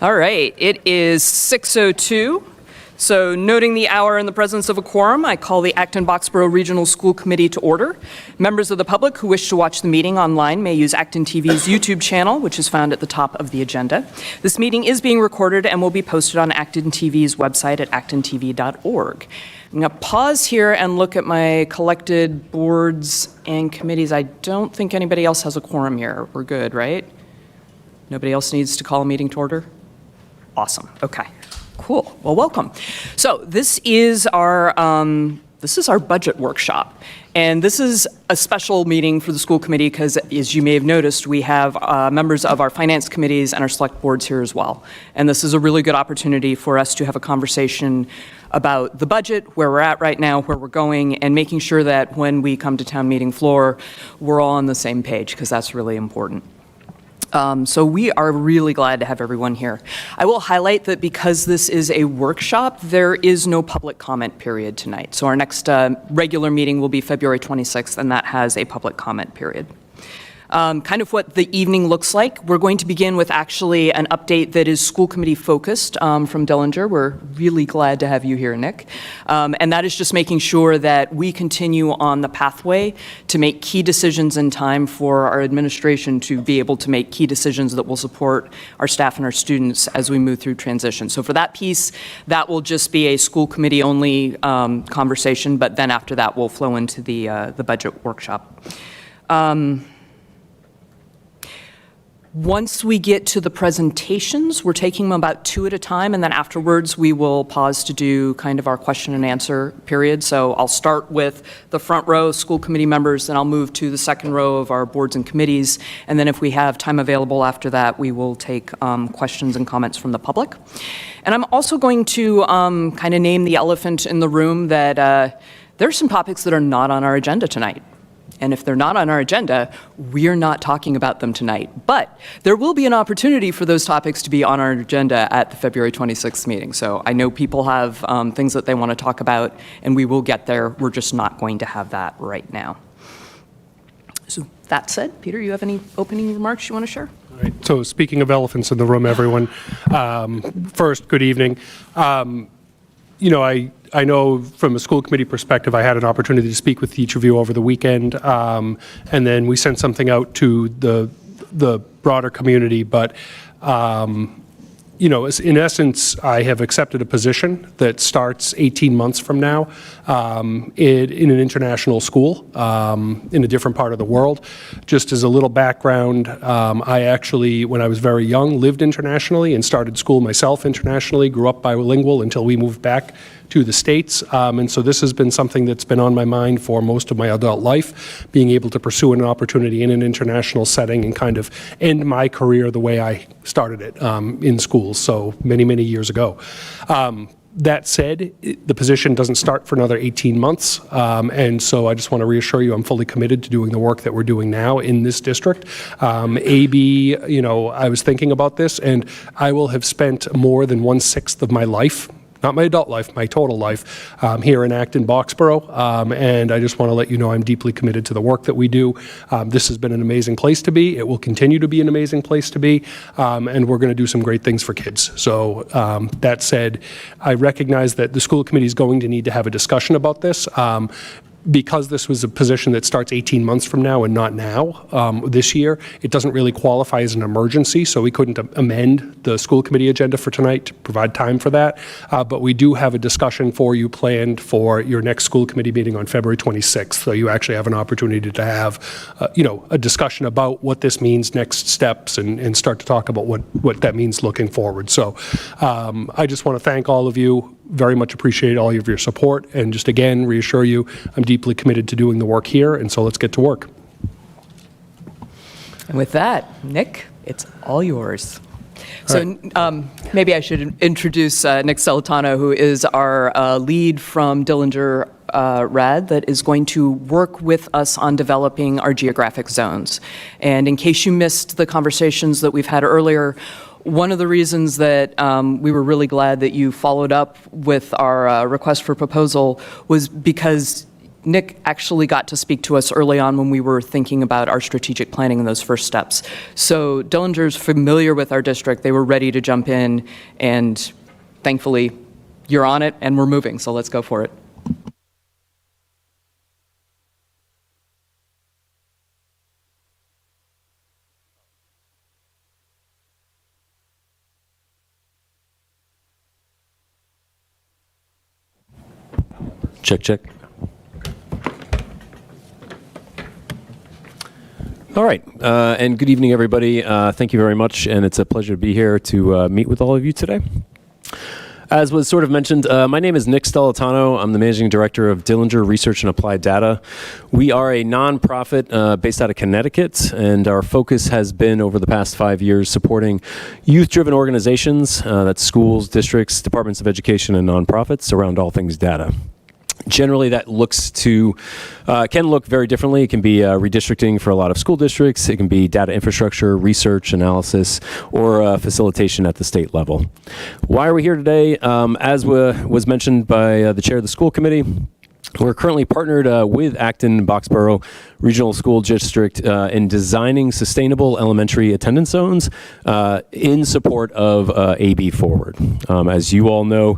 All right, it is 6:02. So noting the hour in the presence of a quorum, I call the Acton-Boxborough Regional School Committee to order. Members of the public who wish to watch the meeting online may use ActonTV's YouTube channel, which is found at the top of the agenda. This meeting is being recorded and will be posted on ActonTV's website at actontv.org. I'm going to pause here and look at my collected boards and committees. I don't think anybody else has a quorum here. We're good, right? Nobody else needs to call a meeting to order? Awesome. Okay. Cool. Well, welcome. So this is our budget workshop, and this is a special meeting for the school committee because, as you may have noticed, we have members of our finance committees and our select boards here as well. And this is a really good opportunity for us to have a conversation about the budget, where we're at right now, where we're going, and making sure that when we come to town meeting floor, we're all on the same page, because that's really important. So we are really glad to have everyone here. I will highlight that because this is a workshop, there is no public comment period tonight. So our next regular meeting will be February 26th, and that has a public comment period. Kind of what the evening looks like. We're going to begin with actually an update that is school committee focused from Dillinger. We're really glad to have you here, Nick. And that is just making sure that we continue on the pathway to make key decisions in time for our administration to be able to make key decisions that will support our staff and our students as we move through transition. So for that piece, that will just be a school committee only conversation, but then after that we'll flow into the budget workshop. Once we get to the presentations, we're taking them about 2 at a time, and then afterwards we will pause to do kind of our question and answer period. So I'll start with the front row, school committee members, then I'll move to the second row of our boards and committees, and then if we have time available after that, we will take questions and comments from the public. And I'm also going to kind of name the elephant in the room that there are some topics that are not on our agenda tonight. And if they're not on our agenda, we're not talking about them tonight. But there will be an opportunity for those topics to be on our agenda at the February 26th meeting. So I know people have things that they want to talk about, and we will get there. We're just not going to have that right now. So that said, Peter, you have any opening remarks you want to share? All right. So speaking of elephants in the room, everyone, first, good evening. I know from a school committee perspective, I had an opportunity to speak with each of you over the weekend, and then we sent something out to the broader community. But, in essence, I have accepted a position that starts 18 months from now in an international school in a different part of the world. Just as a little background, I actually, when I was very young, lived internationally and started school myself internationally, grew up bilingual until we moved back to the States, and so this has been something that's been on my mind for most of my adult life, being able to pursue an opportunity in an international setting and kind of end my career the way I started it in schools, so many, many years ago. That said, the position doesn't start for another 18 months, and so I just want to reassure you I'm fully committed to doing the work that we're doing now in this district. AB, I was thinking about this, and I will have spent more than 1/6 of my life, not my adult life, my total life, here in Acton-Boxborough, and I just want to let you know I'm deeply committed to the work that we do. This has been an amazing place to be. It will continue to be an amazing place to be, and we're going to do some great things for kids. So that said, I recognize that the school committee is going to need to have a discussion about this. Because this was a position that starts 18 months from now and not now, this year, it doesn't really qualify as an emergency, so we couldn't amend the school committee agenda for tonight to provide time for that. But we do have a discussion for you planned for your next school committee meeting on February 26th, so you actually have an opportunity to have, a discussion about what this means, next steps, and start to talk about what that means looking forward. So I just want to thank all of you. Very much appreciate all of your support, and just again reassure you I'm deeply committed to doing the work here, and so let's get to work. And with that, Nick, it's all yours. So maybe I should introduce Nick Celentano, who is our lead from Dillinger RAD that is going to work with us on developing our geographic zones. And in case you missed the conversations that we've had earlier, one of the reasons that we were really glad that you followed up with our request for proposal was because Nick actually got to speak to us early on when we were thinking about our strategic planning and those first steps. So Dillinger's familiar with our district. They were ready to jump in, and thankfully, you're on it, and we're moving, so let's go for it. Check, check. All right, and good evening, everybody. Thank you very much, and it's a pleasure to be here to meet with all of you today. As was sort of mentioned, my name is Nick Stellitano. I'm the Managing Director of Dillinger Research and Applied Data. We are a nonprofit based out of Connecticut, and our focus has been over the past 5 years supporting youth-driven organizations, that's schools, districts, departments of education, and nonprofits around all things data. Generally, that can look very differently. It can be redistricting for a lot of school districts. It can be data infrastructure, research, analysis, or facilitation at the state level. Why are we here today? As was mentioned by the chair of the school committee, we're currently partnered with Acton-Boxborough Regional School District in designing sustainable elementary attendance zones in support of AB Forward. As you all know,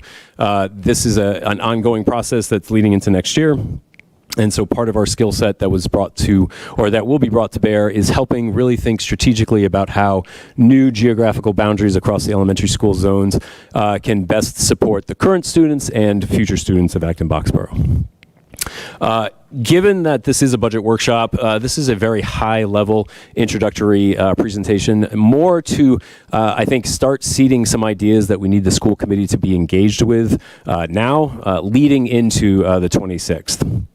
this is an ongoing process that's leading into next year. And so part of our skill set that was brought to, or that will be brought to bear, is helping really think strategically about how new geographical boundaries across the elementary school zones can best support the current students and future students of Acton-Boxborough. Given that this is a budget workshop, this is a very high-level introductory presentation, more to, I think, start seeding some ideas that we need the school committee to be engaged with now, leading into the 26th.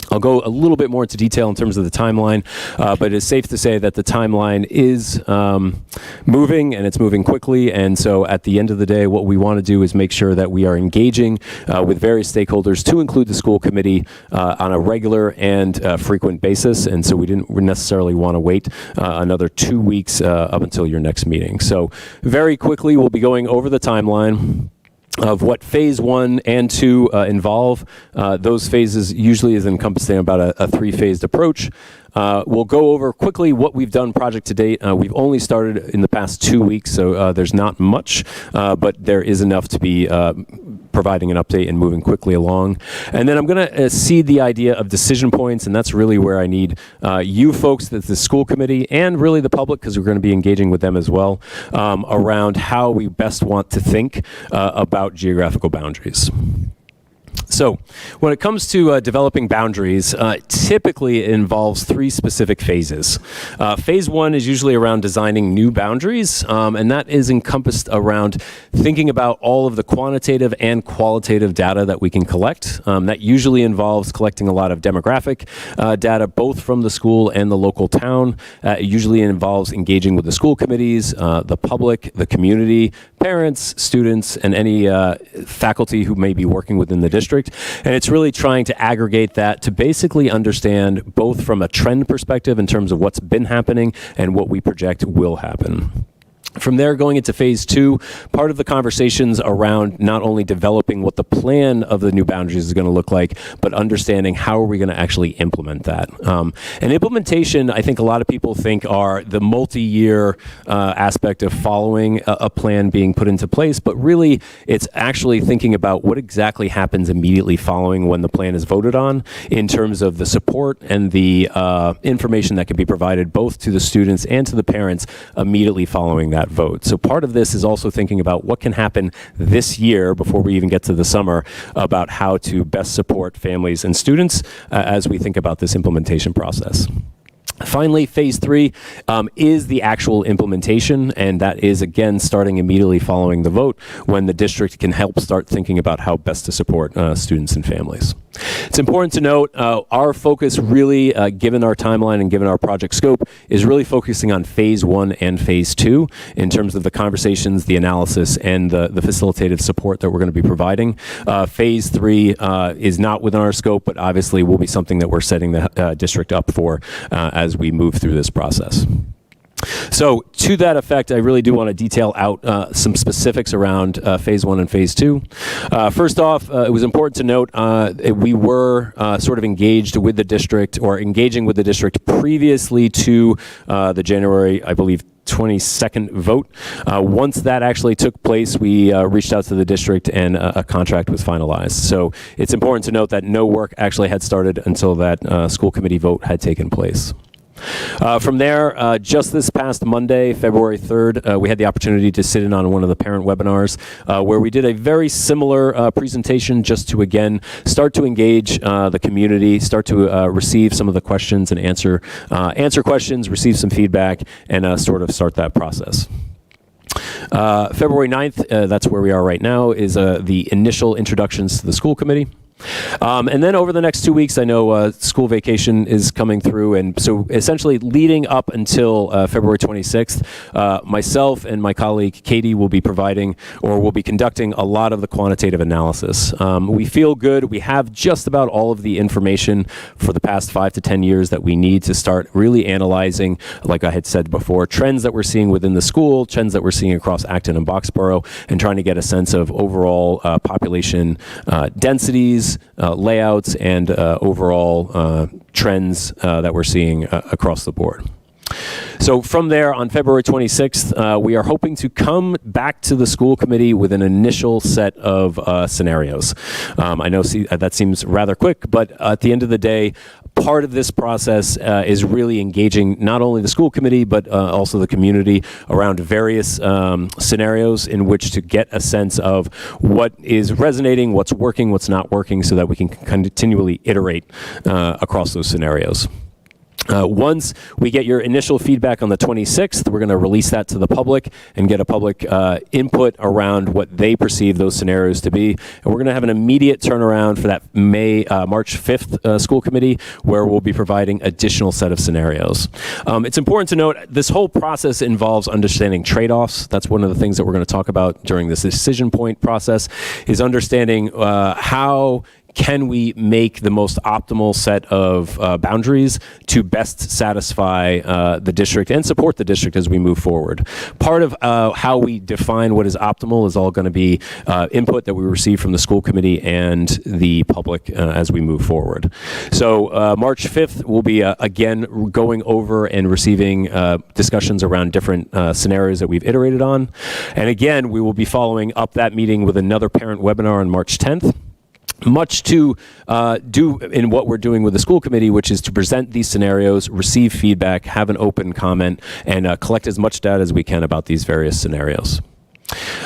I'll go a little bit more into detail in terms of the timeline, but it's safe to say that the timeline is moving, and it's moving quickly. And so at the end of the day, what we want to do is make sure that we are engaging with various stakeholders, to include the school committee, on a regular and frequent basis. And so we didn't necessarily want to wait another 2 weeks up until your next meeting. So very quickly, we'll be going over the timeline of what phase 1 and 2 involve. Those phases usually is encompassed in about a 3-phased approach. We'll go over quickly what we've done project to date. We've only started in the past 2 weeks, so there's not much, but there is enough to be providing an update and moving quickly along. And then I'm going to seed the idea of decision points, and that's really where I need you folks, the school committee, and really the public, because we're going to be engaging with them as well, around how we best want to think about geographical boundaries. So when it comes to developing boundaries, typically it involves 3 specific phases. Phase 1 is usually around designing new boundaries, and that is encompassed around thinking about all of the quantitative and qualitative data that we can collect. That usually involves collecting a lot of demographic data, both from the school and the local town. It usually involves engaging with the school committees, the public, the community, parents, students, and any faculty who may be working within the district. And it's really trying to aggregate that to basically understand both from a trend perspective in terms of what's been happening and what we project will happen. From there, going into phase 2, part of the conversations around not only developing what the plan of the new boundaries is going to look like, but understanding how are we going to actually implement that. And implementation, I think a lot of people think, are the multi-year aspect of following a plan being put into place, but really it's actually thinking about what exactly happens immediately following when the plan is voted on, in terms of the support and the information that can be provided both to the students and to the parents immediately following that vote. So part of this is also thinking about what can happen this year before we even get to the summer, about how to best support families and students as we think about this implementation process. Finally, phase 3 is the actual implementation, and that is, again, starting immediately following the vote, when the district can help start thinking about how best to support students and families. It's important to note our focus really, given our timeline and given our project scope, is really focusing on phase 1 and phase 2 in terms of the conversations, the analysis, and the facilitative support that we're going to be providing. Phase 3 is not within our scope, but obviously will be something that we're setting the district up for as we move through this process. So to that effect, I really do want to detail out some specifics around Phase 1 and Phase 2. First off, it was important to note we were sort of engaged with the district, or engaging with the district previously to the January, I believe, 22nd vote. Once that actually took place, we reached out to the district and a contract was finalized. So it's important to note that no work actually had started until that school committee vote had taken place. From there, just this past Monday, February 3rd, we had the opportunity to sit in on one of the parent webinars where we did a very similar presentation just to, again, start to engage the community, start to receive some of the questions and answer questions, receive some feedback, and sort of start that process. February 9th, that's where we are right now, is the initial introductions to the school committee. And then over the next 2 weeks, I know school vacation is coming through, and so essentially leading up until February 26th, myself and my colleague Katie will be providing, or will be conducting, a lot of the quantitative analysis. We feel good. We have just about all of the information for the past 5 to 10 years that we need to start really analyzing, like I had said before, trends that we're seeing within the school, trends that we're seeing across Acton and Boxborough, and trying to get a sense of overall population densities, layouts, and overall trends that we're seeing across the board. So from there, on February 26th, we are hoping to come back to the school committee with an initial set of scenarios. I know that seems rather quick, but at the end of the day, part of this process is really engaging not only the school committee, but also the community around various scenarios in which to get a sense of what is resonating, what's working, what's not working, so that we can continually iterate across those scenarios. Once we get your initial feedback on the 26th, we're going to release that to the public and get a public input around what they perceive those scenarios to be. And we're going to have an immediate turnaround for that March 5th school committee, where we'll be providing additional set of scenarios. It's important to note this whole process involves understanding trade-offs. That's one of the things that we're going to talk about during this decision point process, is understanding how can we make the most optimal set of boundaries to best satisfy the district and support the district as we move forward. Part of how we define what is optimal is all going to be input that we receive from the school committee and the public as we move forward. So March 5th, we'll be again going over and receiving discussions around different scenarios that we've iterated on. And again, we will be following up that meeting with another parent webinar on March 10th. Much to do in what we're doing with the school committee, which is to present these scenarios, receive feedback, have an open comment, and collect as much data as we can about these various scenarios.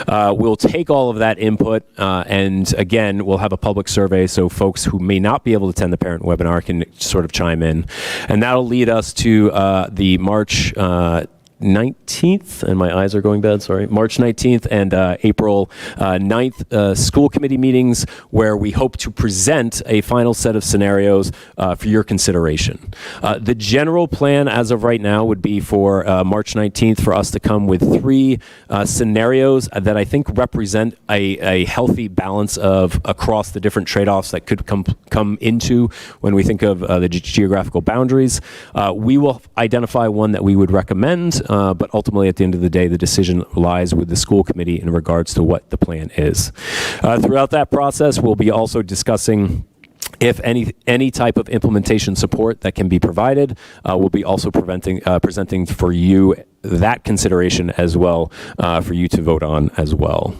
We'll take all of that input, and again, we'll have a public survey so folks who may not be able to attend the parent webinar can sort of chime in. And that'll lead us to the March 19th, and my eyes are going bad, sorry, March 19th and April 9th school committee meetings, where we hope to present a final set of scenarios for your consideration. The general plan as of right now would be for March 19th for us to come with 3 scenarios that I think represent a healthy balance of across the different trade-offs that could come into when we think of the geographical boundaries. We will identify one that we would recommend, but ultimately, at the end of the day, the decision lies with the school committee in regards to what the plan is. Throughout that process, we'll be also discussing if any type of implementation support that can be provided. We'll be also presenting for you that consideration as well for you to vote on as well.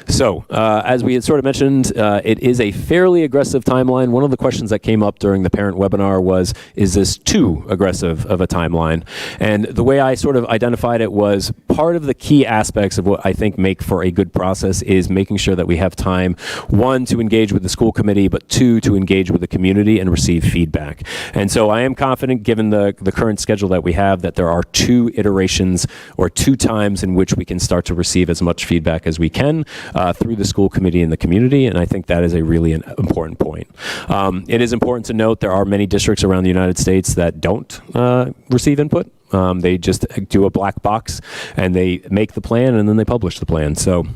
So, as we had sort of mentioned, it is a fairly aggressive timeline. One of the questions that came up during the parent webinar was, is this too aggressive of a timeline? And the way I sort of identified it was part of the key aspects of what I think make for a good process is making sure that we have time, 1, to engage with the school committee, but 2, to engage with the community and receive feedback. And so I am confident, given the current schedule that we have, that there are 2 iterations or 2 times in which we can start to receive as much feedback as we can through the school committee and the community, and I think that is a really important point. It is important to note there are many districts around the United States that don't receive input. They just do a black box and they make the plan and then they publish the plan. So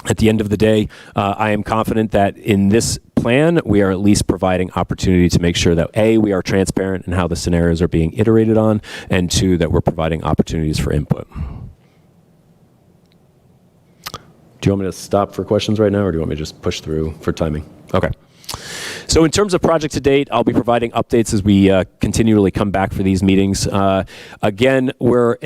At the end of the day, I am confident that in this plan, we are at least providing opportunity to make sure that A, we are transparent in how the scenarios are being iterated on, and 2, that we're providing opportunities for input. Do you want me to stop for questions right now, or do you want me to just push through for timing? Okay. So in terms of project to date, I'll be providing updates as we continually come back for these meetings. Again, we're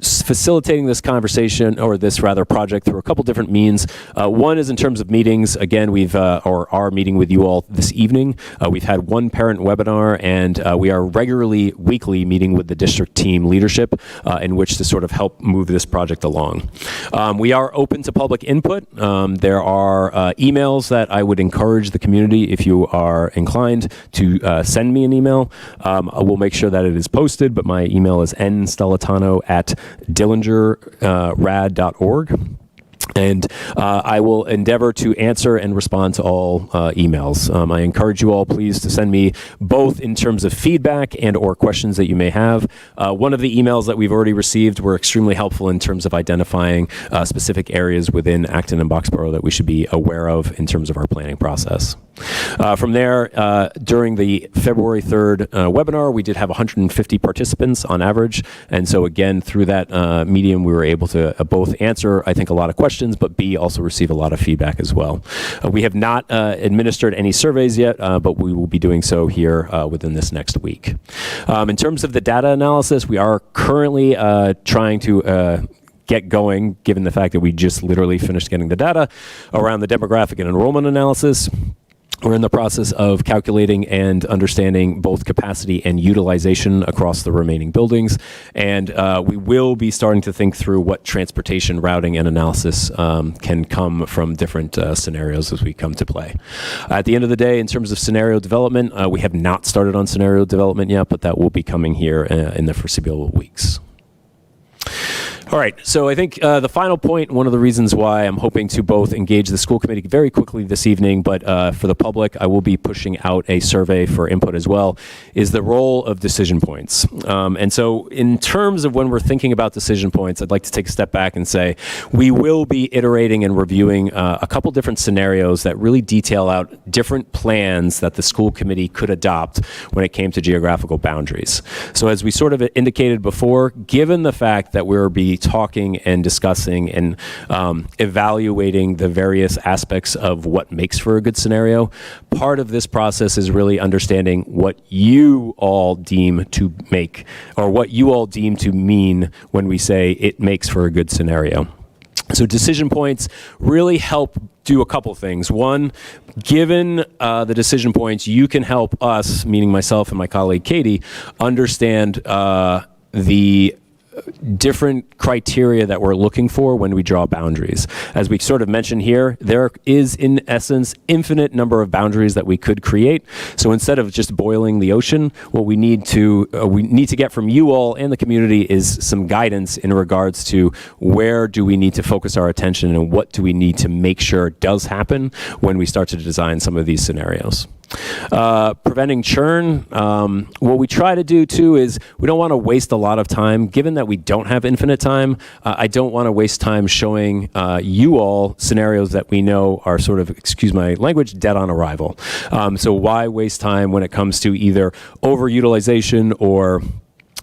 facilitating this conversation, or this rather project, through a couple different means. One is in terms of meetings. Again, we've are meeting with you all this evening. We've had one parent webinar, and we are regularly, weekly, meeting with the district team leadership in which to sort of help move this project along. We are open to public input. There are emails that I would encourage the community, if you are inclined, to send me an email. I will make sure that it is posted, but my email is nstellatano@dillingerrad.org. And I will endeavor to answer and respond to all emails. I encourage you all, please, to send me both in terms of feedback and or questions that you may have. One of the emails that we've already received were extremely helpful in terms of identifying specific areas within Acton and Boxborough that we should be aware of in terms of our planning process. From there, during the February 3rd webinar, we did have 150 participants on average. And so again, through that medium, we were able to both answer, I think, a lot of questions, but B, also receive a lot of feedback as well. We have not administered any surveys yet, but we will be doing so here within this next week. In terms of the data analysis, we are currently trying to get going, given the fact that we just literally finished getting the data around the demographic and enrollment analysis. We're in the process of calculating and understanding both capacity and utilization across the remaining buildings. And we will be starting to think through what transportation routing and analysis can come from different scenarios as we come to play. At the end of the day, in terms of scenario development, we have not started on scenario development yet, but that will be coming here in the foreseeable weeks. All right, so I think the final point, one of the reasons why I'm hoping to both engage the school committee very quickly this evening, but for the public, I will be pushing out a survey for input as well, is the role of decision points. And so in terms of when we're thinking about decision points, I'd like to take a step back and say we will be iterating and reviewing a couple different scenarios that really detail out different plans that the school committee could adopt when it came to geographical boundaries. So as we sort of indicated before, given the fact that we'll be talking and discussing and evaluating the various aspects of what makes for a good scenario, part of this process is really understanding what you all deem to make, or what you all deem to mean when we say it makes for a good scenario. So decision points really help do a couple things. One, given the decision points, you can help us, meaning myself and my colleague Katie, understand the different criteria that we're looking for when we draw boundaries. As we sort of mentioned here, there is in essence infinite number of boundaries that we could create. So instead of just boiling the ocean, what we need to get from you all and the community is some guidance in regards to where do we need to focus our attention and what do we need to make sure does happen when we start to design some of these scenarios. Preventing churn, what we try to do too is we don't want to waste a lot of time. Given that we don't have infinite time, I don't want to waste time showing you all scenarios that we know are sort of, excuse my language, dead on arrival. So why waste time when it comes to either overutilization or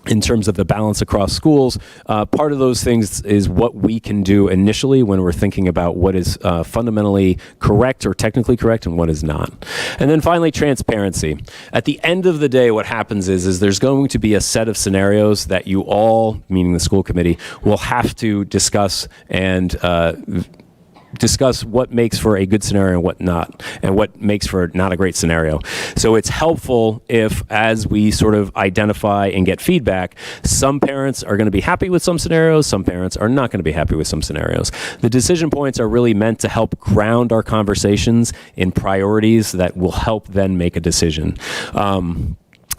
in terms of the balance across schools? Part of those things is what we can do initially when we're thinking about what is fundamentally correct or technically correct and what is not. And then finally, transparency. At the end of the day, what happens is there's going to be a set of scenarios that you all, meaning the school committee, will have to discuss and discuss what makes for a good scenario and what not, and what makes for not a great scenario. So it's helpful if, as we sort of identify and get feedback, some parents are going to be happy with some scenarios, some parents are not going to be happy with some scenarios. The decision points are really meant to help ground our conversations in priorities that will help then make a decision.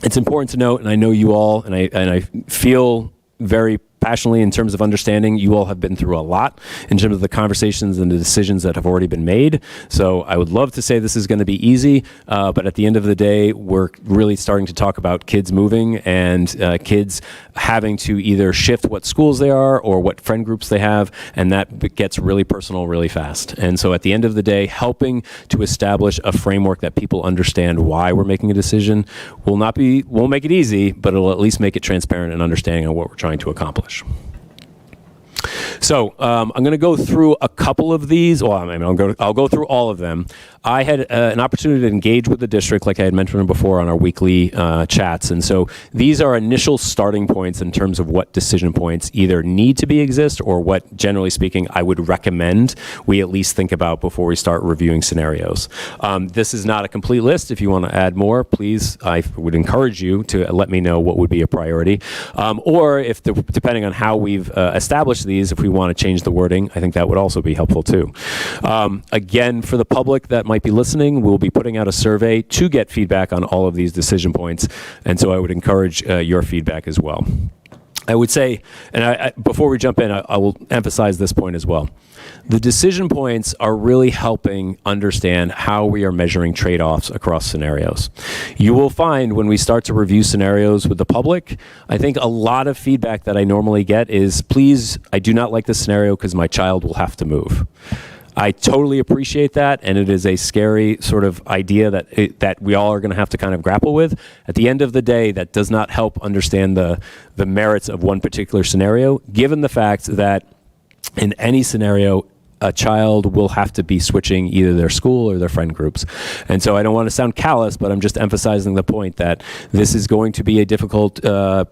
It's important to note, and I know you all, and I feel very passionately in terms of understanding you all have been through a lot in terms of the conversations and the decisions that have already been made. So I would love to say this is going to be easy, but at the end of the day, we're really starting to talk about kids moving and kids having to either shift what schools they are or what friend groups they have, and that gets really personal really fast. And so at the end of the day, helping to establish a framework that people understand why we're making a decision won't make it easy, but it'll at least make it transparent and understanding of what we're trying to accomplish. So I'm going to go through a couple of these. Well, I'll go through all of them. I had an opportunity to engage with the district, like I had mentioned before, on our weekly chats. And so these are initial starting points in terms of what decision points either need to exist or what, generally speaking, I would recommend we at least think about before we start reviewing scenarios. This is not a complete list. If you want to add more, please, I would encourage you to let me know what would be a priority. Or if, depending on how we've established these, if we want to change the wording, I think that would also be helpful too. Again, for the public that might be listening, we'll be putting out a survey to get feedback on all of these decision points, and so I would encourage your feedback as well. I would say, and before we jump in, I will emphasize this point as well. The decision points are really helping understand how we are measuring trade-offs across scenarios. You will find when we start to review scenarios with the public, I think a lot of feedback that I normally get is, please, I do not like this scenario because my child will have to move. I totally appreciate that, and it is a scary sort of idea that we all are going to have to kind of grapple with. At the end of the day, that does not help understand the merits of one particular scenario, given the fact that in any scenario, a child will have to be switching either their school or their friend groups. And so I don't want to sound callous, but I'm just emphasizing the point that this is going to be a difficult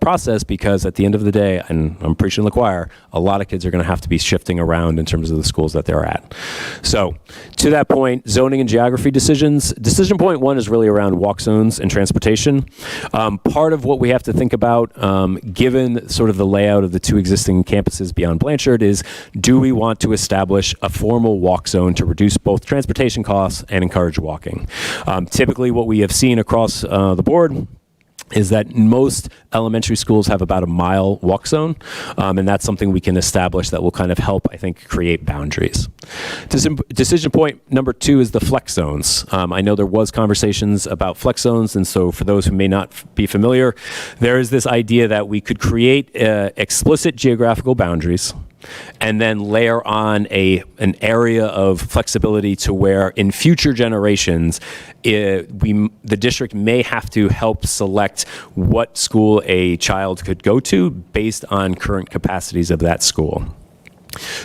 process, because at the end of the day, and I'm preaching to the choir, a lot of kids are going to have to be shifting around in terms of the schools that they're at. So to that point, zoning and geography decisions. Decision point one is really around walk zones and transportation. Part of what we have to think about, given sort of the layout of the two existing campuses beyond Blanchard, is do we want to establish a formal walk zone to reduce both transportation costs and encourage walking? Typically what we have seen across the board is that most elementary schools have about a mile walk zone, and that's something we can establish that will kind of help, I think, create boundaries. Decision point number two is the flex zones. I know there was conversations about flex zones, and so for those who may not be familiar, there is this idea that we could create explicit geographical boundaries and then layer on an area of flexibility to where in future generations, the district may have to help select what school a child could go to based on current capacities of that school.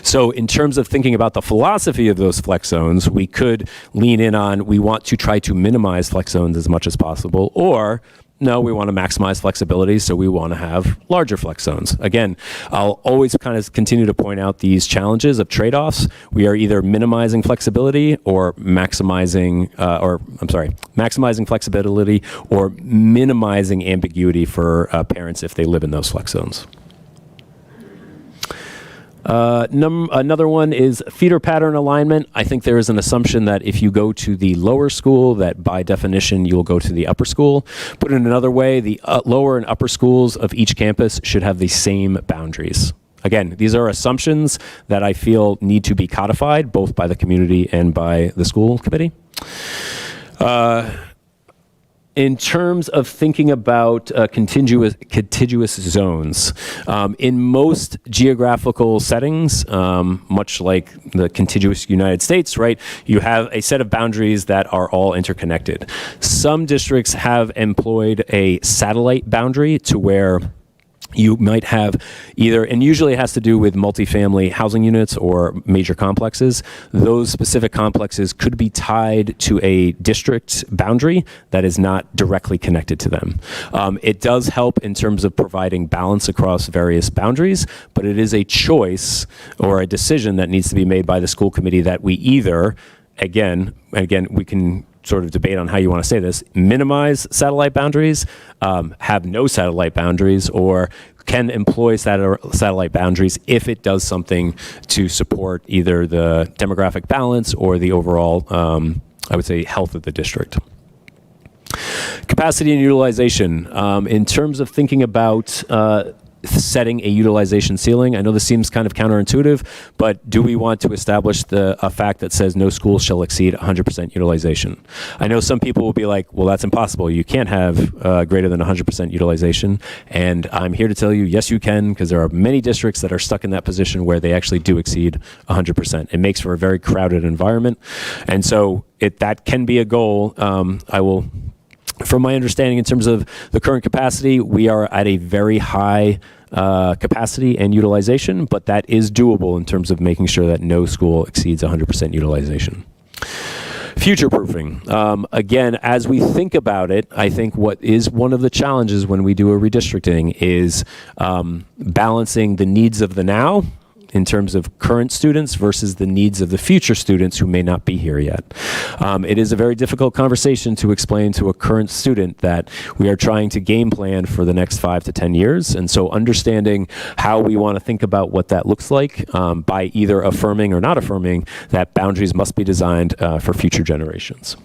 So in terms of thinking about the philosophy of those flex zones, we could lean in on, we want to try to minimize flex zones as much as possible, or no, we want to maximize flexibility, so we want to have larger flex zones. Again, I'll always kind of continue to point out these challenges of trade-offs. We are either minimizing flexibility or maximizing flexibility or minimizing ambiguity for parents if they live in those flex zones. Another one is feeder pattern alignment. I think there is an assumption that if you go to the lower school, that by definition you'll go to the upper school. Put it another way, the lower and upper schools of each campus should have the same boundaries. Again, these are assumptions that I feel need to be codified both by the community and by the school committee. In terms of thinking about contiguous zones, in most geographical settings, much like the contiguous United States, right, you have a set of boundaries that are all interconnected. Some districts have employed a satellite boundary to where you might have either, and usually it has to do with multifamily housing units or major complexes. Those specific complexes could be tied to a district boundary that is not directly connected to them. It does help in terms of providing balance across various boundaries, but it is a choice or a decision that needs to be made by the school committee that we either, again, we can sort of debate on how you want to say this, minimize satellite boundaries, have no satellite boundaries, or can employ satellite boundaries if it does something to support either the demographic balance or the overall, I would say, health of the district. Capacity and utilization. In terms of thinking about setting a utilization ceiling. I know this seems kind of counterintuitive, but do we want to establish a fact that says no school shall exceed 100% utilization? I know some people will be like, well, that's impossible. You can't have greater than 100% utilization. And I'm here to tell you, yes, you can, because there are many districts that are stuck in that position where they actually do exceed 100%. It makes for a very crowded environment. And so that can be a goal. From my understanding, in terms of the current capacity, we are at a very high capacity and utilization, but that is doable in terms of making sure that no school exceeds 100% utilization. Future-proofing. Again, as we think about it, I think what is one of the challenges when we do a redistricting is balancing the needs of the now in terms of current students versus the needs of the future students who may not be here yet. It is a very difficult conversation to explain to a current student that we are trying to game plan for the next 5 to 10 years. And so understanding how we want to think about what that looks like by either affirming or not affirming that boundaries must be designed for future generations.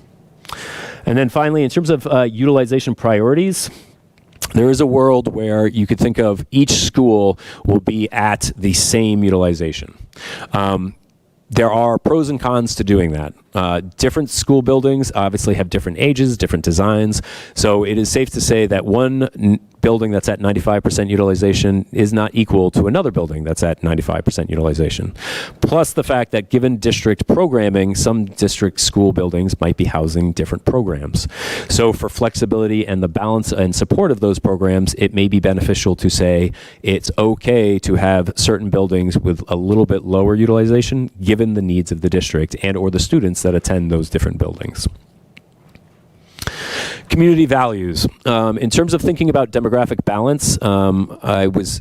And then finally, in terms of utilization priorities, there is a world where you could think of each school will be at the same utilization. There are pros and cons to doing that. Different school buildings obviously have different ages, different designs. So it is safe to say that one building that's at 95% utilization is not equal to another building that's at 95% utilization. Plus the fact that given district programming, some district school buildings might be housing different programs. So for flexibility and the balance and support of those programs, it may be beneficial to say it's okay to have certain buildings with a little bit lower utilization given the needs of the district and or the students that attend those different buildings. Community values. In terms of thinking about demographic balance,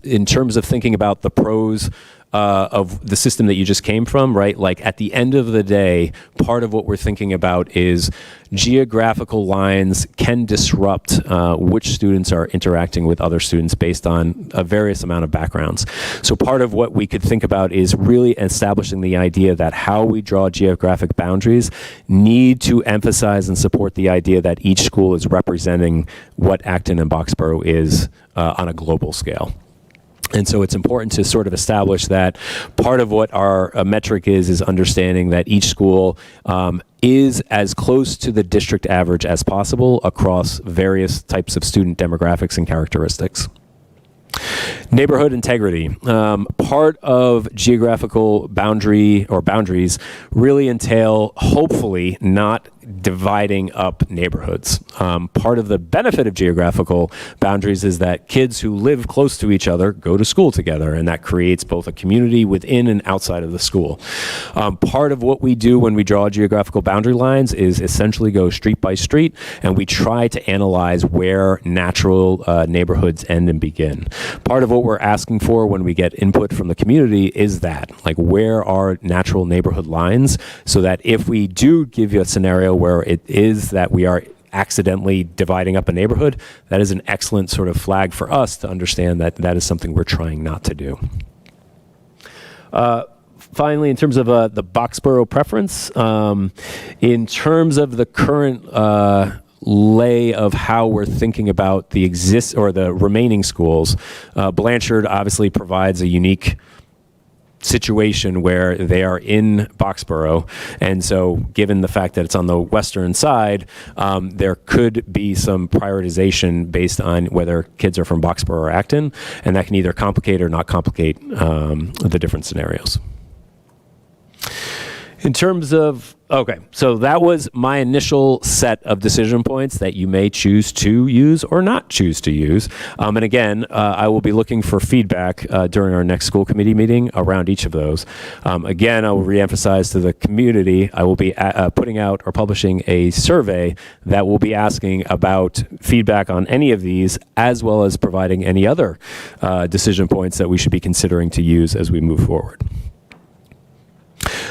in terms of thinking about the pros of the system that you just came from, right? Like at the end of the day, part of what we're thinking about is geographical lines can disrupt which students are interacting with other students based on a various amount of backgrounds. So part of what we could think about is really establishing the idea that how we draw geographic boundaries need to emphasize and support the idea that each school is representing what Acton and Boxborough is on a global scale. And so it's important to sort of establish that part of what our metric is understanding that each school is as close to the district average as possible across various types of student demographics and characteristics. Neighborhood integrity. Part of geographical boundary or boundaries really entail, hopefully, not dividing up neighborhoods. Part of the benefit of geographical boundaries is that kids who live close to each other go to school together, and that creates both a community within and outside of the school. Part of what we do when we draw geographical boundary lines is essentially go street by street, and we try to analyze where natural neighborhoods end and begin. Part of what we're asking for when we get input from the community is that, like, where are natural neighborhood lines, so that if we do give you a scenario where it is that we are accidentally dividing up a neighborhood, that is an excellent sort of flag for us to understand that that is something we're trying not to do. Finally, in terms of the Boxborough preference, in terms of the current lay of how we're thinking about the remaining schools, Blanchard obviously provides a unique situation where they are in Boxborough, and so given the fact that it's on the western side, there could be some prioritization based on whether kids are from Boxborough or Acton, and that can either complicate or not complicate the different scenarios. In terms of, okay, so that was my initial set of decision points that you may choose to use or not choose to use. And again, I will be looking for feedback during our next school committee meeting around each of those. Again, I will reemphasize to the community, I will be putting out or publishing a survey that will be asking about feedback on any of these, as well as providing any other decision points that we should be considering to use as we move forward.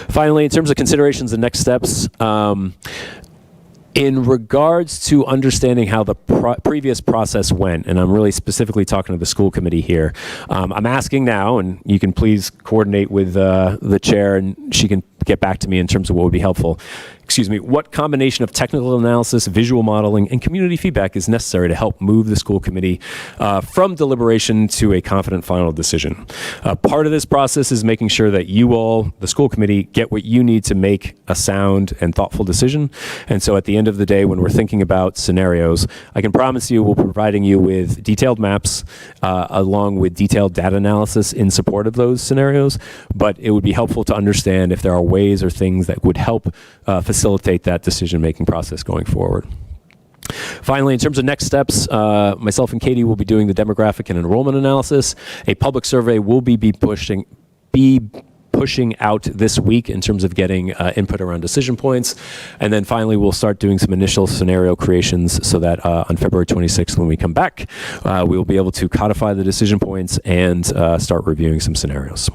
Finally, in terms of considerations and next steps, In regards to understanding how the previous process went, and I'm really specifically talking to the school committee here, I'm asking now, and you can please coordinate with the chair, and she can get back to me in terms of what would be helpful. Excuse me, what combination of technical analysis, visual modeling, and community feedback is necessary to help move the school committee from deliberation to a confident final decision? Part of this process is making sure that you all, the school committee, get what you need to make a sound and thoughtful decision. And so at the end of the day, when we're thinking about scenarios, I can promise you we'll be providing you with detailed maps along with detailed data analysis in support of those scenarios. But it would be helpful to understand if there are ways or things that would help facilitate that decision-making process going forward. Finally, in terms of next steps, myself and Katie will be doing the demographic and enrollment analysis. A public survey will be pushing out this week in terms of getting input around decision points. And then finally, we'll start doing some initial scenario creations so that on February 26th, when we come back, we will be able to codify the decision points and start reviewing some scenarios.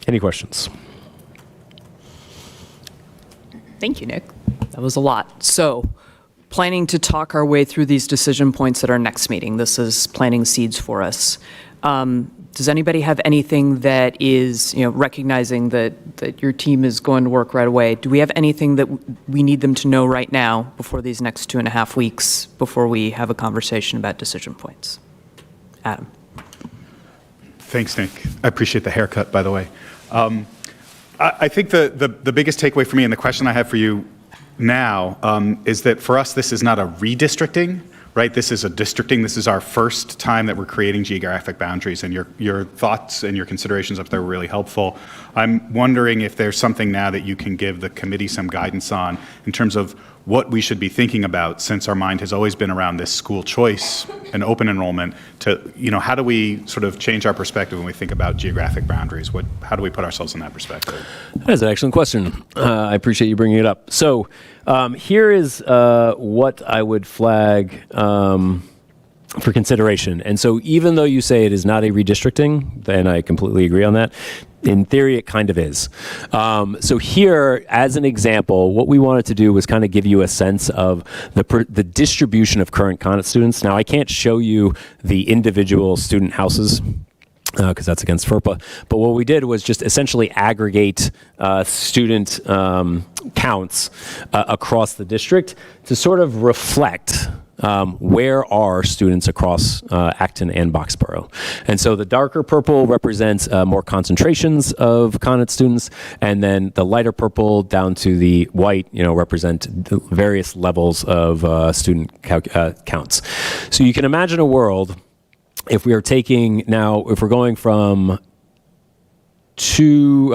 Any questions? Thank you, Nick. That was a lot. So, planning to talk our way through these decision points at our next meeting. This is planting seeds for us. Does anybody have anything that is, recognizing that your team is going to work right away? Do we have anything that we need them to know right now before these next 2.5 weeks, before we have a conversation about decision points? Adam. Thanks, Nick. I appreciate the haircut, by the way. I think the biggest takeaway for me, and the question I have for you now, is that for us, this is not a redistricting, right? This is a districting. This is our first time that we're creating geographic boundaries, and your thoughts and your considerations up there were really helpful. I'm wondering if there's something now that you can give the committee some guidance on in terms of what we should be thinking about, since our mind has always been around this school choice and open enrollment, to, how do we sort of change our perspective when we think about geographic boundaries? How do we put ourselves in that perspective? That's an excellent question. I appreciate you bringing it up. So here is what I would flag for consideration. And so even though you say it is not a redistricting, and I completely agree on that, in theory, it kind of is. So here, as an example, what we wanted to do was kind of give you a sense of the distribution of current Connett students. Now, I can't show you the individual student houses because that's against FERPA. But what we did was just essentially aggregate student counts across the district to sort of reflect where are students across Acton and Boxborough. And so the darker purple represents more concentrations of Connett students, and then the lighter purple down to the white, represent the various levels of student counts. So you can imagine a world if we are taking now, if we're going from 3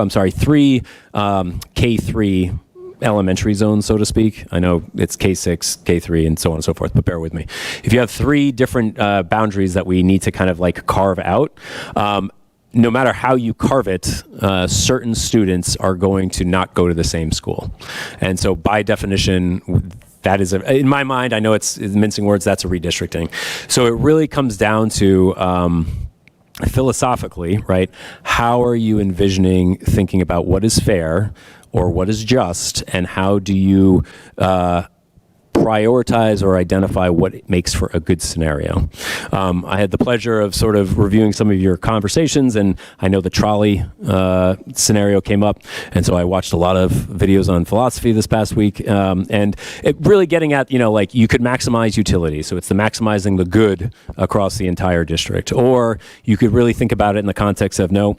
K3 elementary zones, so to speak. I know it's K6, K3, and so on and so forth, but bear with me. If you have 3 different boundaries that we need to kind of like carve out, no matter how you carve it, certain students are going to not go to the same school. And so by definition, that is, in my mind, I know it's mincing words, that's a redistricting. So it really comes down to philosophically, right? How are you envisioning thinking about what is fair or what is just, and how do you prioritize or identify what makes for a good scenario? I had the pleasure of sort of reviewing some of your conversations, and I know the trolley scenario came up, and so I watched a lot of videos on philosophy this past week, and it really getting at, like you could maximize utility, so it's the maximizing the good across the entire district, or you could really think about it in the context of, no,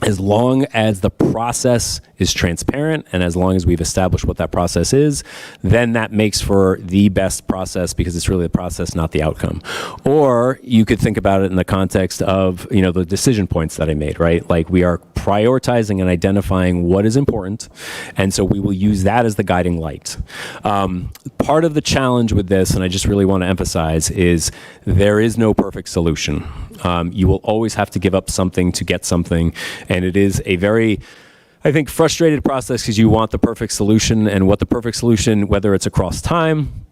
as long as the process is transparent and as long as we've established what that process is, then that makes for the best process because it's really the process, not the outcome. Or you could think about it in the context of, the decision points that I made, right? Like we are prioritizing and identifying what is important, and so we will use that as the guiding light. Part of the challenge with this, and I just really want to emphasize, is there is no perfect solution. You will always have to give up something to get something, and it is a very, I think, frustrated process because you want the perfect solution, and what the perfect solution, whether it's across time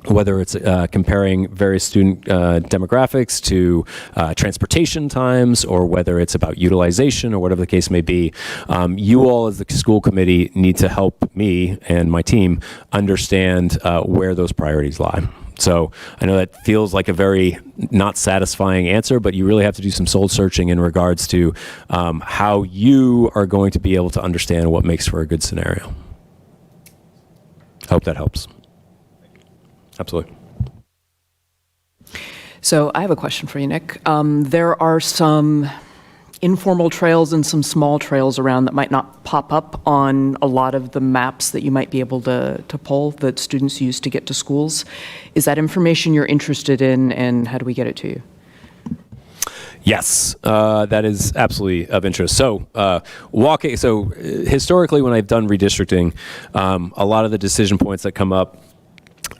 whether it's comparing various student demographics to transportation times, or whether it's about utilization or whatever the case may be. You all as the school committee need to help me and my team understand where those priorities lie. So I know that feels like a very not satisfying answer, but you really have to do some soul searching in regards to how you are going to be able to understand what makes for a good scenario. Hope that helps. Absolutely. So I have a question for you, Nick. There are some informal trails and some small trails around that might not pop up on a lot of the maps that you might be able to pull that students use to get to schools. Is that information you're interested in, and how do we get it to you? Yes, that is absolutely of interest. So walking. So historically, when I've done redistricting, a lot of the decision points that come up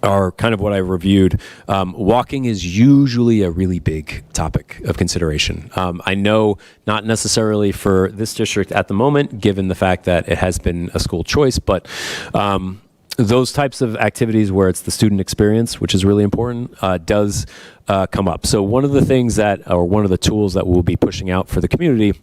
are kind of what I reviewed. Walking is usually a really big topic of consideration. I know not necessarily for this district at the moment, given the fact that it has been a school choice, but those types of activities where it's the student experience, which is really important, does come up. So one of the things that, or one of the tools that we'll be pushing out for the community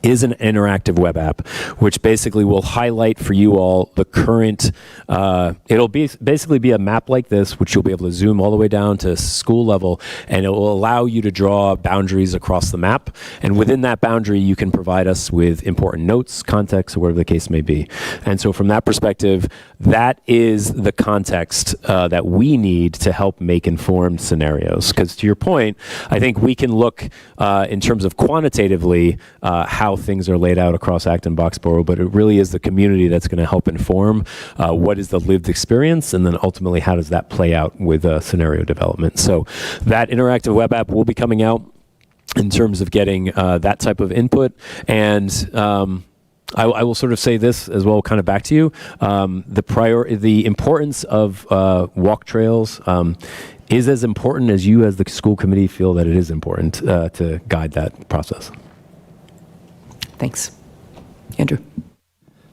is an interactive web app, which basically will highlight for you all the current, it'll basically be a map like this, which you'll be able to zoom all the way down to school level, and it will allow you to draw boundaries across the map. And within that boundary, you can provide us with important notes, context, or whatever the case may be. And so from that perspective, that is the context that we need to help make informed scenarios. Because to your point, I think we can look in terms of quantitatively how things are laid out across Acton-Boxborough, but it really is the community that's going to help inform what is the lived experience, and then ultimately how does that play out with scenario development. So that interactive web app will be coming out in terms of getting that type of input. And I will sort of say this as well, kind of back to you. The importance of walk trails is as important as you as the school committee feel that it is important to guide that process. Thanks. Andrew.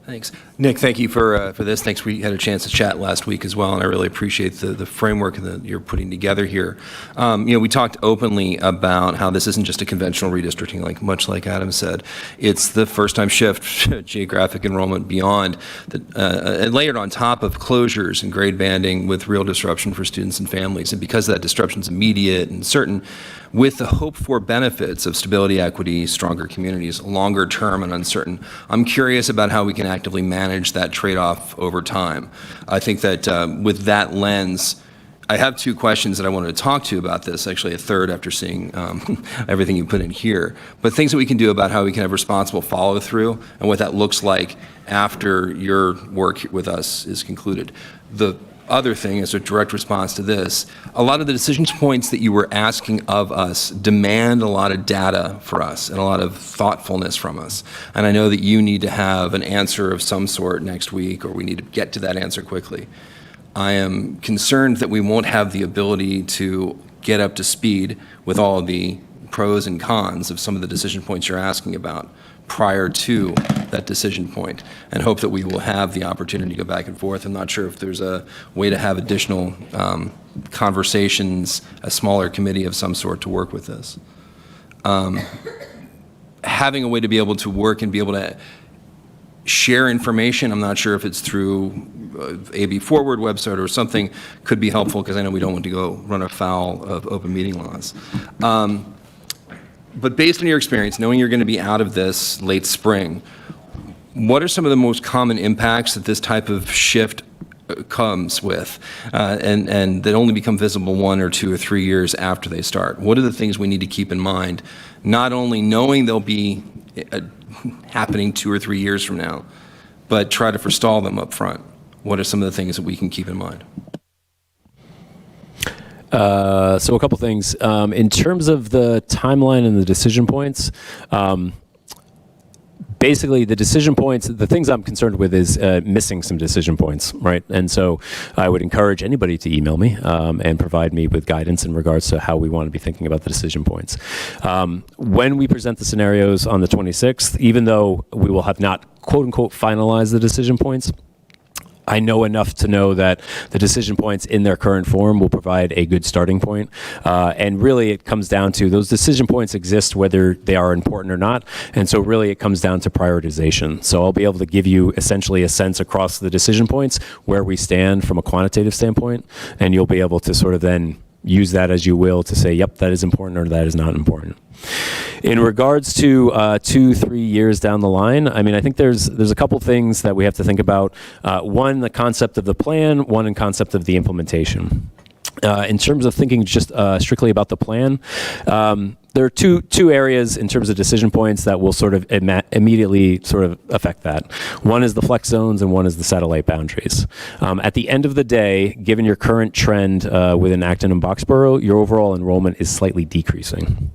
Thanks. Nick, thank you for this. Thanks. We had a chance to chat last week as well, and I really appreciate the framework that you're putting together here. We talked openly about how this isn't just a conventional redistricting, much like Adam said. It's the first-time shift, geographic enrollment beyond, and layered on top of closures and grade banding with real disruption for students and families. And because that disruption is immediate and certain, with the hope-for benefits of stability, equity, stronger communities, longer term and uncertain, I'm curious about how we can actively manage that trade-off over time. I think that with that lens, I have two questions that I wanted to talk to you about this, actually a third after seeing everything you put in here, but things that we can do about how we can have responsible follow-through and what that looks like after your work with us is concluded. The other thing, as a direct response to this, a lot of the decision points that you were asking of us demand a lot of data for us and a lot of thoughtfulness from us. And I know that you need to have an answer of some sort next week, or we need to get to that answer quickly. I am concerned that we won't have the ability to get up to speed with all of the pros and cons of some of the decision points you're asking about prior to that decision point, and hope that we will have the opportunity to go back and forth. I'm not sure if there's a way to have additional conversations, a smaller committee of some sort to work with this. Having a way to be able to work and be able to share information, I'm not sure if it's through AB Forward website or something, could be helpful, because I know we don't want to go run afoul of open meeting laws. But based on your experience, knowing you're going to be out of this late spring, what are some of the most common impacts that this type of shift comes with, and that only become visible 1 or 2 or 3 years after they start? What are the things we need to keep in mind, not only knowing they'll be happening 2 or 3 years from now, but try to forestall them up front? What are some of the things that we can keep in mind? So a couple things. In terms of the timeline and the decision points, basically the decision points, the things I'm concerned with is missing some decision points, right? And so I would encourage anybody to email me and provide me with guidance in regards to how we want to be thinking about the decision points. When we present the scenarios on the 26th, even though we will have not quote unquote finalized the decision points, I know enough to know that the decision points in their current form will provide a good starting point. And really it comes down to those decision points exist whether they are important or not. And so really it comes down to prioritization. So I'll be able to give you essentially a sense across the decision points where we stand from a quantitative standpoint. And you'll be able to sort of then use that as you will to say, yep, that is important or that is not important. In regards to 2-3 years down the line, I mean, I think there's a couple things that we have to think about. One, the concept of the plan, one, in concept of the implementation. In terms of thinking just strictly about the plan, there are two areas in terms of decision points that will sort of immediately sort of affect that. One is the flex zones and one is the satellite boundaries. At the end of the day, given your current trend within Acton and Boxborough, your overall enrollment is slightly decreasing,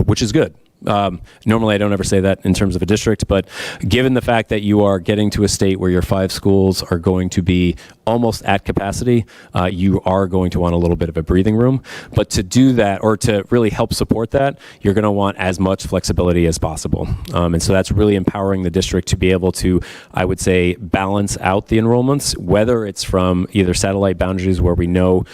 which is good. Normally I don't ever say that in terms of a district, but given the fact that you are getting to a state where your 5 schools are going to be almost at capacity, you are going to want a little bit of a breathing room. But to do that, or to really help support that, you're going to want as much flexibility as possible. And so that's really empowering the district to be able to, I would say, balance out the enrollments, whether it's from either satellite boundaries where we know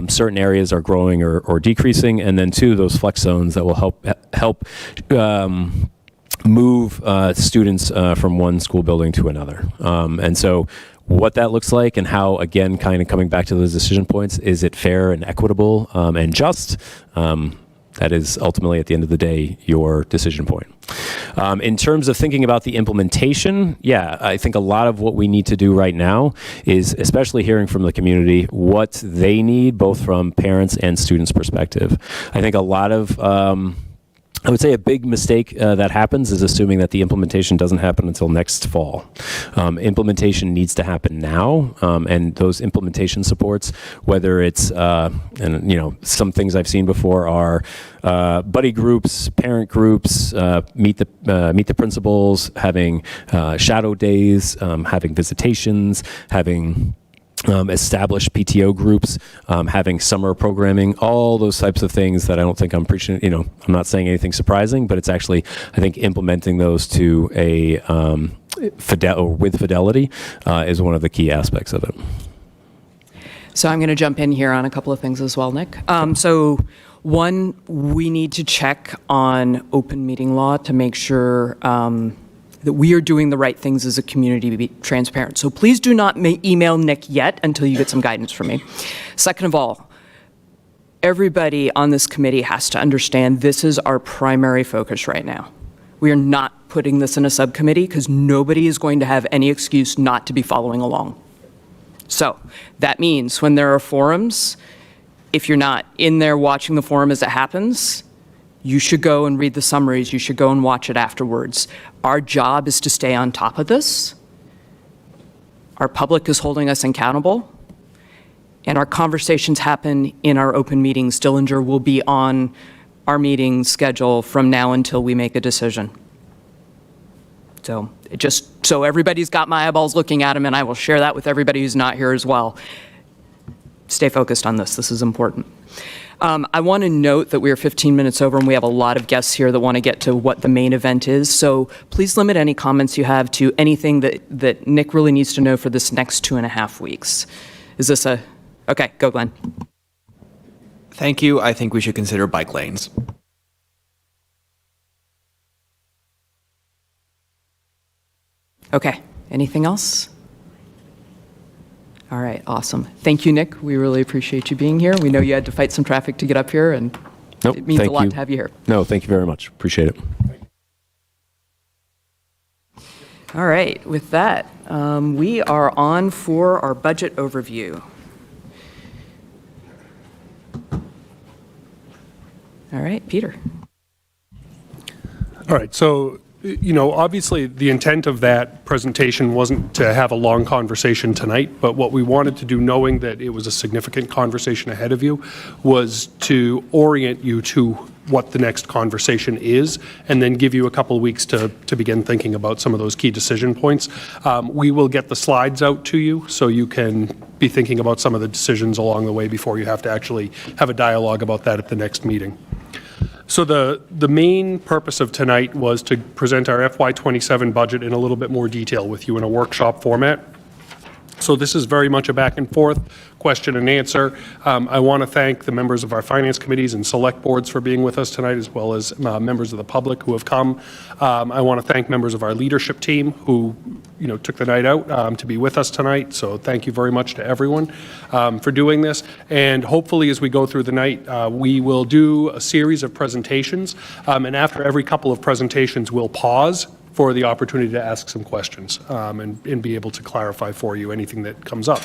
certain areas are growing or decreasing, and then 2, those flex zones that will help move students from one school building to another. And so what that looks like and how, again, kind of coming back to those decision points, is it fair and equitable and just? That is ultimately, at the end of the day, your decision point. In terms of thinking about the implementation, yeah, I think a lot of what we need to do right now is, especially hearing from the community, what they need, both from parents and students' perspective. I think a lot of I would say a big mistake that happens is assuming that the implementation doesn't happen until next fall. Implementation needs to happen now, and those implementation supports, whether it's, and you know, some things I've seen before are buddy groups, parent groups, meet the principals, having shadow days, having visitations, having established PTO groups, having summer programming, all those types of things that I don't think I'm preaching, you know, I'm not saying anything surprising, but it's actually, I think, implementing those to a with fidelity is one of the key aspects of it. So I'm going to jump in here on a couple of things as well, Nick. So one, we need to check on open meeting law to make sure that we are doing the right things as a community to be transparent. So please do not email Nick yet until you get some guidance from me. Second of all, everybody on this committee has to understand this is our primary focus right now. We are not putting this in a subcommittee because nobody is going to have any excuse not to be following along. So that means when there are forums, if you're not in there watching the forum as it happens, you should go and read the summaries. You should go and watch it afterwards. Our job is to stay on top of this. Our public is holding us accountable. And our conversations happen in our open meetings. Dillinger will be on our meeting schedule from now until we make a decision. So just so everybody's got my eyeballs looking at him, and I will share that with everybody who's not here as well. Stay focused on this. This is important. I want to note that we are 15 minutes over and we have a lot of guests here that want to get to what the main event is. So please limit any comments you have to anything that Nick really needs to know for this next 2.5 weeks. Is this a, okay, go Glenn. Thank you. I think we should consider bike lanes. Okay, anything else? All right, awesome. Thank you, Nick. We really appreciate you being here. We know you had to fight some traffic to get up here, and Nope, it means a thank lot you. to have you here. No, thank you very much. Appreciate it. All right, with that, we are on for our budget overview. All right, Peter. All right, so, you know, obviously the intent of that presentation wasn't to have a long conversation tonight, but what we wanted to do, knowing that it was a significant conversation ahead of you, was to orient you to what the next conversation is, and then give you a couple of weeks to begin thinking about some of those key decision points. We will get the slides out to you so you can be thinking about some of the decisions along the way before you have to actually have a dialogue about that at the next meeting. So the main purpose of tonight was to present our FY27 budget in a little bit more detail with you in a workshop format. So this is very much a back and forth question and answer. I want to thank the members of our finance committees and select boards for being with us tonight, as well as members of the public who have come. I want to thank members of our leadership team who, took the night out to be with us tonight. So thank you very much to everyone for doing this. And hopefully, as we go through the night, we will do a series of presentations. And after every couple of presentations, we'll pause for the opportunity to ask some questions and be able to clarify for you anything that comes up.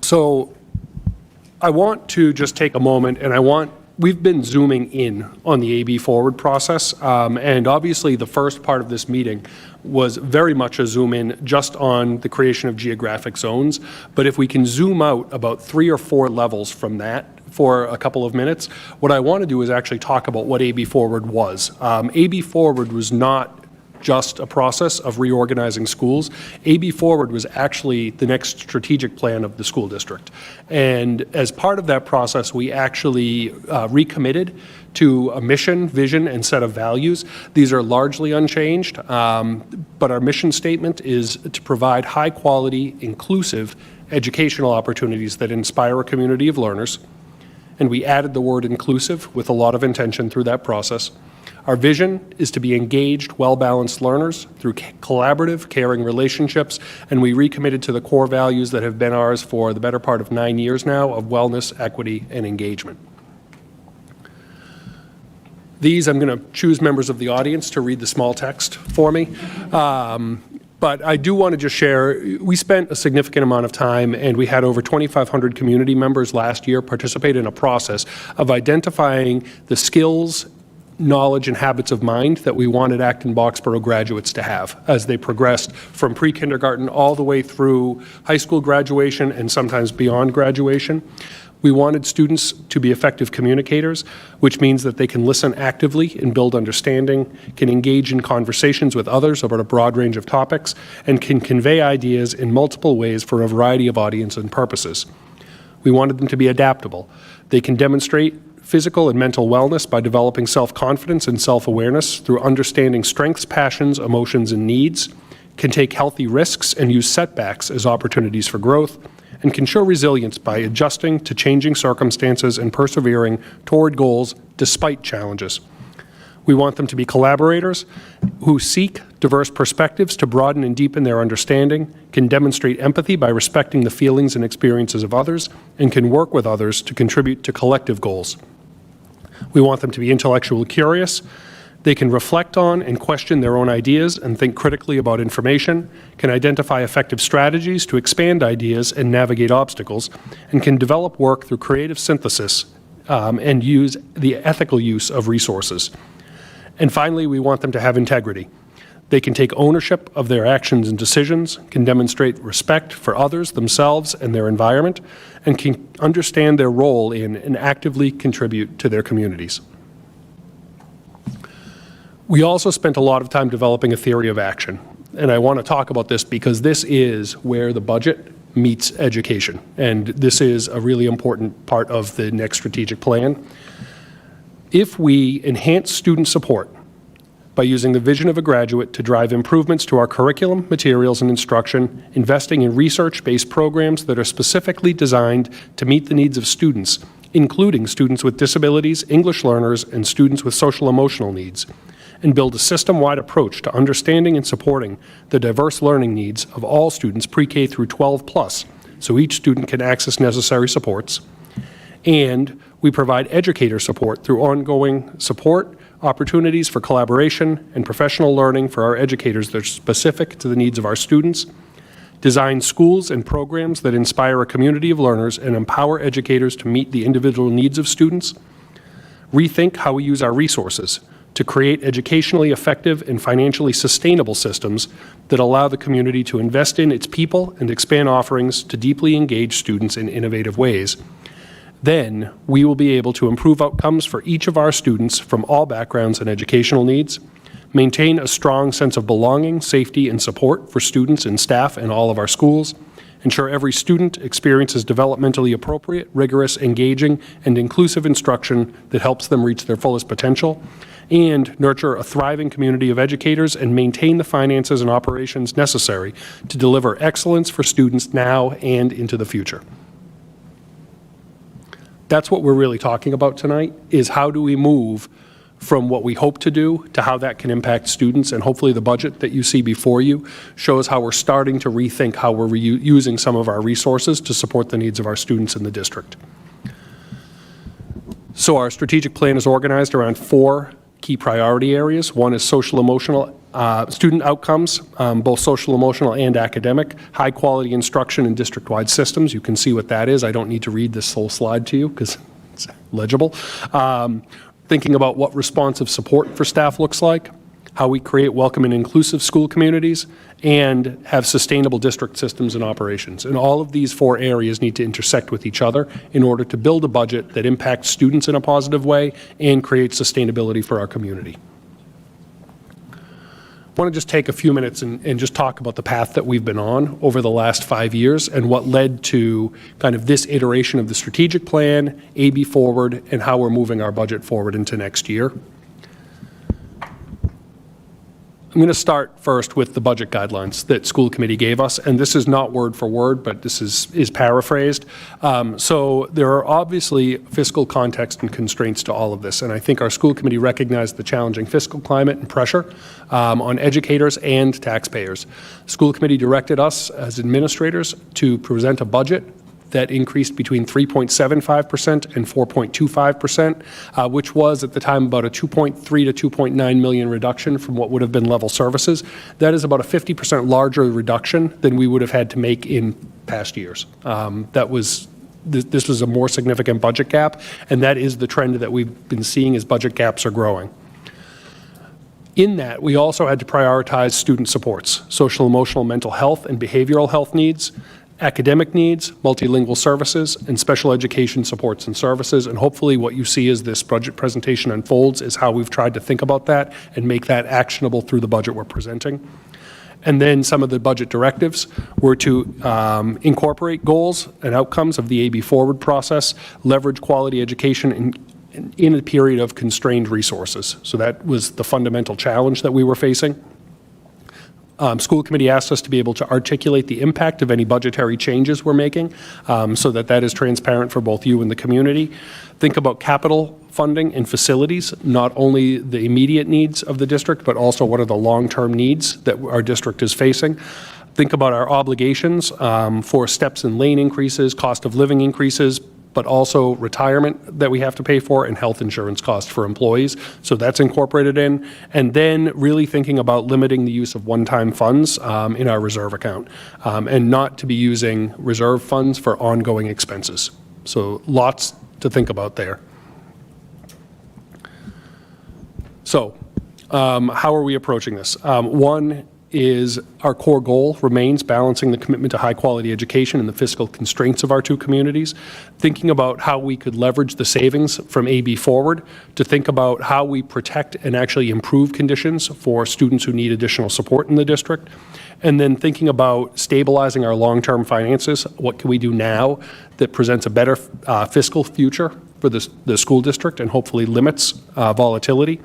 So I want to just take a moment, and we've been zooming in on the AB Forward process, and obviously the first part of this meeting was very much a zoom in just on the creation of geographic zones, but if we can zoom out about 3 or 4 levels from that for a couple of minutes, what I want to do is actually talk about what AB Forward was. AB Forward was not just a process of reorganizing schools. AB Forward was actually the next strategic plan of the school district. And as part of that process, we actually recommitted to a mission, vision, and set of values. These are largely unchanged, but our mission statement is to provide high-quality, inclusive educational opportunities that inspire a community of learners. And we added the word inclusive with a lot of intention through that process. Our vision is to be engaged, well-balanced learners through collaborative, caring relationships, and we recommitted to the core values that have been ours for the better part of 9 years now of wellness, equity, and engagement. These, I'm going to choose members of the audience to read the small text for me. But I do want to just share, we spent a significant amount of time, and we had over 2,500 community members last year participate in a process of identifying the skills, knowledge, and habits of mind that we wanted Acton-Boxborough graduates to have as they progressed from pre-kindergarten all the way through high school graduation and sometimes beyond graduation. We wanted students to be effective communicators, which means that they can listen actively and build understanding, can engage in conversations with others about a broad range of topics, and can convey ideas in multiple ways for a variety of audiences and purposes. We wanted them to be adaptable. They can demonstrate physical and mental wellness by developing self-confidence and self-awareness through understanding strengths, passions, emotions, and needs, can take healthy risks and use setbacks as opportunities for growth, and can show resilience by adjusting to changing circumstances and persevering toward goals despite challenges. We want them to be collaborators who seek diverse perspectives to broaden and deepen their understanding, can demonstrate empathy by respecting the feelings and experiences of others, and can work with others to contribute to collective goals. We want them to be intellectually curious. They can reflect on and question their own ideas and think critically about information, can identify effective strategies to expand ideas and navigate obstacles, and can develop work through creative synthesis and use the ethical use of resources. And finally, we want them to have integrity. They can take ownership of their actions and decisions, can demonstrate respect for others, themselves, and their environment, and can understand their role in and actively contribute to their communities. We also spent a lot of time developing a theory of action, and I want to talk about this because this is where the budget meets education, and this is a really important part of the next strategic plan. If we enhance student support by using the vision of a graduate to drive improvements to our curriculum, materials, and instruction, investing in research-based programs that are specifically designed to meet the needs of students, including students with disabilities, English learners, and students with social-emotional needs, and build a system-wide approach to understanding and supporting the diverse learning needs of all students pre-K through 12 plus, so each student can access necessary supports. And we provide educator support through ongoing support, opportunities for collaboration, and professional learning for our educators that are specific to the needs of our students. Design schools and programs that inspire a community of learners and empower educators to meet the individual needs of students. Rethink how we use our resources to create educationally effective and financially sustainable systems that allow the community to invest in its people and expand offerings to deeply engage students in innovative ways. Then we will be able to improve outcomes for each of our students from all backgrounds and educational needs, maintain a strong sense of belonging, safety, and support for students and staff in all of our schools, ensure every student experiences developmentally appropriate, rigorous, engaging, and inclusive instruction that helps them reach their fullest potential, and nurture a thriving community of educators and maintain the finances and operations necessary to deliver excellence for students now and into the future. That's what we're really talking about tonight, is how do we move from what we hope to do to how that can impact students, and hopefully the budget that you see before you shows how we're starting to rethink how we're using some of our resources to support the needs of our students in the district. So our strategic plan is organized around 4 key priority areas. One is social emotional student outcomes, both social emotional and academic, high quality instruction in district-wide systems. You can see what that is. I don't need to read this whole slide to you because it's legible. Thinking about what responsive support for staff looks like, how we create welcome and inclusive school communities, and have sustainable district systems and operations. And all of these 4 areas need to intersect with each other in order to build a budget that impacts students in a positive way and creates sustainability for our community. I want to just take a few minutes and just talk about the path that we've been on over the last 5 years and what led to kind of this iteration of the strategic plan, AB Forward, and how we're moving our budget forward into next year. I'm going to start first with the budget guidelines that school committee gave us, and this is not word for word, but this is paraphrased. So there are obviously fiscal context and constraints to all of this, and I think our school committee recognized the challenging fiscal climate and pressure on educators and taxpayers. School committee directed us as administrators to present a budget that increased between 3.75% and 4.25%, which was at the time about a 2.3 to 2.9 million reduction from what would have been level services. That is about a 50% larger reduction than we would have had to make in past years. This was a more significant budget gap, and that is the trend that we've been seeing as budget gaps are growing. In that, we also had to prioritize student supports, social, emotional, mental health, and behavioral health needs, academic needs, multilingual services, and special education supports and services. And hopefully what you see as this budget presentation unfolds is how we've tried to think about that and make that actionable through the budget we're presenting. And then some of the budget directives were to incorporate goals and outcomes of the AB Forward process, leverage quality education in a period of constrained resources. So that was the fundamental challenge that we were facing. School committee asked us to be able to articulate the impact of any budgetary changes we're making so that is transparent for both you and the community. Think about capital funding and facilities, not only the immediate needs of the district, but also what are the long-term needs that our district is facing. Think about our obligations for steps in lane increases, cost of living increases, but also retirement that we have to pay for and health insurance costs for employees. So that's incorporated in. And then really thinking about limiting the use of one-time funds in our reserve account and not to be using reserve funds for ongoing expenses. So lots to think about there. So how are we approaching this? One is our core goal remains balancing the commitment to high quality education and the fiscal constraints of our 2 communities, thinking about how we could leverage the savings from AB Forward to think about how we protect and actually improve conditions for students who need additional support in the district, and then thinking about stabilizing our long-term finances. What can we do now that presents a better fiscal future for the school district and hopefully limits volatility?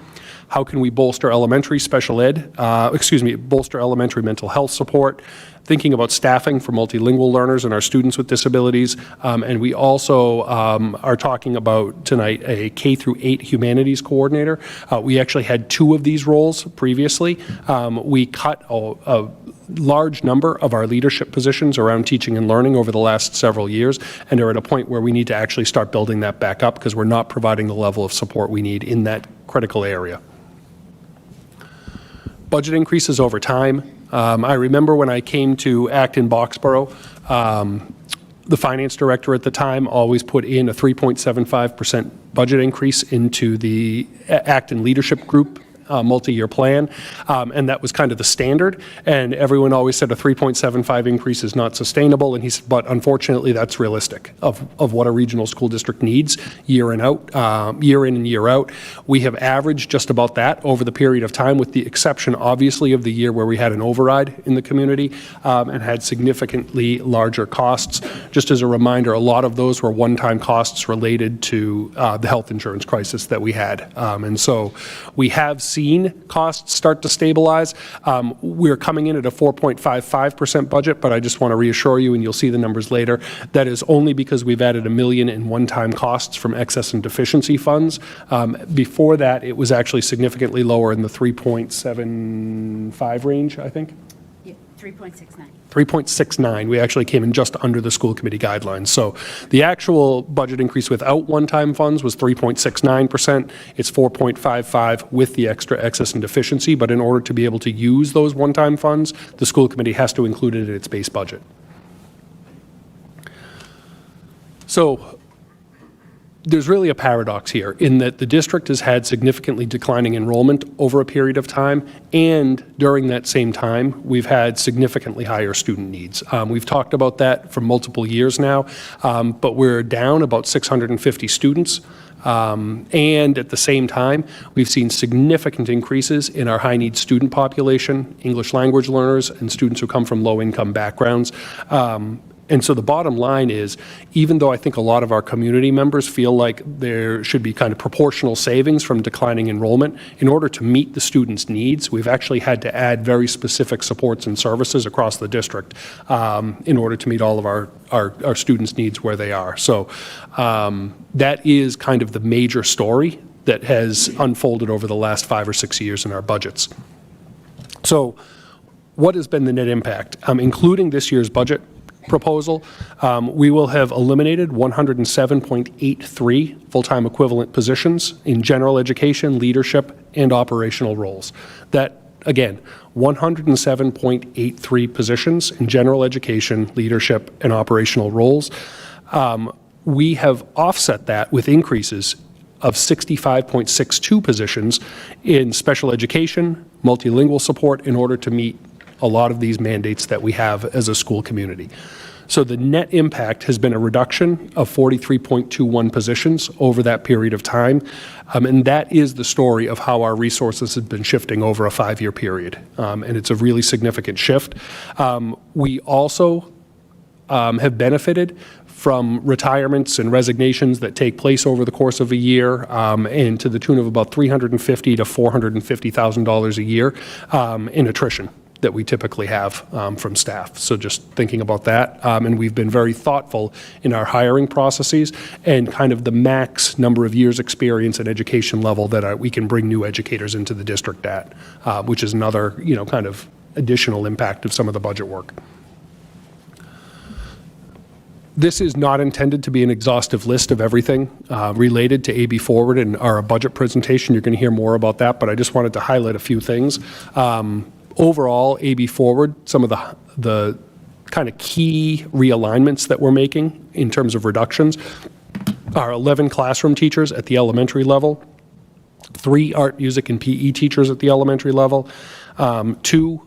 How can we bolster elementary bolster elementary mental health support, thinking about staffing for multilingual learners and our students with disabilities. And we also are talking about tonight a K through 8 humanities coordinator. We actually had 2 of these roles previously. We cut a large number of our leadership positions around teaching and learning over the last several years, and are at a point where we need to actually start building that back up because we're not providing the level of support we need in that critical area. Budget increases over time. I remember when I came to Acton-Boxborough, the finance director at the time always put in a 3.75% budget increase into the Acton leadership group multi-year plan, and that was kind of the standard. And everyone always said a 3.75 increase is not sustainable, and he said, but unfortunately, that's realistic of what a regional school district needs year in and year out. We have averaged just about that over the period of time, with the exception, obviously, of the year where we had an override in the community and had significantly larger costs. Just as a reminder, a lot of those were one-time costs related to the health insurance crisis that we had. And so we have seen costs start to stabilize. We're coming in at a 4.55% budget, but I just want to reassure you, and you'll see the numbers later, that is only because we've added $1 million in one-time costs from excess and deficiency funds. Before that, it was actually significantly lower in the 3.75 range, I think. 3.69. 3.69. We actually came in just under the school committee guidelines. So the actual budget increase without one-time funds was 3.69%. It's 4.55 with the extra excess and deficiency. But in order to be able to use those one-time funds, the school committee has to include it in its base budget. So there's really a paradox here in that the district has had significantly declining enrollment over a period of time, and during that same time, we've had significantly higher student needs. We've talked about that for multiple years now, but we're down about 650 students. And at the same time, we've seen significant increases in our high-need student population, English language learners, and students who come from low-income backgrounds. And so the bottom line is, even though I think a lot of our community members feel like there should be kind of proportional savings from declining enrollment, in order to meet the students' needs, we've actually had to add very specific supports and services across the district in order to meet all of our students' needs where they are. So that is kind of the major story that has unfolded over the last 5 or 6 years in our budgets. So what has been the net impact? Including this year's budget proposal, we will have eliminated 107.83 full-time equivalent positions in general education, leadership, and operational roles. That, again, 107.83 positions in general education, leadership, and operational roles. We have offset that with increases of 65.62 positions in special education, multilingual support, in order to meet a lot of these mandates that we have as a school community. So the net impact has been a reduction of 43.21 positions over that period of time, and that is the story of how our resources have been shifting over a 5-year period, and it's a really significant shift. We also have benefited from retirements and resignations that take place over the course of a year, and to the tune of about $350,000 to $450,000 a year in attrition that we typically have from staff. So just thinking about that. And we've been very thoughtful in our hiring processes and kind of the max number of years experience and education level that we can bring new educators into the district at, which is another, kind of additional impact of some of the budget work. This is not intended to be an exhaustive list of everything related to AB Forward and our budget presentation. You're going to hear more about that, but I just wanted to highlight a few things. Overall, AB Forward, some of the kind of key realignments that we're making in terms of reductions are 11 classroom teachers at the elementary level, 3 art, music, and PE teachers at the elementary level, 2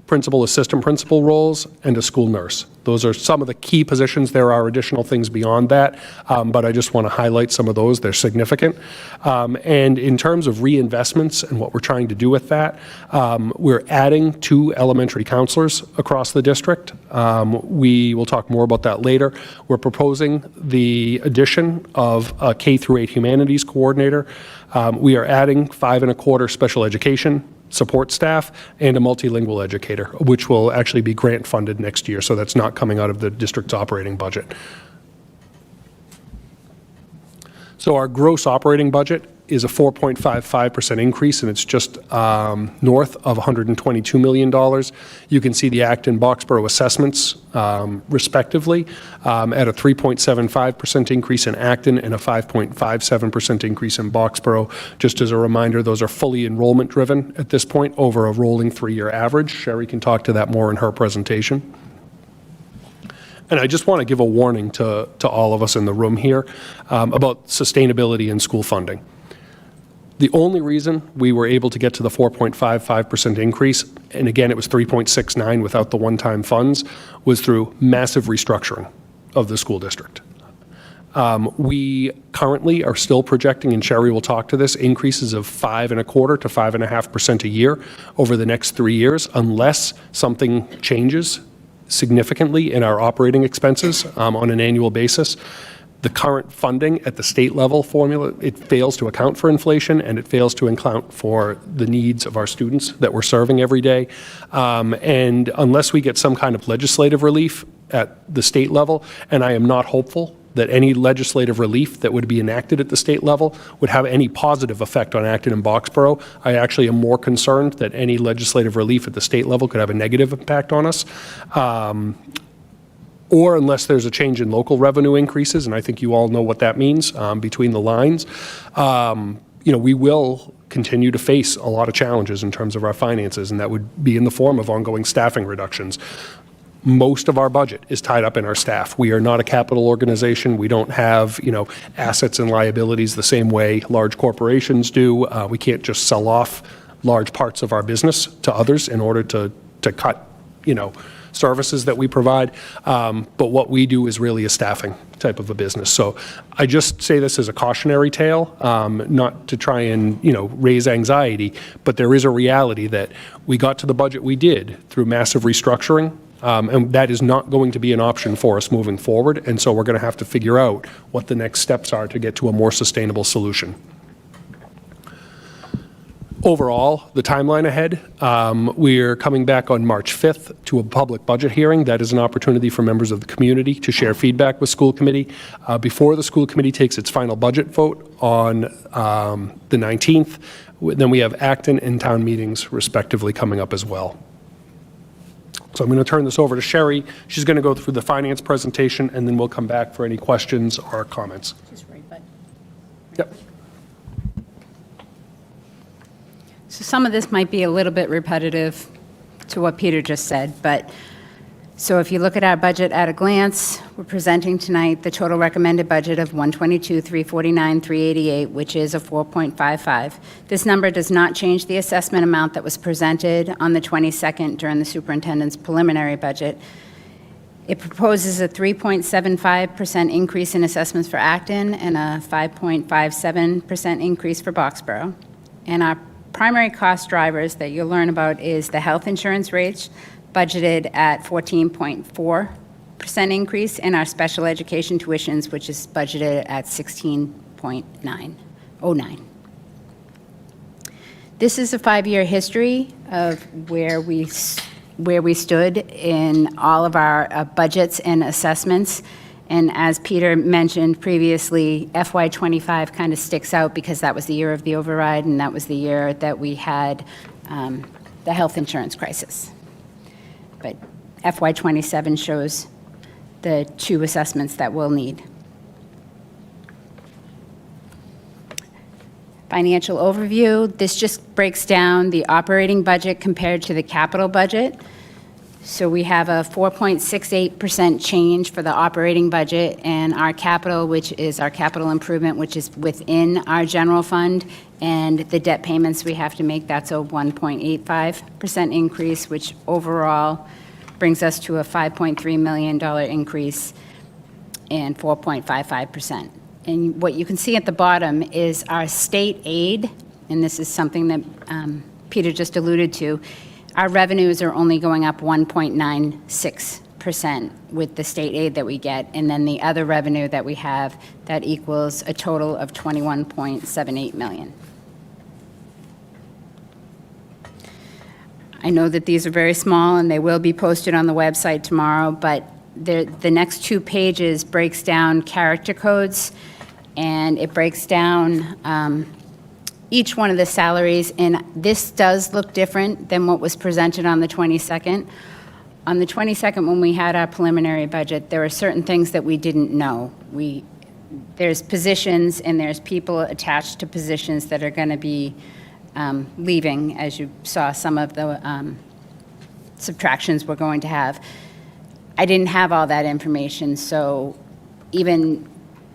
principal, assistant principal roles, and a school nurse. Those are some of the key positions. There are additional things beyond that, but I just want to highlight some of those. They're significant. And in terms of reinvestments and what we're trying to do with that, we're adding 2 elementary counselors across the district. We will talk more about that later. We're proposing the addition of a K-8 humanities coordinator. We are adding 5 1/4 special education support staff and a multilingual educator, which will actually be grant funded next year, so that's not coming out of the district's operating budget. So our gross operating budget is a 4.55% increase, and it's just north of $122 million. You can see the Acton-Boxborough assessments, respectively, at a 3.75% increase in Acton and a 5.57% increase in Boxborough. Just as a reminder, those are fully enrollment-driven at this point over a rolling 3-year average. Sheri can talk to that more in her presentation. And I just want to give a warning to all of us in the room here about sustainability in school funding. The only reason we were able to get to the 4.55% increase, and again, it was 3.69 without the one-time funds, was through massive restructuring of the school district. We currently are still projecting, and Sheri will talk to this, increases of 5.25% to 5.5% a year over the next 3 years, unless something changes significantly in our operating expenses on an annual basis. The current funding at the state level formula, it fails to account for inflation, and it fails to account for the needs of our students that we're serving every day. And unless we get some kind of legislative relief at the state level, and I am not hopeful that any legislative relief that would be enacted at the state level would have any positive effect on Acton and Boxborough. I actually am more concerned that any legislative relief at the state level could have a negative impact on us. Or unless there's a change in local revenue increases, and I think you all know what that means between the lines, we will continue to face a lot of challenges in terms of our finances, and that would be in the form of ongoing staffing reductions. Most of our budget is tied up in our staff. We are not a capital organization. We don't have, assets and liabilities the same way large corporations do. We can't just sell off large parts of our business to others in order to cut, services that we provide. But what we do is really a staffing type of a business. So I just say this as a cautionary tale, not to try and, raise anxiety, but there is a reality that we got to the budget we did through massive restructuring. And that is not going to be an option for us moving forward. And so we're going to have to figure out what the next steps are to get to a more sustainable solution. Overall, the timeline ahead, we're coming back on March 5th to a public budget hearing. That is an opportunity for members of the community to share feedback with school committee. Before the school committee takes its final budget vote on the 19th, then we have Acton and town meetings respectively coming up as well. So I'm going to turn this over to Sheri. She's going to go through the finance presentation, and then we'll come back for any questions or comments. Just right, but. Yep. So some of this might be a little bit repetitive to what Peter just said, but so if you look at our budget at a glance, we're presenting tonight the total recommended budget of $122,349,388, which is a 4.55. This number does not change the assessment amount that was presented on the 22nd during the superintendent's preliminary budget. It proposes a 3.75% increase in assessments for Acton and a 5.57% increase for Boxborough. And our primary cost drivers that you'll learn about is the health insurance rates, budgeted at 14.4% increase, and our special education tuitions, which is budgeted at 16.909. This is a 5-year history of where we stood in all of our budgets and assessments. And as Peter mentioned previously, FY25 kind of sticks out because that was the year of the override, and that was the year that we had the health insurance crisis. But FY27 shows the 2 assessments that we'll need. Financial overview, this just breaks down the operating budget compared to the capital budget. So we have a 4.68% change for the operating budget, and our capital, which is our capital improvement, which is within our general fund, and the debt payments we have to make, that's a 1.85% increase, which overall brings us to a $5.3 million increase and 4.55%. And what you can see at the bottom is our state aid, and this is something that Peter just alluded to. Our revenues are only going up 1.96% with the state aid that we get, and then the other revenue that we have, that equals a total of $21.78 million. I know that these are very small, and they will be posted on the website tomorrow, but the next 2 pages breaks down character codes, and it breaks down each one of the salaries, and this does look different than what was presented on the 22nd. On the 22nd, when we had our preliminary budget, there were certain things that we didn't know. There's positions and there's people attached to positions that are going to be leaving, as you saw some of the subtractions we're going to have. I didn't have all that information, so even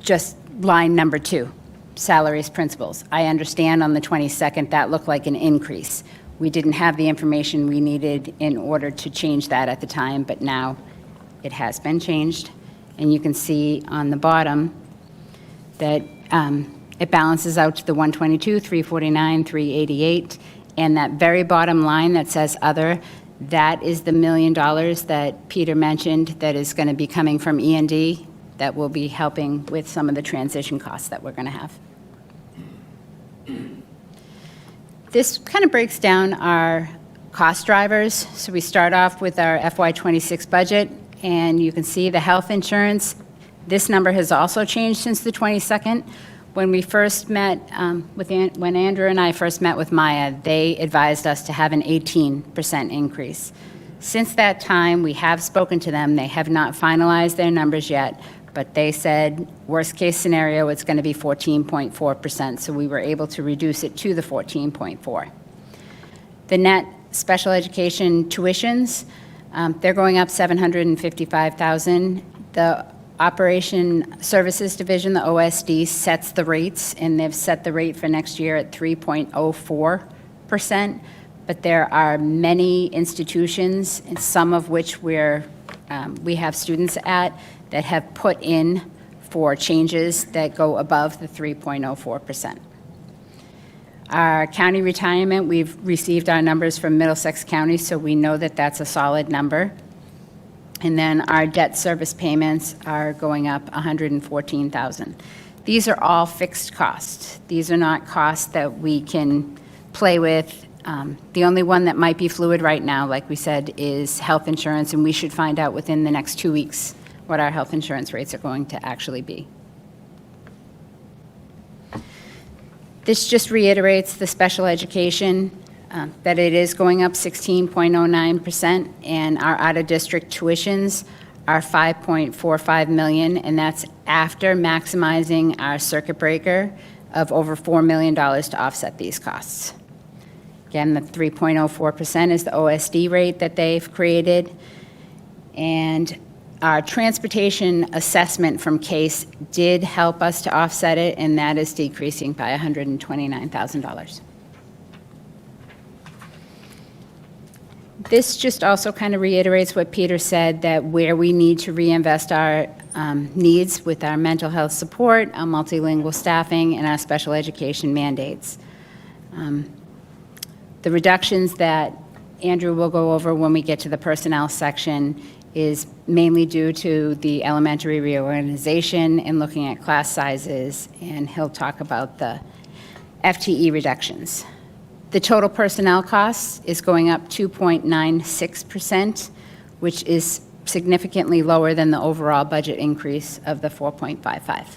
just line number 2, salaries principals. I understand on the 22nd that looked like an increase. We didn't have the information we needed in order to change that at the time, but now it has been changed. And you can see on the bottom that it balances out to the 122, 349, 388, and that very bottom line that says other, that is the $1 million that Peter mentioned that is going to be coming from E&D that will be helping with some of the transition costs that we're going to have. This kind of breaks down our cost drivers. So we start off with our FY26 budget, and you can see the health insurance. This number has also changed since the 22nd. When we first met, when Andrew and I first met with Maya, they advised us to have an 18% increase. Since that time, we have spoken to them. They have not finalized their numbers yet, but they said, worst case scenario, it's going to be 14.4%, so we were able to reduce it to the 14.4. The net special education tuitions, they're going up $755,000. The Operation Services Division, the OSD, sets the rates, and they've set the rate for next year at 3.04%, but there are many institutions, and some of which we have students at, that have put in for changes that go above the 3.04%. Our county retirement, we've received our numbers from Middlesex County, so we know that that's a solid number. And then our debt service payments are going up $114,000. These are all fixed costs. These are not costs that we can play with. The only one that might be fluid right now, like we said, is health insurance, and we should find out within the next 2 weeks what our health insurance rates are going to actually be. This just reiterates the special education, that it is going up 16.09%, and our out-of-district tuitions are $5.45 million, and that's after maximizing our circuit breaker of over $4 million to offset these costs. Again, the 3.04% is the OSD rate that they've created, and our transportation assessment from CASE did help us to offset it, and that is decreasing by $129,000. This just also kind of reiterates what Peter said, that where we need to reinvest our needs with our mental health support, our multilingual staffing, and our special education mandates. The reductions that Andrew will go over when we get to the personnel section is mainly due to the elementary reorganization and looking at class sizes, and he'll talk about the FTE reductions. The total personnel cost is going up 2.96%, which is significantly lower than the overall budget increase of the 4.55.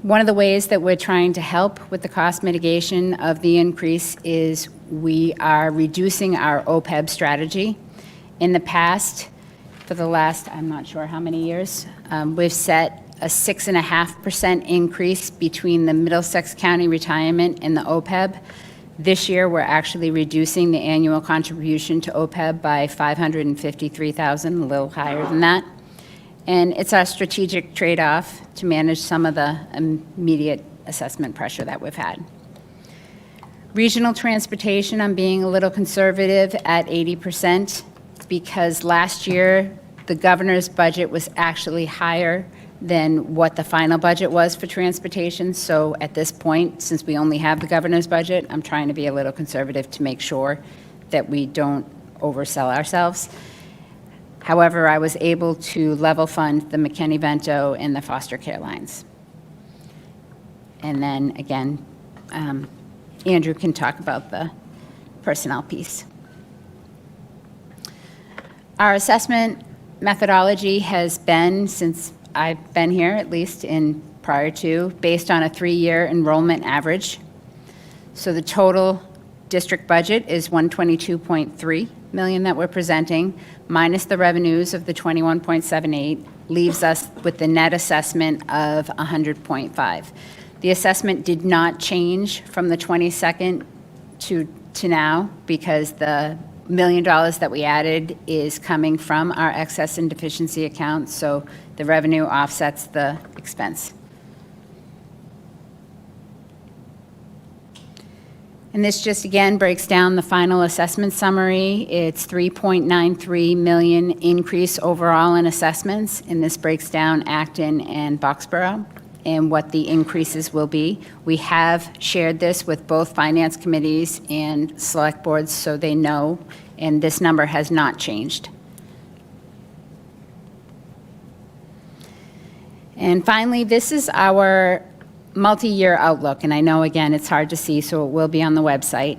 One of the ways that we're trying to help with the cost mitigation of the increase is we are reducing our OPEB strategy. In the past, for the last, I'm not sure how many years, we've set a 6.5% increase between the Middlesex County retirement and the OPEB. This year, we're actually reducing the annual contribution to OPEB by $553,000, a little higher than that. And it's our strategic trade-off to manage some of the immediate assessment pressure that we've had. Regional transportation, I'm being a little conservative at 80%, because last year, the governor's budget was actually higher than what the final budget was for transportation. So at this point, since we only have the governor's budget, I'm trying to be a little conservative to make sure that we don't oversell ourselves. However, I was able to level fund the McKinney-Vento and the foster care lines. And then again, Andrew can talk about the personnel piece. Our assessment methodology has been, since I've been here, at least in prior to, based on a 3-year enrollment average. So the total district budget is $122.3 million that we're presenting, minus the revenues of the 21.78, leaves us with the net assessment of 100.5. The assessment did not change from the 22nd to now, because the $1 million that we added is coming from our excess and deficiency account, so The revenue offsets the expense. And this just again breaks down the final assessment summary. It's 3.93 million increase overall in assessments, and this breaks down Acton and Boxborough and what the increases will be. We have shared this with both finance committees and select boards so they know, and this number has not changed. And finally, this is our multi-year outlook, and I know, again, it's hard to see, so it will be on the website.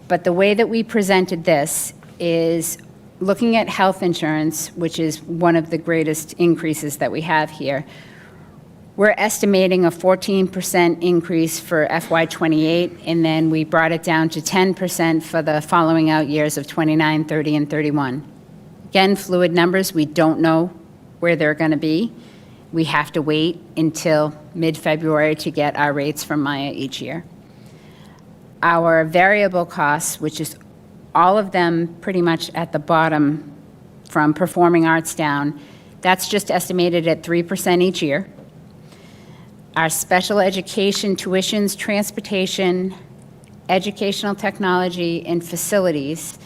But the way that we presented this is looking at health insurance, which is one of the greatest increases that we have here. We're estimating a 14% increase for FY28, and then we brought it down to 10% for the following out years of 29, 30, and 31. Again, fluid numbers, we don't know where they're going to be. We have to wait until mid-February to get our rates from Maya each year. Our variable costs, which is all of them pretty much at the bottom from performing arts down, that's just estimated at 3% each year. Our special education tuitions, transportation, educational technology, and facilities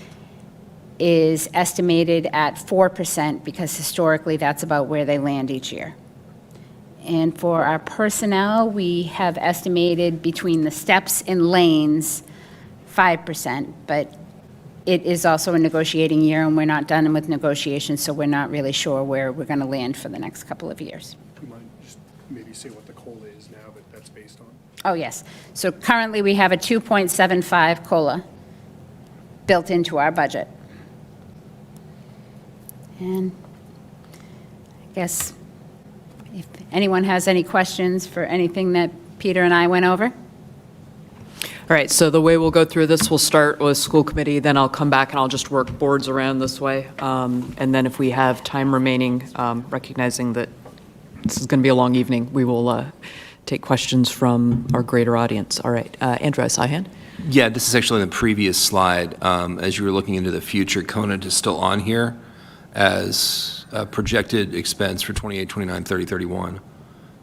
is estimated at 4% because historically that's about where they land each year. And for our personnel, we have estimated between the steps and lanes, 5%, but it is also a negotiating year and we're not done with negotiations, so we're not really sure where we're going to land for the next couple of years. Do you mind just maybe say what the COLA is now that that's based on? Oh, yes. So currently we have a 2.75 COLA built into our budget. And I guess if anyone has any questions for anything that Peter and I went over? All right, so the way we'll go through this, we'll start with school committee, then I'll come back and I'll just work boards around this way. And then if we have time remaining, recognizing that this is going to be a long evening, we will take questions from our greater audience. All right, Andrew, I saw a hand. Yeah, this is actually in the previous slide. As you were looking into the future, Conant is still on here as a projected expense for 28, 29, 30, 31.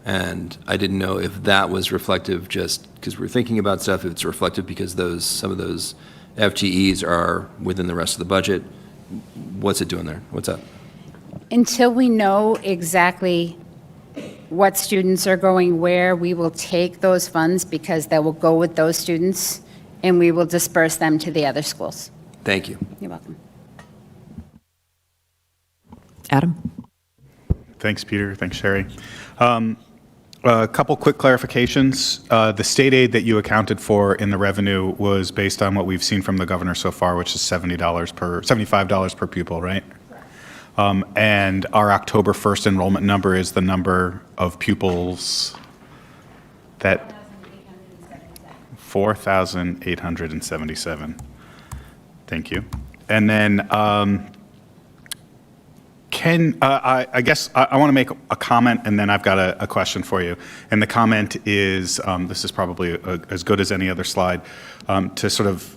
And I didn't know if that was reflective just because we're thinking about stuff, if it's reflective because some of those FTEs are within the rest of the budget. What's it doing there? What's up? Until we know exactly what students are going where, we will take those funds because they will go with those students and we will disperse them to the other schools. Thank you. You're welcome. Adam? Thanks, Peter. Thanks, Sherry. A couple quick clarifications. The state aid that you accounted for in the revenue was based on what we've seen from the governor so far, which is $75 per pupil, right? And our October 1st enrollment number is the number of pupils that 4,877. Thank you. And then I guess I want to make a comment and then I've got a question for you. And the comment is, this is probably as good as any other slide, to sort of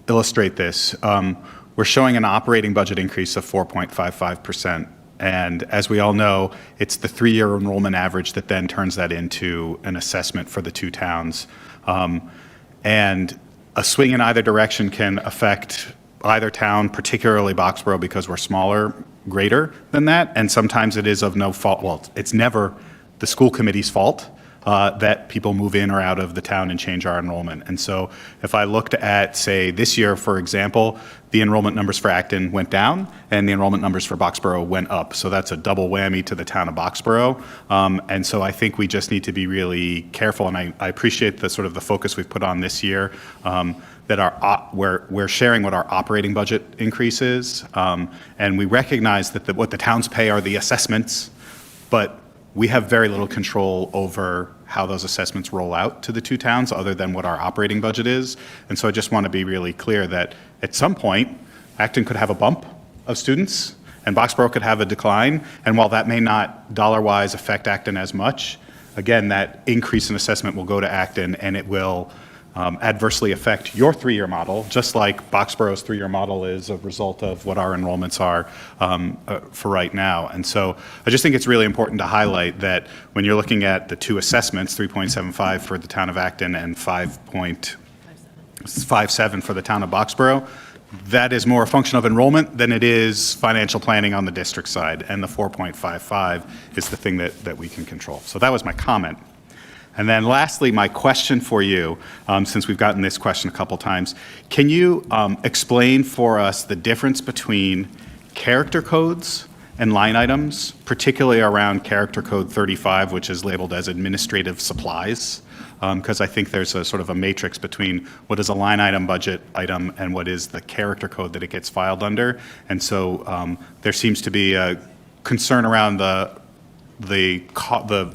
illustrate this. We're showing an operating budget increase of 4.55%. And as we all know, it's the 3-year enrollment average that then turns that into an assessment for the two towns. And a swing in either direction can affect either town, particularly Boxborough, because we're smaller, greater than that. And sometimes it is of no fault. Well, it's never the school committee's fault that people move in or out of the town and change our enrollment. And so if I looked at, say, this year, for example, the enrollment numbers for Acton went down and the enrollment numbers for Boxborough went up. So that's a double whammy to the town of Boxborough. And so I think we just need to be really careful. And I appreciate the sort of the focus we've put on this year, that we're sharing what our operating budget increase is. And we recognize that what the towns pay are the assessments, but we have very little control over how those assessments roll out to the two towns other than what our operating budget is. And so I just want to be really clear that at some point, Acton could have a bump of students and Boxborough could have a decline. And while that may not dollar-wise affect Acton as much, again, that increase in assessment will go to Acton and it will adversely affect your 3-year model, just like Boxborough's 3-year model is a result of what our enrollments are for right now. And so I just think it's really important to highlight that when you're looking at the 2 assessments, 3.75 for the town of Acton and 5.57 for the town of Boxborough, that is more a function of enrollment than it is financial planning on the district side. And the 4.55 is the thing that we can control. So that was my comment. And then lastly, my question for you, since we've gotten this question a couple times, can you explain for us the difference between character codes and line items, particularly around character code 35, which is labeled as administrative supplies? Because I think there's a sort of a matrix between what is a line item budget item and what is the character code that it gets filed under. And so there seems to be a concern around the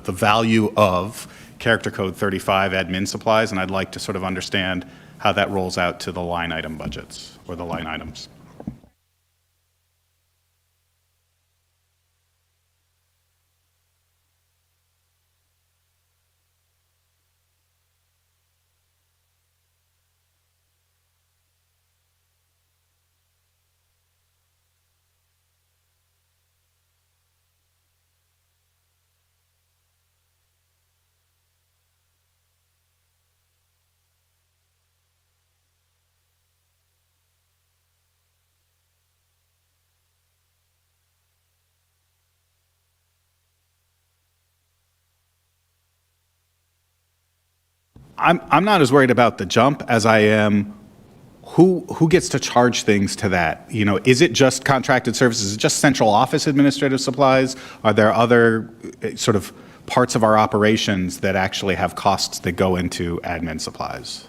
value of character code 35 admin supplies, and I'd like to sort of understand how that rolls out to the line item budgets or the line items. I'm not as worried about the jump as I am who gets to charge things to that. You know, is it just contracted services? Is it just central office administrative supplies? Are there other sort of parts of our operations that actually have costs that go into admin supplies?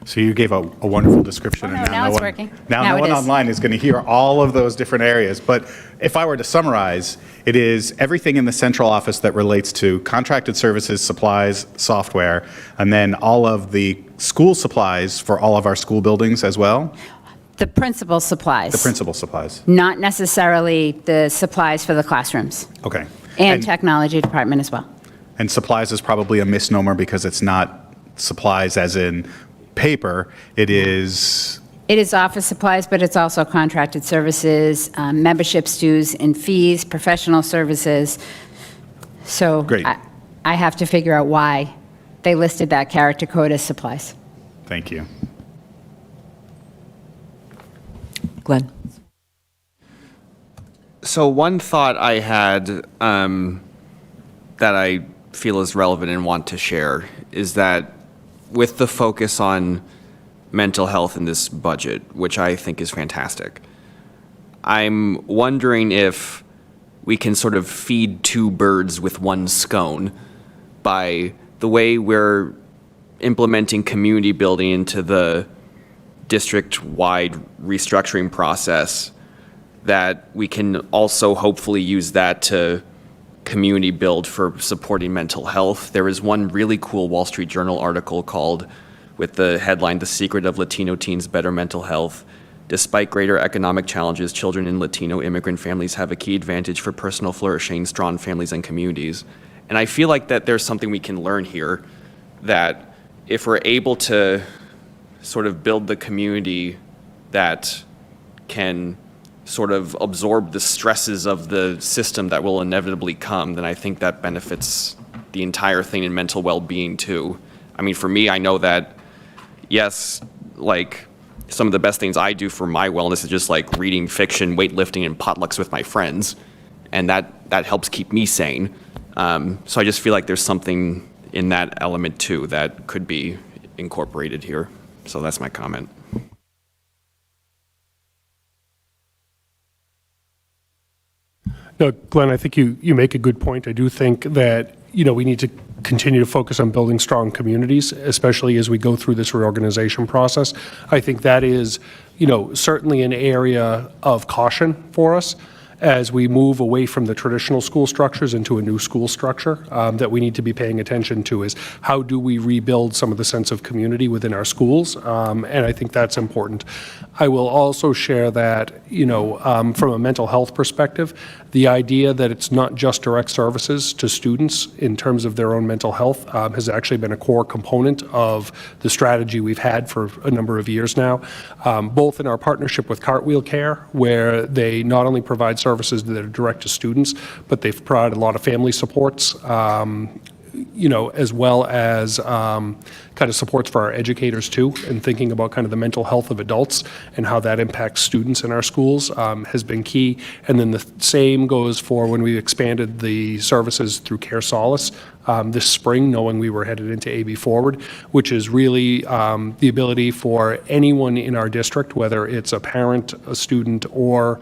So you gave a wonderful description. Oh, no, and now no it's one, working. Now Now no it one is. online is going to hear all of those different areas. But if I were to summarize, it is everything in the central office that relates to contracted services, supplies, software, and then all of the school supplies for all of our school buildings as well. The principal supplies. The principal supplies. Not necessarily the supplies for the classrooms. Okay. And technology department as well. And supplies is probably a misnomer because it's not supplies as in paper. It is. It is office supplies, but it's also contracted services, memberships, dues, and fees, professional services. So Great. I have to figure out why they listed that character code as supplies. Thank you. Glenn. So one thought I had that I feel is relevant and want to share is that with the focus on mental health in this budget, which I think is fantastic, I'm wondering if we can sort of feed two birds with one scone by the way we're implementing community building into the district-wide restructuring process, that we can also hopefully use that to community build for supporting mental health. There is one really cool Wall Street Journal article called, with the headline, "The Secret of Latino Teens' Better Mental Health. Despite greater economic challenges, children in Latino immigrant families have a key advantage for personal flourishing, strong families and communities." And I feel like that there's something we can learn here, that if we're able to sort of build the community that can sort of absorb the stresses of the system that will inevitably come, then I think that benefits the entire thing in mental well-being too. I mean, for me, I know that, yes, like some of the best things I do for my wellness is just like reading fiction, weightlifting, and potlucks with my friends. And that helps keep me sane. So I just feel like there's something in that element too that could be incorporated here. So that's my comment. No, Glenn, I think you make a good point. I do think that, we need to continue to focus on building strong communities, especially as we go through this reorganization process. I think that is, certainly an area of caution for us as we move away from the traditional school structures into a new school structure that we need to be paying attention to is how do we rebuild some of the sense of community within our schools, and I think that's important. I will also share that, from a mental health perspective, the idea that it's not just direct services to students in terms of their own mental health has actually been a core component of the strategy we've had for a number of years now, both in our partnership with Cartwheel Care, where they not only provide services that are direct to students, but they've provided a lot of family supports, as well as kind of supports for our educators too, and thinking about kind of the mental health of adults and how that impacts students in our schools has been key. And then the same goes for when we expanded the services through Care Solace this spring, knowing we were headed into AB Forward, which is really the ability for anyone in our district, whether it's a parent, a student, or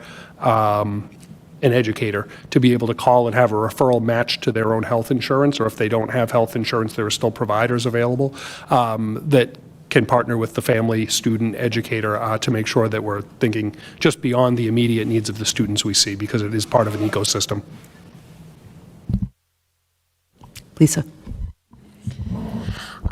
an educator, to be able to call and have a referral matched to their own health insurance, or if they don't have health insurance, there are still providers available that can partner with the family, student, educator to make sure that we're thinking just beyond the immediate needs of the students we see, because it is part of an ecosystem. Lisa.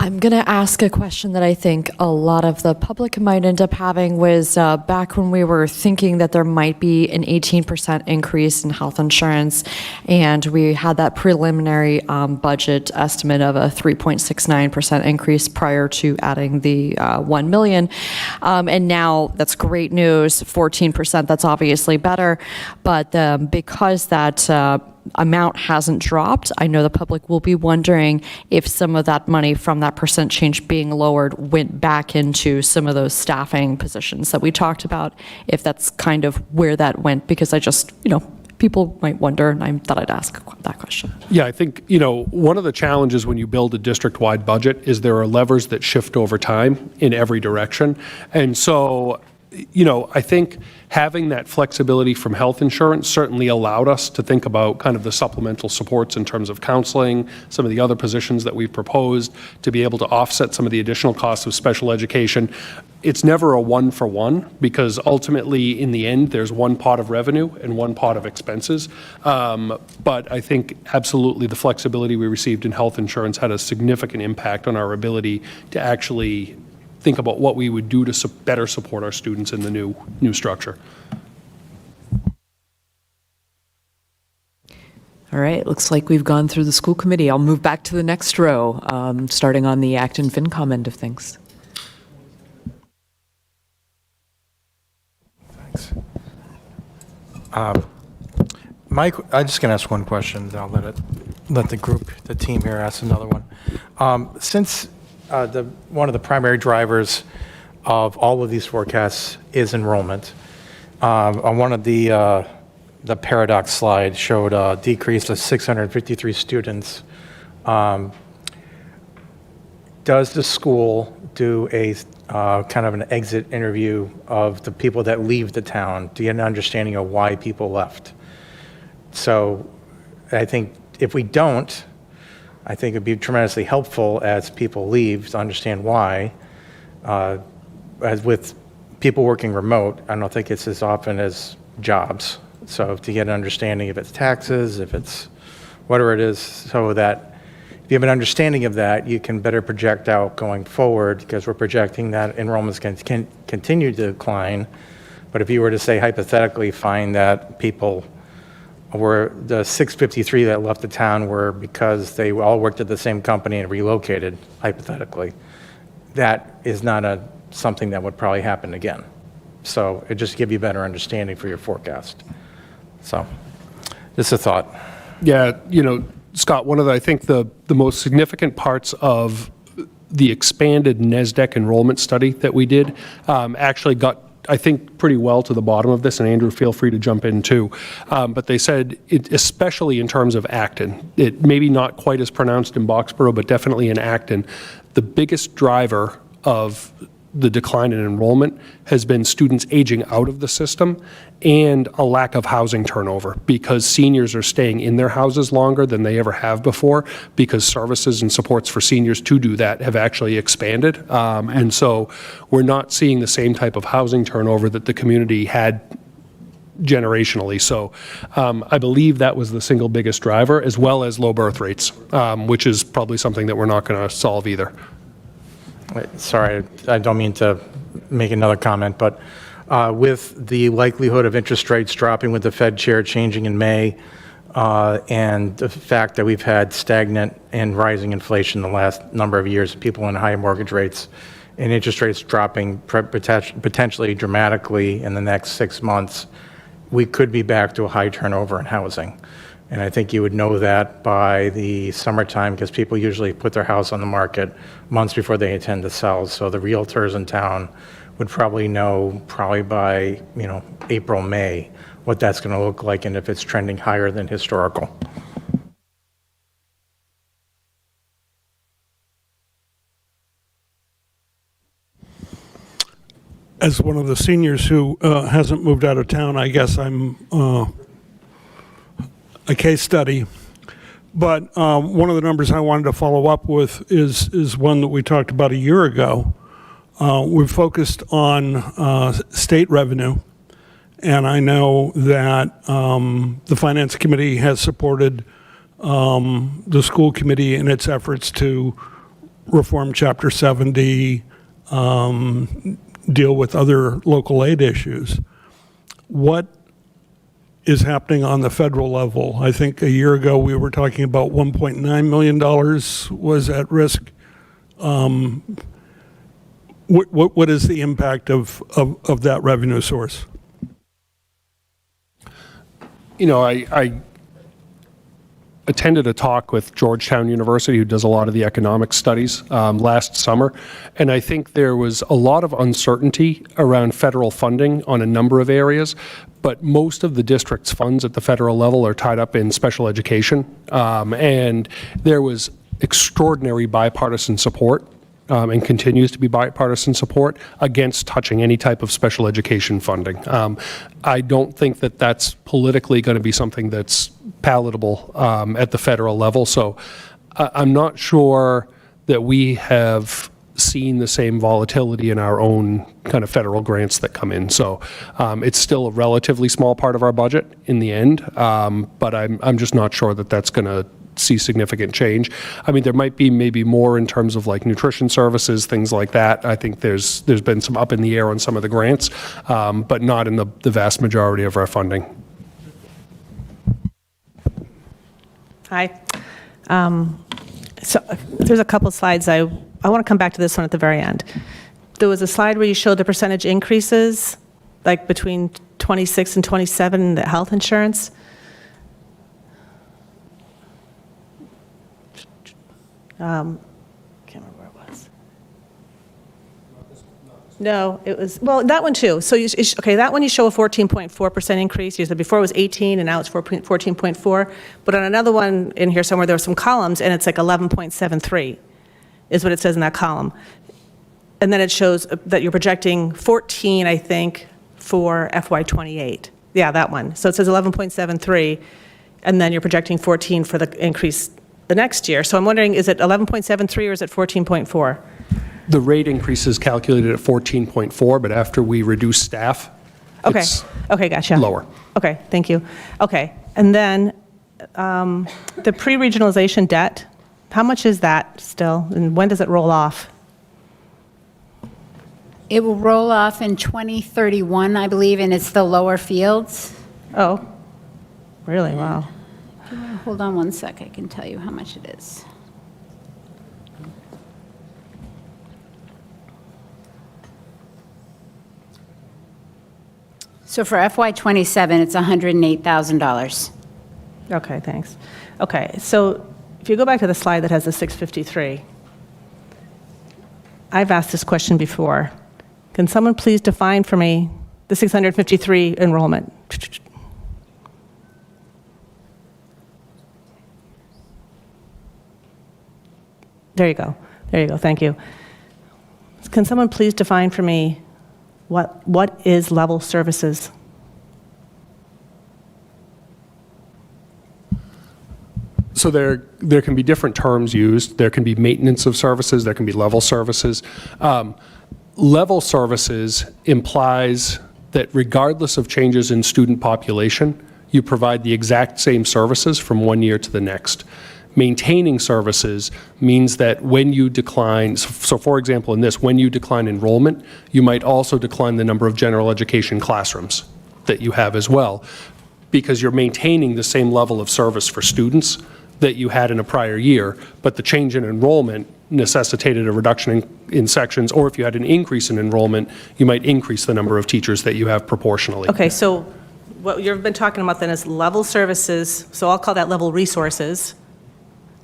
I'm going to ask a question that I think a lot of the public might end up having was back when we were thinking that there might be an 18% increase in health insurance, and we had that preliminary budget estimate of a 3.69% increase prior to adding the 1 million. And now that's great news, 14%, that's obviously better, but because that amount hasn't dropped, I know the public will be wondering if some of that money from that percent change being lowered went back into some of those staffing positions that we talked about, if that's kind of where that went, because I just, people might wonder, and I thought I'd ask that question. Yeah, I think, one of the challenges when you build a district-wide budget is there are levers that shift over time in every direction. And so, I think having that flexibility from health insurance certainly allowed us to think about kind of the supplemental supports in terms of counseling, some of the other positions that we've proposed to be able to offset some of the additional costs of special education. It's never a one-for-one, because ultimately, in the end, there's one pot of revenue and one pot of expenses. But I think absolutely the flexibility we received in health insurance had a significant impact on our ability to actually think about what we would do to better support our students in the new structure. All right, looks like we've gone through the school committee. I'll move back to the next row, starting on the Acton FinCom end of things. Thanks. Mike, I'm just going to ask one question, then I'll let the team here ask another one. Since one of the primary drivers of all of these forecasts is enrollment, on one of the paradox slide showed a decrease of 653 students. Does the school do a kind of an exit interview of the people that leave the town to get an understanding of why people left? So I think if we don't, I think it'd be tremendously helpful as people leave to understand why. As with people working remote, I don't think it's as often as jobs. So to get an understanding if it's taxes, if it's whatever it is, so that if you have an understanding of that, you can better project out going forward, because we're projecting that enrollments can continue to decline. But if you were to say hypothetically find that people were, the 653 that left the town were because they all worked at the same company and relocated, hypothetically, that is not something that would probably happen again. So it just give you a better understanding for your forecast. So just a thought. Yeah, Scott, one of the, I think the most significant parts of the expanded NESDEC enrollment study that we did actually got, I think, pretty well to the bottom of this, and Andrew, feel free to jump in too. But they said, especially in terms of Acton, it maybe not quite as pronounced in Boxborough, but definitely in Acton, the biggest driver of the decline in enrollment has been students aging out of the system and a lack of housing turnover, because seniors are staying in their houses longer than they ever have before, because services and supports for seniors to do that have actually expanded. And so we're not seeing the same type of housing turnover that the community had generationally. So I believe that was the single biggest driver, as well as low birth rates, which is probably something that we're not going to solve either. Sorry, I don't mean to make another comment, but with the likelihood of interest rates dropping with the Fed chair changing in May, and the fact that we've had stagnant and rising inflation the last number of years, people in high mortgage rates, and interest rates dropping potentially dramatically in the next 6 months, we could be back to a high turnover in housing. And I think you would know that by the summertime, because people usually put their house on the market months before they intend to sell. So the realtors in town would probably know by April, May, what that's going to look like and if it's trending higher than historical. As one of the seniors who hasn't moved out of town, I guess I'm a case study. But one of the numbers I wanted to follow up with is one that we talked about a year ago. We've focused on state revenue, and I know that the Finance Committee has supported the school committee in its efforts to reform Chapter 70, deal with other local aid issues. What is happening on the federal level? I think a year ago we were talking about $1.9 million was at risk. What is the impact of that revenue source? I attended a talk with Georgetown University, who does a lot of the economic studies, last summer, and I think there was a lot of uncertainty around federal funding on a number of areas, but most of the district's funds at the federal level are tied up in special education, and there was extraordinary bipartisan support, and continues to be bipartisan support against touching any type of special education funding. I don't think that that's politically going to be something that's palatable at the federal level, so I'm not sure that we have seen the same volatility in our own kind of federal grants that come in. So it's still a relatively small part of our budget in the end, but I'm just not sure that that's going to see significant change. I mean, there might be maybe more in terms of like nutrition services, things like that. I think there's been some up in the air on some of the grants, but not in the vast majority of our funding. Hi. So there's a couple slides. I want to come back to this one at the very end. There was a slide where you showed the percentage increases, like between 26 and 27 in the health insurance. Can't remember where it was. No, it was, well, that one too. So, okay, that one you show a 14.4% increase. You said before it was 18 and now it's 14.4. But on another one in here somewhere, there were some columns and it's like 11.73 is what it says in that column. And then it shows that you're projecting 14, I think, for FY28. Yeah, that one. So it says 11.73 and then you're projecting 14 for the increase the next year. So I'm wondering, is it 11.73 or is it 14.4? The rate increase is calculated at 14.4, but after we reduce staff, Okay, it's okay, gotcha. lower. Okay, thank you. Okay, and then the pre-regionalization debt, how much is that still, and when does it roll off? It will roll off in 2031, I believe, and it's the lower fields. Oh, really? Wow. Hold on one sec, I can tell you how much it is. So for FY '27, it's $108,000. Okay, thanks. Okay, so if you go back to the slide that has the 653, I've asked this question before. Can someone please define for me the 653 enrollment? There you go. There you go. Thank you. Can someone please define for me what is level services? So there can be different terms used. There can be maintenance of services. There can be level services. Level services implies that regardless of changes in student population, you provide the exact same services from one year to the next. Maintaining services means that when you decline, so for example in this, when you decline enrollment, you might also decline the number of general education classrooms that you have as well, because you're maintaining the same level of service for students that you had in a prior year, but the change in enrollment necessitated a reduction in sections, or if you had an increase in enrollment, you might increase the number of teachers that you have proportionally. Okay, so what you've been talking about then is level services, so I'll call that level resources.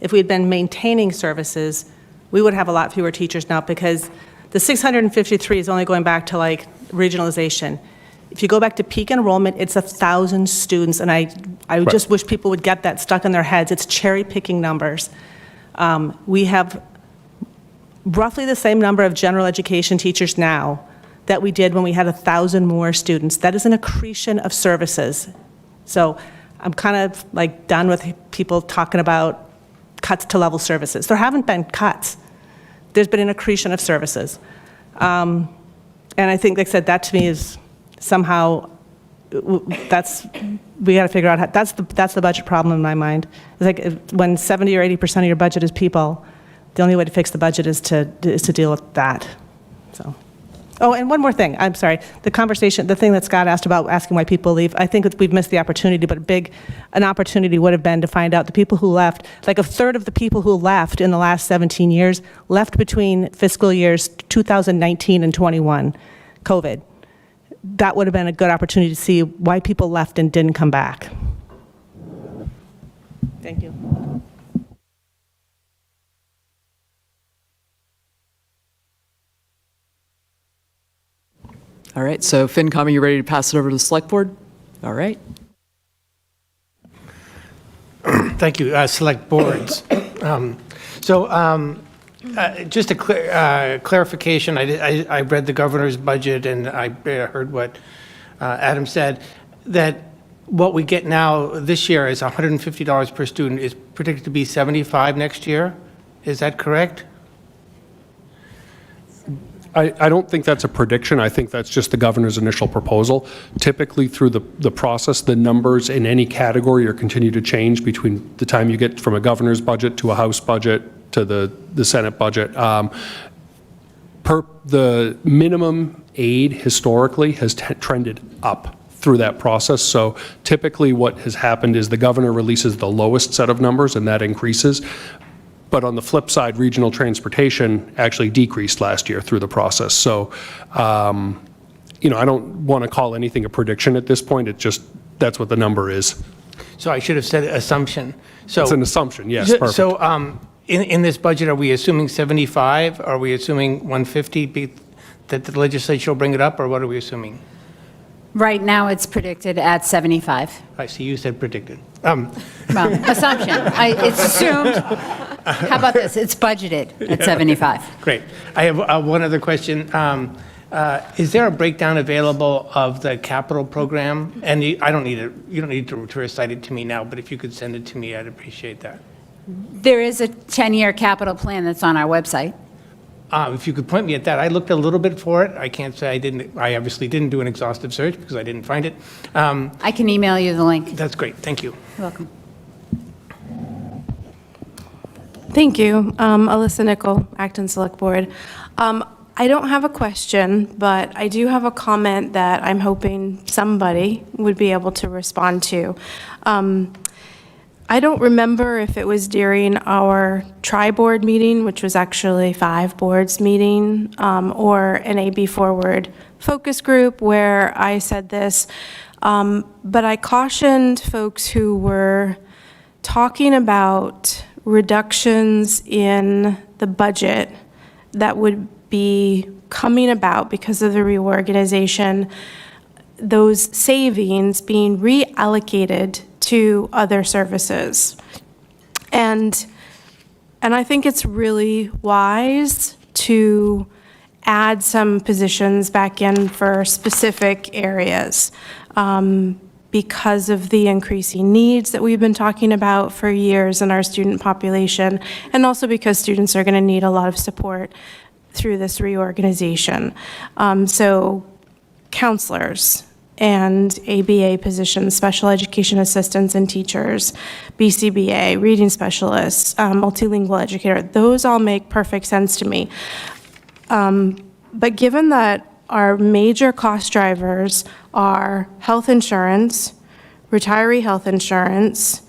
If we had been maintaining services, we would have a lot fewer teachers now, because the 653 is only going back to like regionalization. If you go back to peak enrollment, it's 1,000 students, and I just wish people would get that stuck in their heads. It's cherry-picking numbers. We have roughly the same number of general education teachers now that we did when we had 1,000 more students. That is an accretion of services. So I'm kind of like done with people talking about cuts to level services. There haven't been cuts. There's been an accretion of services. And I think, like I said, that to me is somehow, we got to figure out how, that's the budget problem in my mind. It's like when 70 or 80% of your budget is people, the only way to fix the budget is to deal with that. So. Oh, and one more thing, I'm sorry. The thing that Scott asked about asking why people leave, I think we've missed the opportunity, but an opportunity would have been to find out the people who left, like a third of the people who left in the last 17 years, left between fiscal years 2019 and 21, COVID. That would have been a good opportunity to see why people left and didn't come back. Thank you. All right, so FinCom, are you ready to pass it over to the Select Board? All right. Thank you, Select Boards. Just a clarification, I read the governor's budget and I heard what Adam said, that what we get now this year is $150 per student is predicted to be $75 next year. Is that correct? I don't think that's a prediction. I think that's just the governor's initial proposal. Typically through the process, the numbers in any category are continue to change between the time you get from a governor's budget to a House budget to the Senate budget. The minimum aid historically has trended up through that process. So typically what has happened is the governor releases the lowest set of numbers and that increases. But on the flip side, regional transportation actually decreased last year through the process. So, I don't want to call anything a prediction at this point. It just, that's what the number is. So I should have said assumption. So it's an assumption, yes, perfect. So in this budget, are we assuming 75? Are we assuming 150 that the legislature will bring it up, or what are we assuming? Right now, it's predicted at 75. I see you said predicted. Well, assumption. It's assumed. How about this? It's budgeted at 75. Great. I have one other question. Is there a breakdown available of the capital program? And I don't need it. You don't need to recite it to me now, but if you could send it to me, I'd appreciate that. There is a 10-year capital plan that's on our website. If you could point me at that. I looked a little bit for it. I can't say I didn't, I obviously didn't do an exhaustive search because I didn't find it. I can email you the link. That's great, thank you. You're welcome. Thank you. Alyssa Nickel, Acton Select Board. I don't have a question, but I do have a comment that I'm hoping somebody would be able to respond to. I don't remember if it was during our tri-board meeting, which was actually 5 boards meeting, or an AB Forward focus group where I said this, but I cautioned folks who were talking about reductions in the budget that would be coming about because of the reorganization, those savings being reallocated to other services. And I think it's really wise to add some positions back in for specific areas because of the increasing needs that we've been talking about for years in our student population, and also because students are going to need a lot of support through this reorganization. So counselors and ABA positions, special education assistants and teachers, BCBA, reading specialists, multilingual educator, those all make perfect sense to me. But given that our major cost drivers are health insurance, retiree health insurance,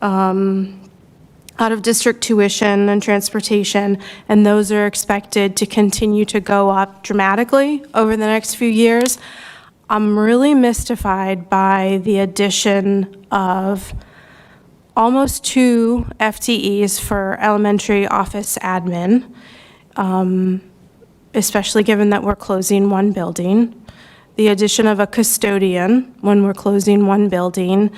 out-of-district tuition and transportation, and those are expected to continue to go up dramatically over the next few years, I'm really mystified by the addition of almost 2 FTEs for elementary office admin, especially given that we're closing 1 building, the addition of a custodian when we're closing 1 building,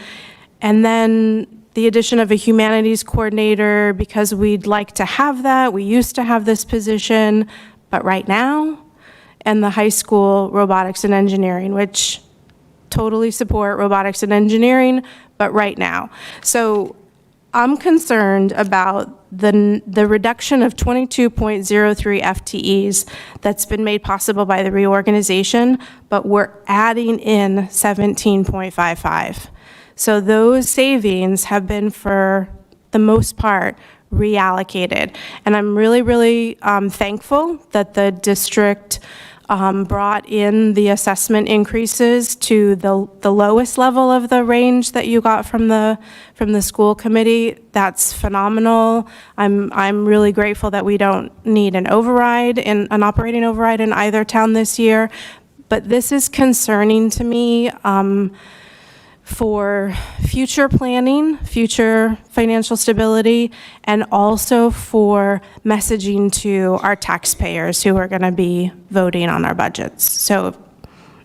and then the addition of a humanities coordinator because we'd like to have that. We used to have this position, but right now, and the high school robotics and engineering, which totally support robotics and engineering, but right now. So I'm concerned about the reduction of 22.03 FTEs that's been made possible by the reorganization, but we're adding in 17.55. So those savings have been, for the most part, reallocated. And I'm really, really thankful that the district brought in the assessment increases to the lowest level of the range that you got from the school committee. That's phenomenal. I'm really grateful that we don't need an operating override in either town this year. But this is concerning to me for future planning, future financial stability, and also for messaging to our taxpayers who are going to be voting on our budgets. So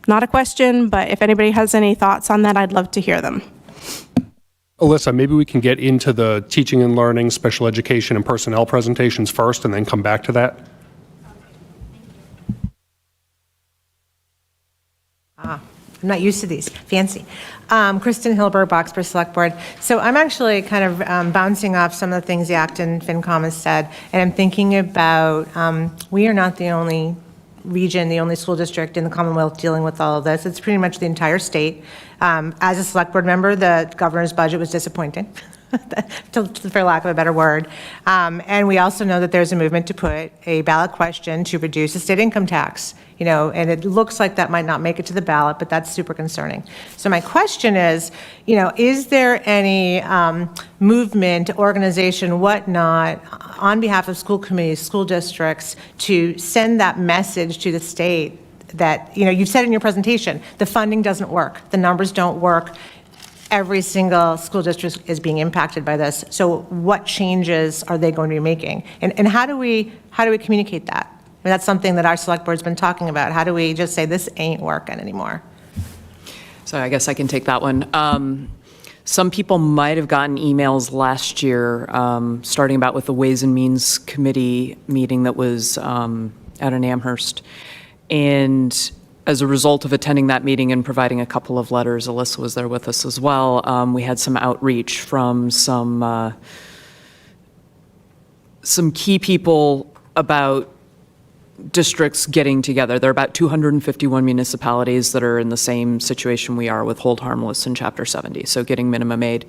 not a question, but if anybody has any thoughts on that, I'd love to hear them. Alyssa, maybe we can get into the teaching and learning, special education, and personnel presentations first and then come back to that. I'm not used to these. Fancy. Kristen Hilberg, Boxborough Select Board. So I'm actually kind of bouncing off some of the things the Acton FinCom has said, and I'm thinking about we are not the only region, the only school district in the Commonwealth dealing with all of this. It's pretty much the entire state. As a Select Board member, the governor's budget was disappointing, for lack of a better word. And we also know that there's a movement to put a ballot question to reduce the state income tax. And it looks like that might not make it to the ballot, but that's super concerning. So my question is, is there any movement, organization, whatnot, on behalf of school committees, school districts, to send that message to the state that, you've said in your presentation, the funding doesn't work, the numbers don't work, every single school district is being impacted by this. So what changes are they going to be making? And how do we communicate that? I mean, that's something that our select board's been talking about. How do we just say this ain't working anymore? So I guess I can take that one. Some people might have gotten emails last year, starting about with the Ways and Means Committee meeting that was out in Amherst. And as a result of attending that meeting and providing a couple of letters, Alyssa was there with us as well, we had some outreach from some some key people about districts getting together. There are about 251 municipalities that are in the same situation we are with Hold Harmless in Chapter 70, so getting minimum aid.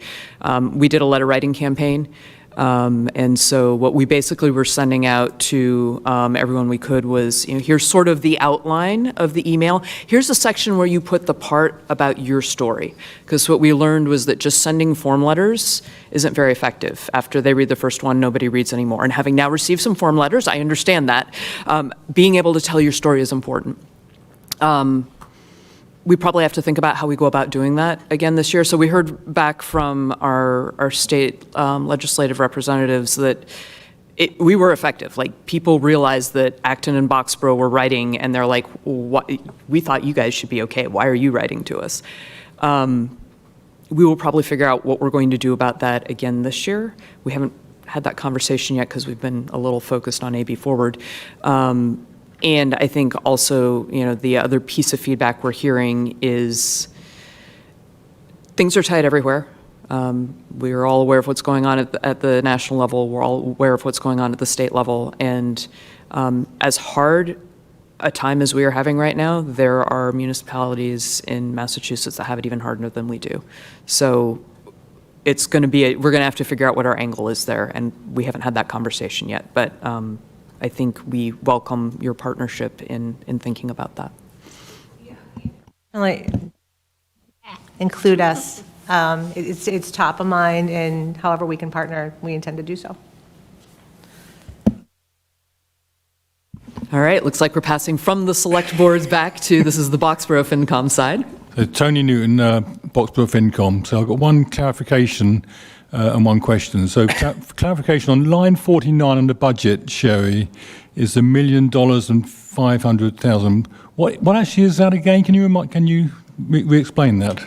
We did a letter writing campaign, and so what we basically were sending out to everyone we could was, here's sort of the outline of the email. Here's a section where you put the part about your story, because what we learned was that just sending form letters isn't very effective. After they read the first one, nobody reads anymore. And having now received some form letters, I understand that. Being able to tell your story is important. We probably have to think about how we go about doing that again this year. So we heard back from our state legislative representatives that we were effective. Like, people realized that Acton and Boxborough were writing, and they're like, what? We thought you guys should be okay. Why are you writing to us? We will probably figure out what we're going to do about that again this year. We haven't had that conversation yet because we've been a little focused on AB Forward. And I think also, the other piece of feedback we're hearing is things are tight everywhere. We are all aware of what's going on at the national level. We're all aware of what's going on at the state level. And as hard a time as we are having right now, there are municipalities in Massachusetts that have it even harder than we do. So it's going to be, we're going to have to figure out what our angle is there. And we haven't had that conversation yet. But I think we welcome your partnership in thinking about that. Include us. It's top of mind, and however we can partner, we intend to do so. All right, looks like we're passing from the select boards back to, this is the Boxborough FinCom side. Tony Newton, Boxborough FinCom. So I've got one clarification and one question. So clarification on line 49 on the budget, Sherry, is $1,500,000. What actually is that again? Can you re-explain that?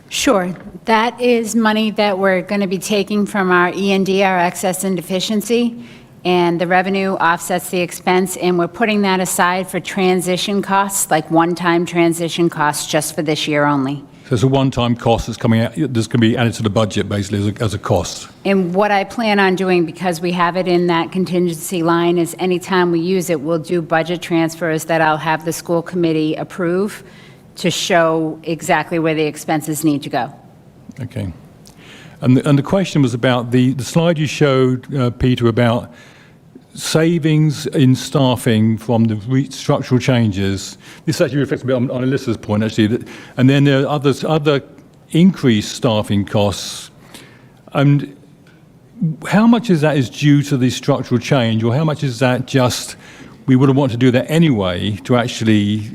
Sure. That is money that we're going to be taking from our E&D, our excess and deficiency, and the revenue offsets the expense, and we're putting that aside for transition costs, like one-time transition costs just for this year only. So it's a one-time cost that's coming out, that's going to be added to the budget basically as a cost. And what I plan on doing, because we have it in that contingency line, is anytime we use it, we'll do budget transfers that I'll have the school committee approve to show exactly where the expenses need to go. Okay. And the question was about the slide you showed, Peter, about savings in staffing from the structural changes. This actually reflects a bit on Alyssa's point, actually. And then there are other increased staffing costs. And how much of that is due to the structural change, or how much is that just we would have wanted to do that anyway to actually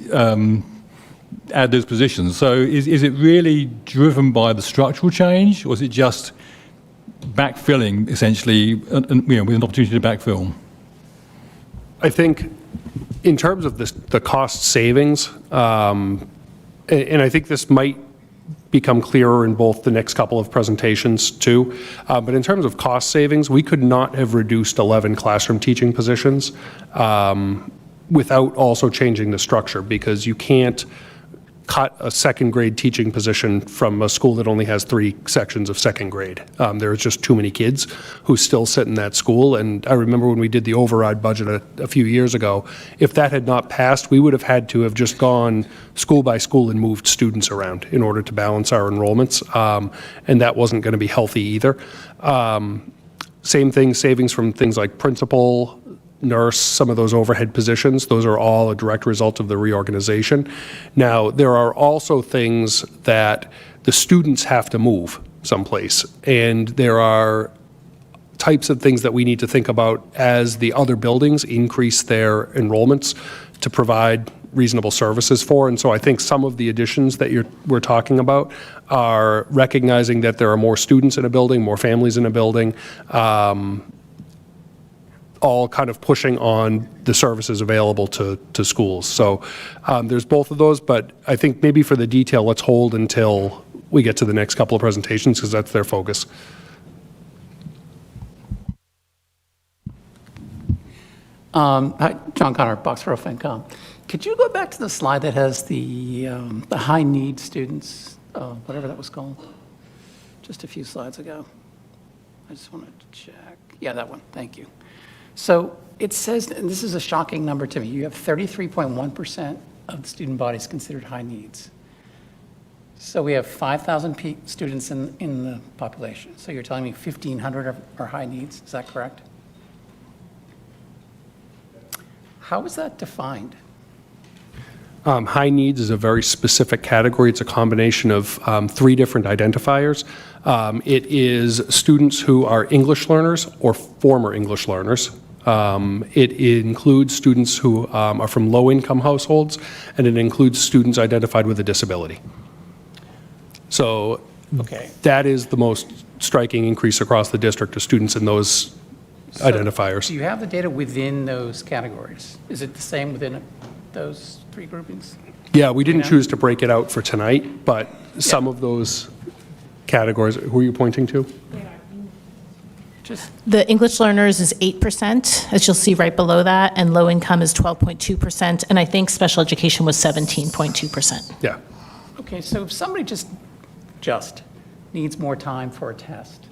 add those positions? So is it really driven by the structural change, or is it just backfilling, essentially, with an opportunity to backfill? I think in terms of the cost savings, and I think this might become clearer in both the next couple of presentations too, but in terms of cost savings, we could not have reduced 11 classroom teaching positions without also changing the structure, because you can't cut a second grade teaching position from a school that only has 3 sections of second grade. There's just too many kids who still sit in that school. And I remember when we did the override budget a few years ago, if that had not passed, we would have had to have just gone school by school and moved students around in order to balance our enrollments. And that wasn't going to be healthy either. Same thing, savings from things like principal, nurse, some of those overhead positions, those are all a direct result of the reorganization. Now, there are also things that the students have to move someplace, and there are types of things that we need to think about as the other buildings increase their enrollments to provide reasonable services for. And so I think some of the additions that we're talking about are recognizing that there are more students in a building, more families in a building, all kind of pushing on the services available to schools. So there's both of those, but I think maybe for the detail, let's hold until we get to the next couple of presentations, because that's their focus. Hi, John Connor, Boxborough FinCom. Could you go back to the slide that has the high need students, whatever that was called, just a few slides ago? I just wanted to check. Yeah, that one, thank you. So it says, and this is a shocking number to me, you have 33.1% of the student body is considered high needs. So we have 5,000 students in the population. So you're telling me 1,500 are high needs, is that correct? How is that defined? High needs is a very specific category. It's a combination of 3 different identifiers. It is students who are English learners or former English learners. It includes students who are from low-income households, and it includes students identified with a disability. So that is the most striking increase across the district of students in those identifiers. Do you have the data within those categories? Is it the same within those 3 groupings? Yeah, we didn't choose to break it out for tonight, but some of those categories, who are you pointing to? The English learners is 8%, as you'll see right below that, and low income is 12.2%, and I think special education was 17.2%. Yeah. Okay, so if somebody just needs more time for a test,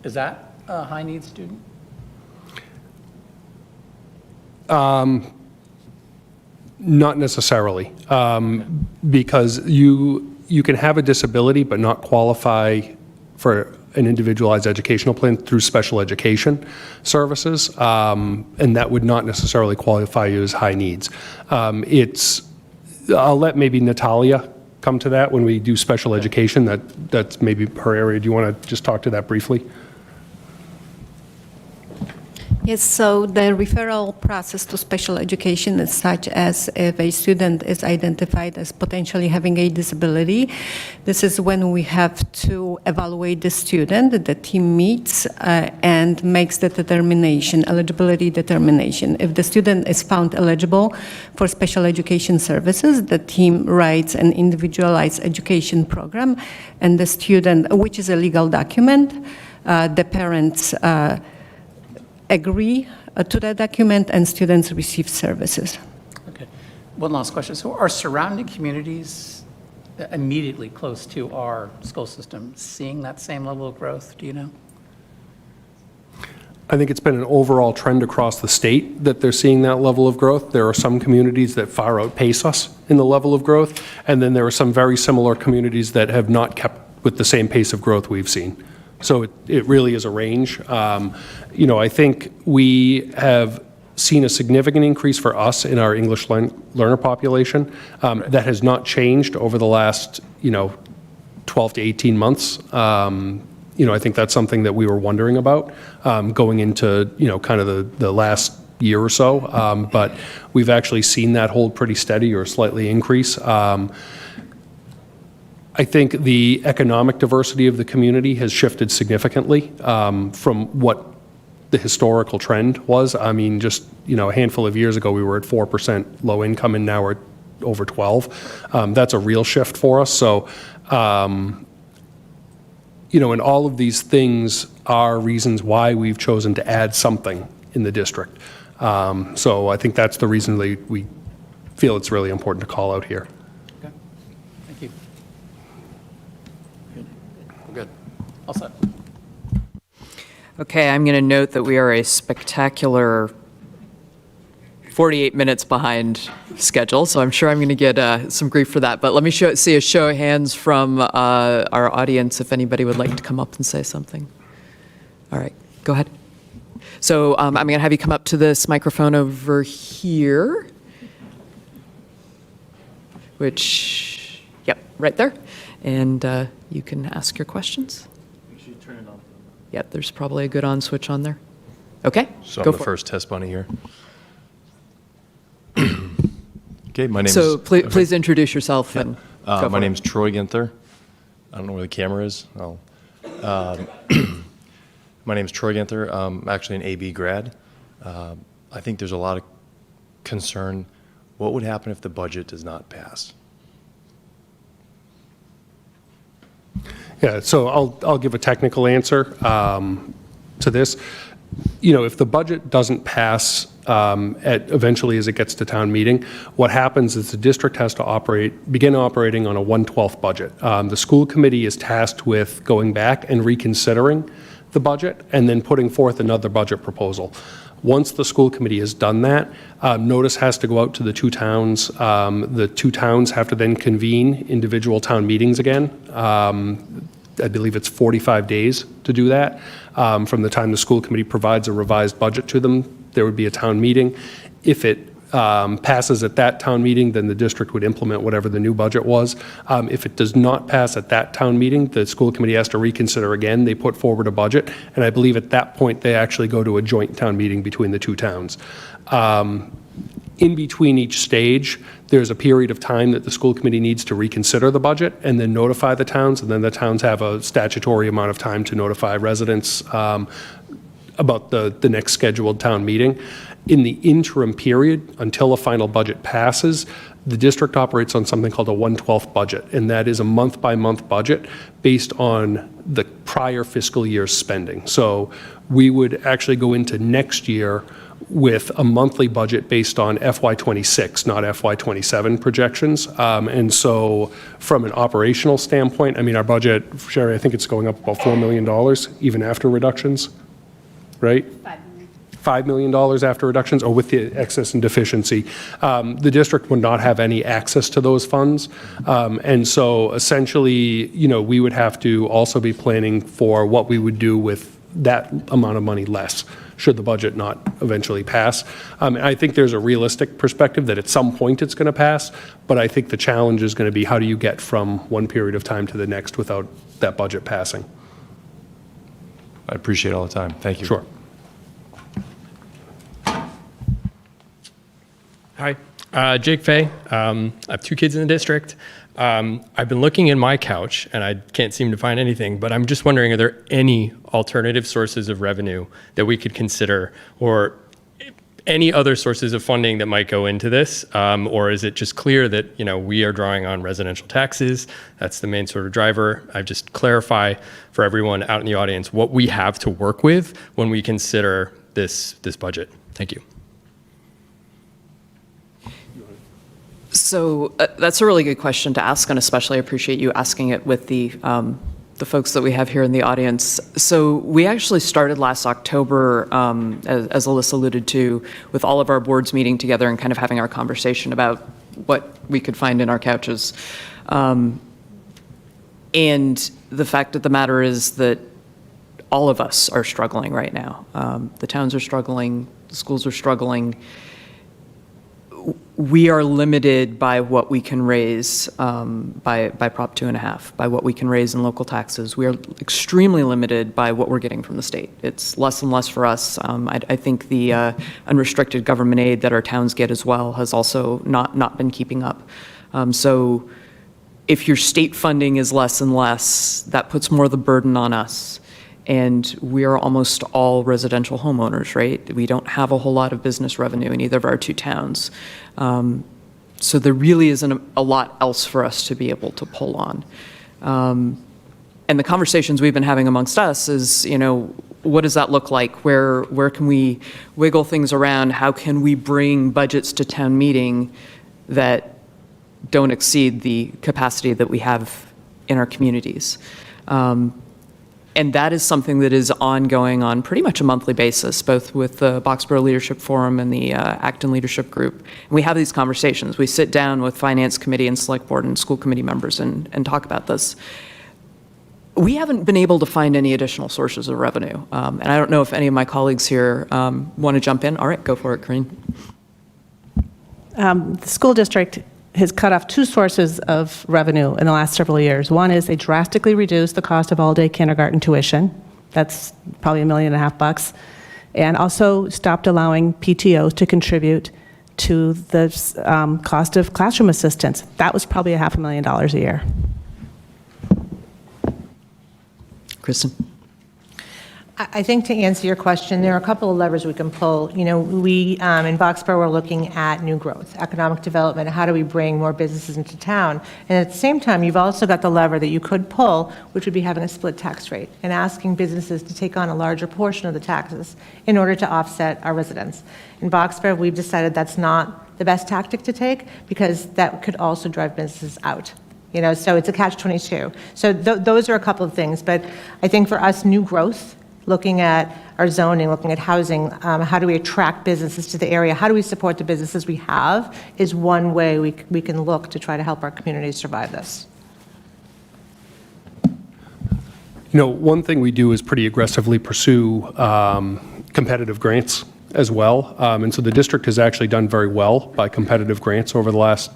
is that a high needs student? Not necessarily, because you can have a disability but not qualify for an individualized educational plan through special education services, and that would not necessarily qualify you as high needs. I'll let maybe Natalia come to that when we do special education. That's maybe her area. Do you want to just talk to that briefly? Yes, so the referral process to special education is such as if a student is identified as potentially having a disability, this is when we have to evaluate the student, the team meets and makes the determination, eligibility determination. If the student is found eligible for special education services, the team writes an individualized education program, and the student, which is a legal document, the parents agree to that document, and students receive services. Okay. One last question. So are surrounding communities immediately close to our school system seeing that same level of growth? Do you know? I think it's been an overall trend across the state that they're seeing that level of growth. There are some communities that far outpace us in the level of growth, and then there are some very similar communities that have not kept with the same pace of growth we've seen. So it really is a range. I think we have seen a significant increase for us in our English learner population. That has not changed over the last, 12 to 18 months. I think that's something that we were wondering about going into, kind of the last year or so. But we've actually seen that hold pretty steady or slightly increase. I think the economic diversity of the community has shifted significantly from what the historical trend was. I mean, just, a handful of years ago, we were at 4% low income, and now we're over 12. That's a real shift for us. So, and all of these things are reasons why we've chosen to add something in the district. So I think that's the reason we feel it's really important to call out here. Thank you. We're good. All set. Okay, I'm going to note that we are a spectacular 48 minutes behind schedule, so I'm sure I'm going to get some grief for that. But let me see a show of hands from our audience if anybody would like to come up and say something. All right, go ahead. So I'm going to have you come up to this microphone over here, yep, right there. And you can ask your questions. Make sure you turn it on. Yep, there's probably a good on switch on there. Okay, So go I'm the for it. first test bunny here. Okay, my name is... So please introduce yourself and go for my it. name is Troy Ginther. I don't know where the camera is. My name is Troy Ginther. I'm actually an AB grad. I think there's a lot of concern. What would happen if the budget does not pass? Yeah, so I'll give a technical answer to this. If the budget doesn't pass eventually as it gets to town meeting, what happens is the district has to begin operating on a 1/12 budget. The school committee is tasked with going back and reconsidering the budget and then putting forth another budget proposal. Once the school committee has done that, notice has to go out to the two towns. The two towns have to then convene individual town meetings again. I believe it's 45 days to do that. From the time the school committee provides a revised budget to them, there would be a town meeting. If it passes at that town meeting, then the district would implement whatever the new budget was. If it does not pass at that town meeting, the school committee has to reconsider again. They put forward a budget, and I believe at that point they actually go to a joint town meeting between the two towns. In between each stage, there's a period of time that the school committee needs to reconsider the budget and then notify the towns, and then the towns have a statutory amount of time to notify residents about the next scheduled town meeting. In the interim period, until a final budget passes, the district operates on something called a 1/12 budget, and that is a month-by-month budget based on the prior fiscal year's spending. So we would actually go into next year with a monthly budget based on FY26, not FY27 projections. And so from an operational standpoint, I mean, our budget, Sheri, I think it's going up about $4 million even after reductions, right? $5 million after reductions, or with the excess and deficiency. The district would not have any access to those funds. And so essentially, you know, we would have to also be planning for what we would do with that amount of money less, should the budget not eventually pass. I think there's a realistic perspective that at some point it's going to pass, but I think the challenge is going to be how do you get from one period of time to the next without that budget passing. I appreciate all the time. Thank you. Sure. Hi, Jake Fay. I have 2 kids in the district. I've been looking in my couch and I can't seem to find anything, but I'm just wondering, are there any alternative sources of revenue that we could consider, or any other sources of funding that might go into this? Or is it just clear that, you know, we are drawing on residential taxes? That's the main sort of driver. I just clarify for everyone out in the audience what we have to work with when we consider this budget. Thank you. So that's a really good question to ask, and especially I appreciate you asking it with the folks that we have here in the audience. So we actually started last October, as Alyssa alluded to, with all of our boards meeting together and kind of having our conversation about what we could find in our couches. And the fact of the matter is that all of us are struggling right now. The towns are struggling, the schools are struggling. We are limited by what we can raise by Prop 2.5, by what we can raise in local taxes. We are extremely limited by what we're getting from the state. It's less and less for us. I think the unrestricted government aid that our towns get as well has also not been keeping up. So if your state funding is less and less, that puts more of the burden on us. And we are almost all residential homeowners, right? We don't have a whole lot of business revenue in either of our 2 towns. So there really isn't a lot else for us to be able to pull on. And the conversations we've been having amongst us is, you know, what does that look like? Where can we wiggle things around? How can we bring budgets to town meeting that don't exceed the capacity that we have in our communities? And that is something that is ongoing on pretty much a monthly basis, both with the Boxborough Leadership Forum and the Acton Leadership Group. And we have these conversations. We sit down with Finance Committee and Select Board and school committee members and talk about this. We haven't been able to find any additional sources of revenue. And I don't know if any of my colleagues here want to jump in. All right, go for it, Corinne. The school district has cut off 2 sources of revenue in the last several years. One is they drastically reduced the cost of all-day kindergarten tuition. That's probably $1.5 million. And also stopped allowing PTOs to contribute to the cost of classroom assistants. That was probably $500,000 a year. Kristen? I think to answer your question, there are a couple of levers we can pull. You know, we in Boxborough, we're looking at new growth, economic development, how do we bring more businesses into town? And at the same time, you've also got the lever that you could pull, which would be having a split tax rate and asking businesses to take on a larger portion of the taxes in order to offset our residents. In Boxborough, we've decided that's not the best tactic to take because that could also drive businesses out. You know, so it's a catch-22. So those are a couple of things, but I think for us, new growth looking at our zoning, looking at housing, how do we attract businesses to the area, how do we support the businesses we have, is one way we can look to try to help our communities survive this. One thing we do is pretty aggressively pursue competitive grants as well. And so the district has actually done very well by competitive grants over the last,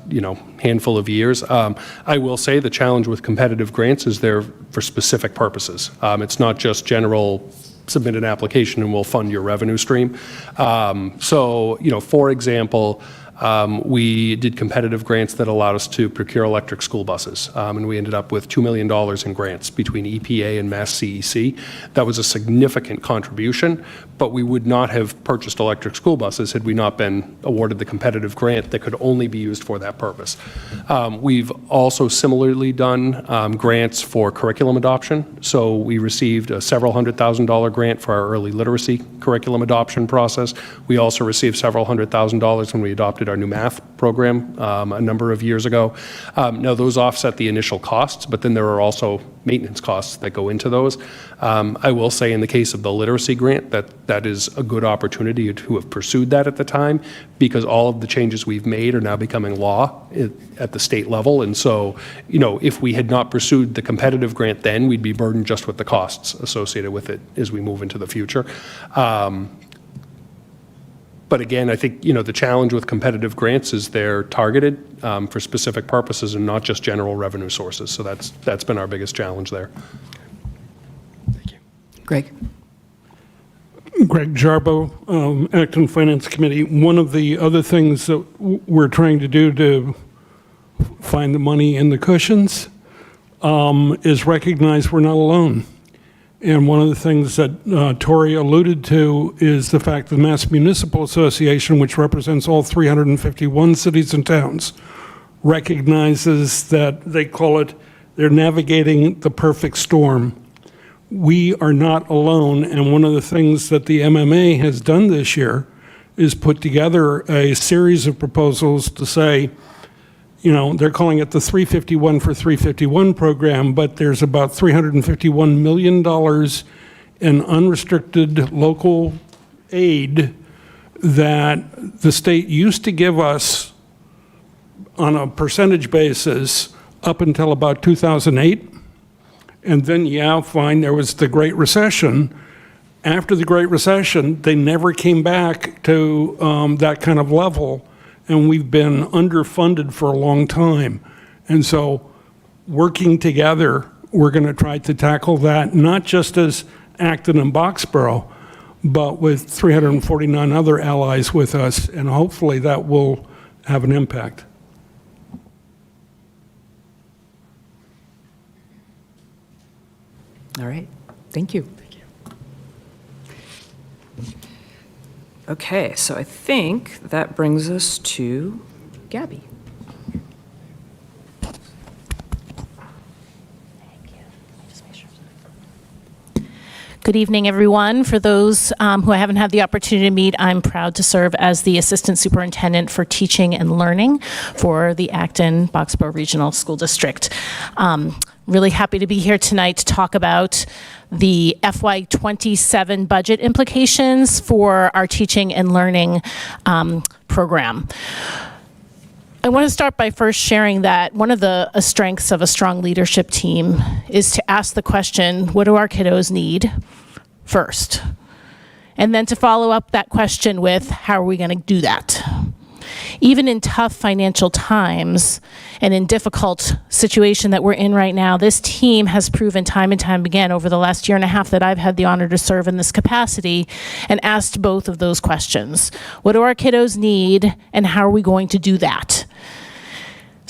handful of years. I will say the challenge with competitive grants is they're for specific purposes. It's not just general submit an application and we'll fund your revenue stream. For example, we did competitive grants that allowed us to procure electric school buses, and we ended up with $2 million in grants between EPA and Mass CEC. That was a significant contribution, but we would not have purchased electric school buses had we not been awarded the competitive grant that could only be used for that purpose. We've also similarly done grants for curriculum adoption. So we received a several $100,000 grant for our early literacy curriculum adoption process. We also received several $100,000 when we adopted our new math program a number of years ago. Now, those offset the initial costs, but then there are also maintenance costs that go into those. I will say in the case of the literacy grant that is a good opportunity to have pursued that at the time, because all of the changes we've made are now becoming law at the state level. And so, if we had not pursued the competitive grant then, we'd be burdened just with the costs associated with it as we move into the future. But again, I think, the challenge with competitive grants is they're targeted for specific purposes and not just general revenue sources. So that's been our biggest challenge there. Thank you. Greg. Greg Jarbo, Acton Finance Committee. One of the other things that we're trying to do to find the money in the cushions is recognize we're not alone. And one of the things that Tori alluded to is the fact that the Mass Municipal Association, which represents all 351 cities and towns, recognizes that they're navigating the perfect storm. We are not alone, and one of the things that the MMA has done this year is put together a series of proposals to say, they're calling it the 351 for 351 program, but there's about $351 million in unrestricted local aid that the state used to give us on a percentage basis up until about 2008. And then, fine, there was the Great Recession. After the Great Recession, they never came back to that kind of level. And we've been underfunded for a long time. And so working together, we're going to try to tackle that, not just as Acton and Boxborough, but with 349 other allies with us, and hopefully that will have an impact. All right. Thank you. Okay, so I think that brings us to Gabby. Good evening, everyone. For those who I haven't had the opportunity to meet, I'm proud to serve as the Assistant Superintendent for Teaching and Learning for the Acton-Boxborough Regional School District. Really happy to be here tonight to talk about the FY27 budget implications for our teaching and learning program. I want to start by first sharing that one of the strengths of a strong leadership team is to ask the question, what do our kiddos need first? And then to follow up that question with, how are we going to do that? Even in tough financial times and in difficult situation that we're in right now, this team has proven time and time again over the last year and a half that I've had the honor to serve in this capacity and asked both of those questions. What do our kiddos need and how are we going to do that?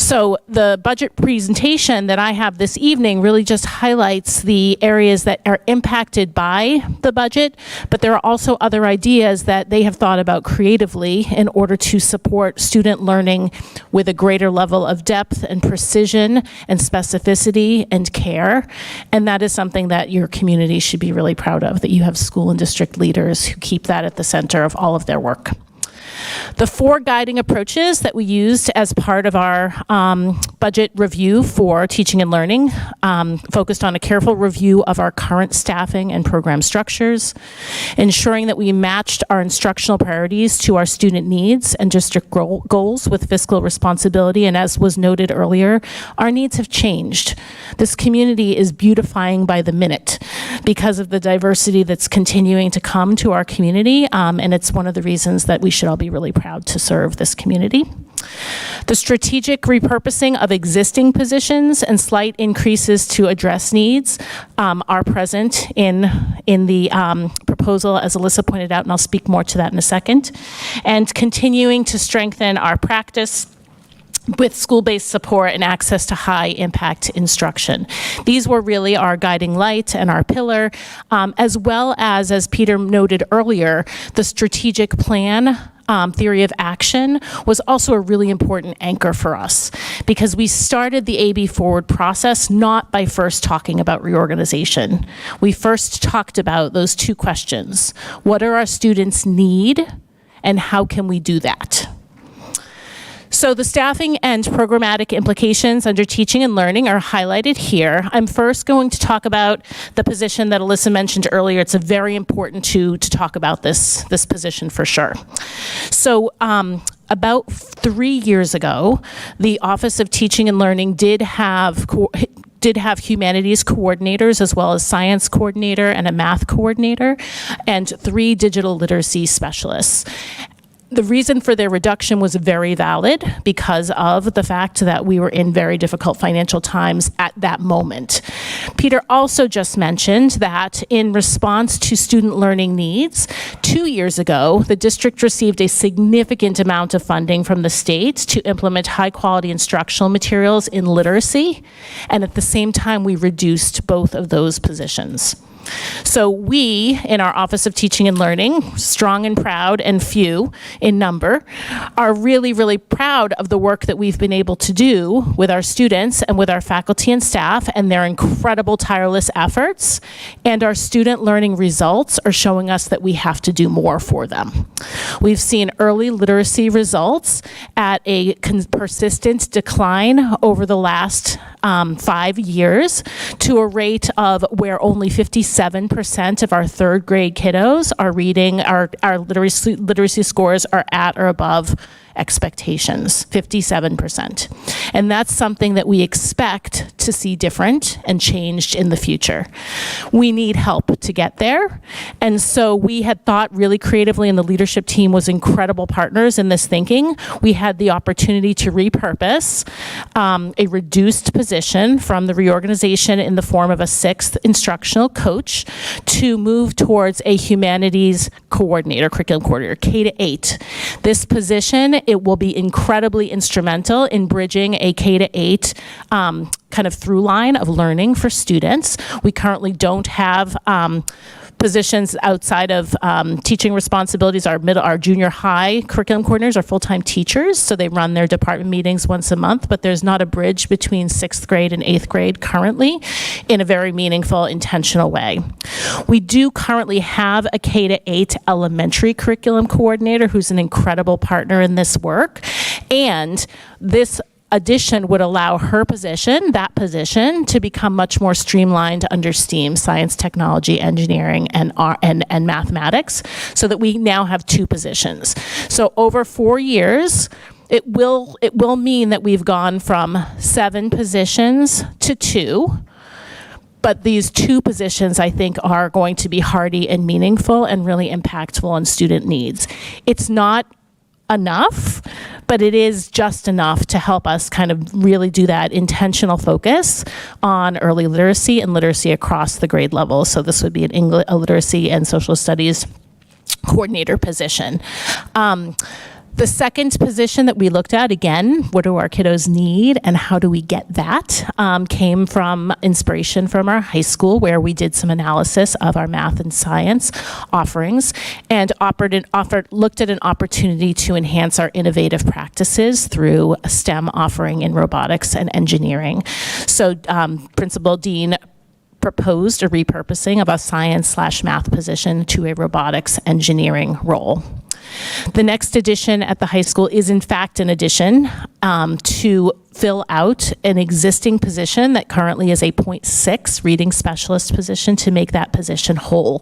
So the budget presentation that I have this evening really just highlights the areas that are impacted by the budget, but there are also other ideas that they have thought about creatively in order to support student learning with a greater level of depth and precision and specificity and care. And that is something that your community should be really proud of, that you have school and district leaders who keep that at the center of all of their work. The 4 guiding approaches that we used as part of our budget review for teaching and learning focused on a careful review of our current staffing and program structures, ensuring that we matched our instructional priorities to our student needs and district goals with fiscal responsibility. And as was noted earlier, our needs have changed. This community is beautifying by the minute because of the diversity that's continuing to come to our community, and it's one of the reasons that we should all be really proud to serve this community. The strategic repurposing of existing positions and slight increases to address needs are present in the proposal, as Alyssa pointed out, and I'll speak more to that in a second. And continuing to strengthen our practice with school-based support and access to high-impact instruction. These were really our guiding light and our pillar, as well as Peter noted earlier, the strategic plan theory of action was also a really important anchor for us because we started the AB Forward process not by first talking about reorganization. We first talked about those 2 questions. What do our students need and how can we do that? So the staffing and programmatic implications under teaching and learning are highlighted here. I'm first going to talk about the position that Alyssa mentioned earlier. It's very important to talk about this position for sure. So about 3 years ago, the Office of Teaching and Learning did have humanities coordinators as well as science coordinator and a math coordinator and 3 digital literacy specialists. The reason for their reduction was very valid because of the fact that we were in very difficult financial times at that moment. Peter also just mentioned that in response to student learning needs, 2 years ago, the district received a significant amount of funding from the state to implement high-quality instructional materials in literacy, and at the same time, we reduced both of those positions. So we, in our Office of Teaching and Learning, strong and proud and few in number, are really, really proud of the work that we've been able to do with our students and with our faculty and staff and their incredible tireless efforts. And our student learning results are showing us that we have to do more for them. We've seen early literacy results at a persistent decline over the last 5 years to a rate of where only 57% of our 3rd grade kiddos are reading, our literacy scores are at or above expectations, 57%. And that's something that we expect to see different and changed in the future. We need help to get there. And so we had thought really creatively, and the leadership team was incredible partners in this thinking. We had the opportunity to repurpose a reduced position from the reorganization in the form of a 6th instructional coach to move towards a humanities coordinator, curriculum coordinator, K-8. This position, it will be incredibly instrumental in bridging a K-8 kind of through line of learning for students. We currently don't have positions outside of teaching responsibilities. Our junior high curriculum coordinators are full-time teachers, so they run their department meetings once a month, but there's not a bridge between 6th grade and 8th grade currently in a very meaningful, intentional way. We do currently have a K-8 elementary curriculum coordinator who's an incredible partner in this work, and this addition would allow that position, to become much more streamlined under STEAM, science, technology, engineering, and mathematics, so that we now have 2 positions. So over 4 years, it will mean that we've gone from 7 positions to 2. But these 2 positions, I think, are going to be hearty and meaningful and really impactful on student needs. It's not enough, but it is just enough to help us kind of really do that intentional focus on early literacy and literacy across the grade level. So this would be an English literacy and social studies coordinator position. The second position that we looked at, again, what do our kiddos need and how do we get that, came from inspiration from our high school, where we did some analysis of our math and science offerings and looked at an opportunity to enhance our innovative practices through a STEM offering in robotics and engineering. So Principal Dean proposed a repurposing of a science/math position to a robotics engineering role. The next addition at the high school is in fact an addition to fill out an existing position that currently is a 0.6 reading specialist position, to make that position whole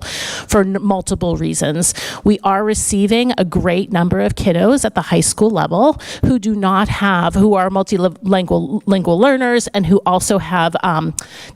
for multiple reasons. We are receiving a great number of kiddos at the high school level who are multilingual learners and who also have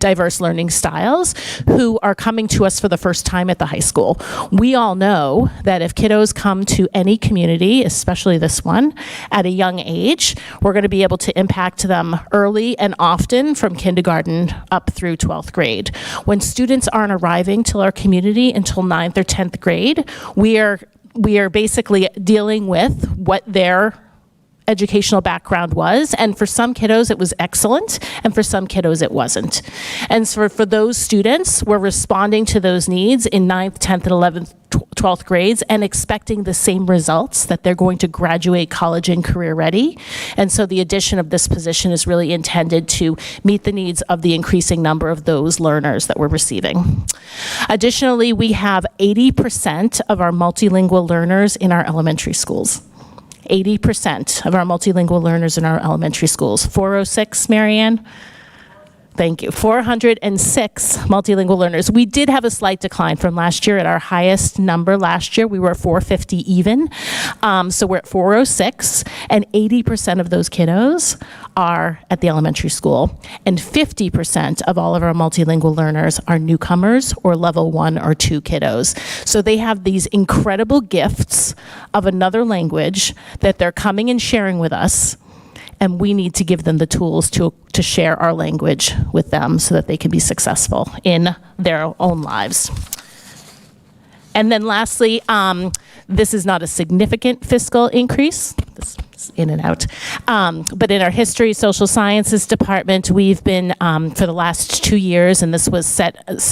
diverse learning styles, who are coming to us for the first time at the high school. We all know that if kiddos come to any community, especially this one, at a young age, we're going to be able to impact them early and often from kindergarten up through 12th grade. When students aren't arriving to our community until 9th or 10th grade, we are basically dealing with what their educational background was, and for some kiddos it was excellent, and for some kiddos it wasn't. And so for those students, we're responding to those needs in 9th, 10th, and 11th, 12th grades and expecting the same results, that they're going to graduate college and career ready. And so the addition of this position is really intended to meet the needs of the increasing number of those learners that we're receiving. Additionally, we have 80% of our multilingual learners in our elementary schools. 80% of our multilingual learners in our elementary schools. 406, Marianne? Thank you. 406 multilingual learners. We did have a slight decline from last year. At our highest number last year, we were at 450 even. So we're at 406, and 80% of those kiddos are at the elementary school. And 50% of all of our multilingual learners are newcomers or level 1 or 2 kiddos. So they have these incredible gifts of another language that they're coming and sharing with us, and we need to give them the tools to share our language with them so that they can be successful in their own lives. And then lastly, this is not a significant fiscal increase. This is in and out. But in our history, social sciences department, we've been, for the last 2 years, and this was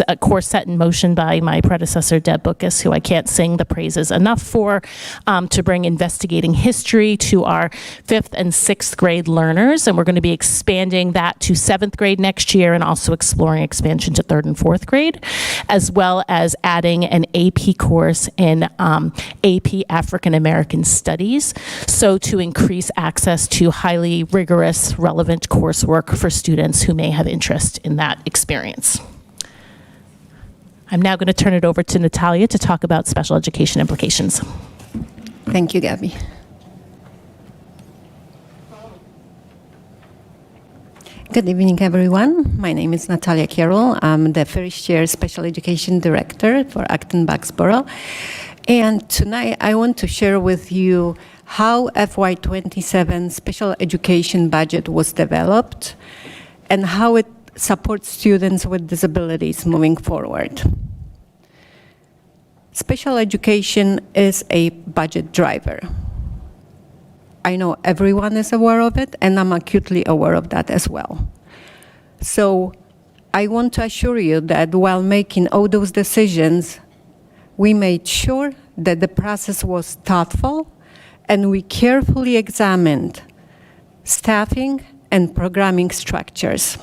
a course set in motion by my predecessor, Deb Bookus, who I can't sing the praises enough for, to bring investigating history to our 5th and 6th grade learners. And we're going to be expanding that to 7th grade next year, and also exploring expansion to 3rd and 4th grade, as well as adding an AP course in AP African American Studies, so to increase access to highly rigorous, relevant coursework for students who may have interest in that experience. I'm now going to turn it over to Natalia to talk about special education implications. Thank you, Gabby. Good evening, everyone. My name is Natalia Kierul. I'm the first year Special Education Director for Acton-Boxborough. And tonight I want to share with you how FY27 special education budget was developed and how it supports students with disabilities moving forward. Special education is a budget driver. I know everyone is aware of it, and I'm acutely aware of that as well. So I want to assure you that while making all those decisions, we made sure that the process was thoughtful, and we carefully examined staffing and programming structures.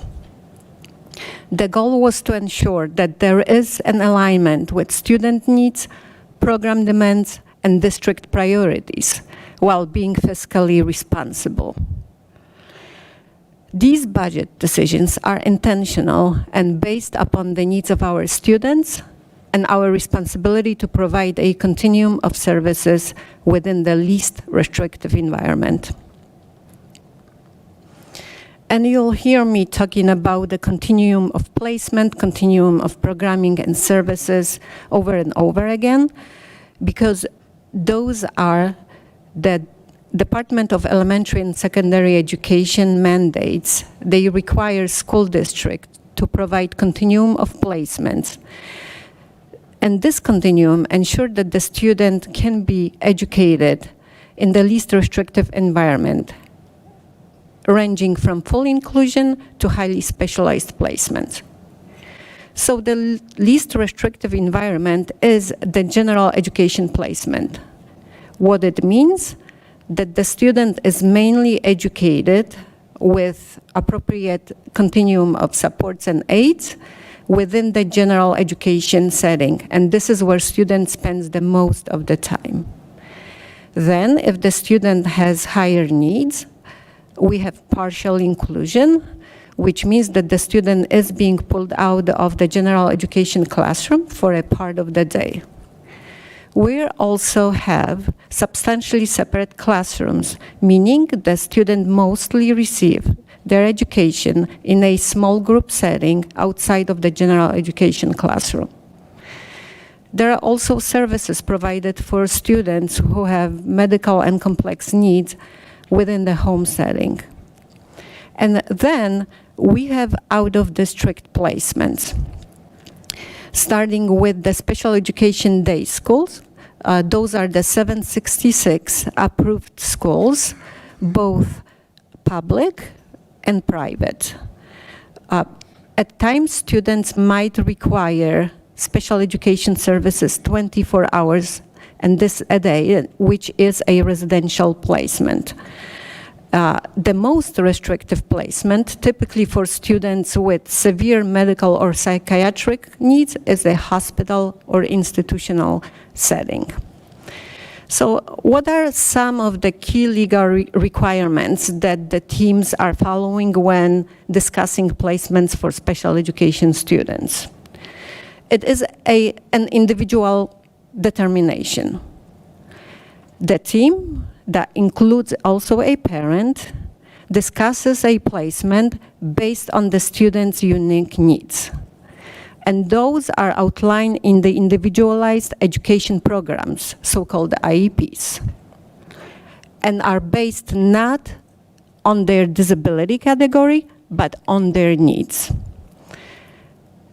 The goal was to ensure that there is an alignment with student needs, program demands, and district priorities, while being fiscally responsible. These budget decisions are intentional and based upon the needs of our students and our responsibility to provide a continuum of services within the least restrictive environment. And you'll hear me talking about the continuum of placement, continuum of programming and services over and over again, because those are the Department of Elementary and Secondary Education mandates. They require school districts to provide continuum of placements. And this continuum ensures that the student can be educated in the least restrictive environment, ranging from full inclusion to highly specialized placements. So the least restrictive environment is the general education placement. What it means, that the student is mainly educated with appropriate continuum of supports and aids within the general education setting, and this is where students spend the most of the time. Then, if the student has higher needs, we have partial inclusion, which means that the student is being pulled out of the general education classroom for a part of the day. We also have substantially separate classrooms, meaning the student mostly receive their education in a small group setting outside of the general education classroom. There are also services provided for students who have medical and complex needs within the home setting. And then we have out-of-district placements, starting with the special education day schools. Those are the 766 approved schools, both public and private. At times, students might require special education services 24 hours and this a day, which is a residential placement. The most restrictive placement, typically for students with severe medical or psychiatric needs, is a hospital or institutional setting. So what are some of the key legal requirements that the teams are following when discussing placements for special education students? It is an individual determination. The team, that includes also a parent, discusses a placement based on the student's unique needs. And those are outlined in the individualized education programs, so-called IEPs, and are based not on their disability category, but on their needs.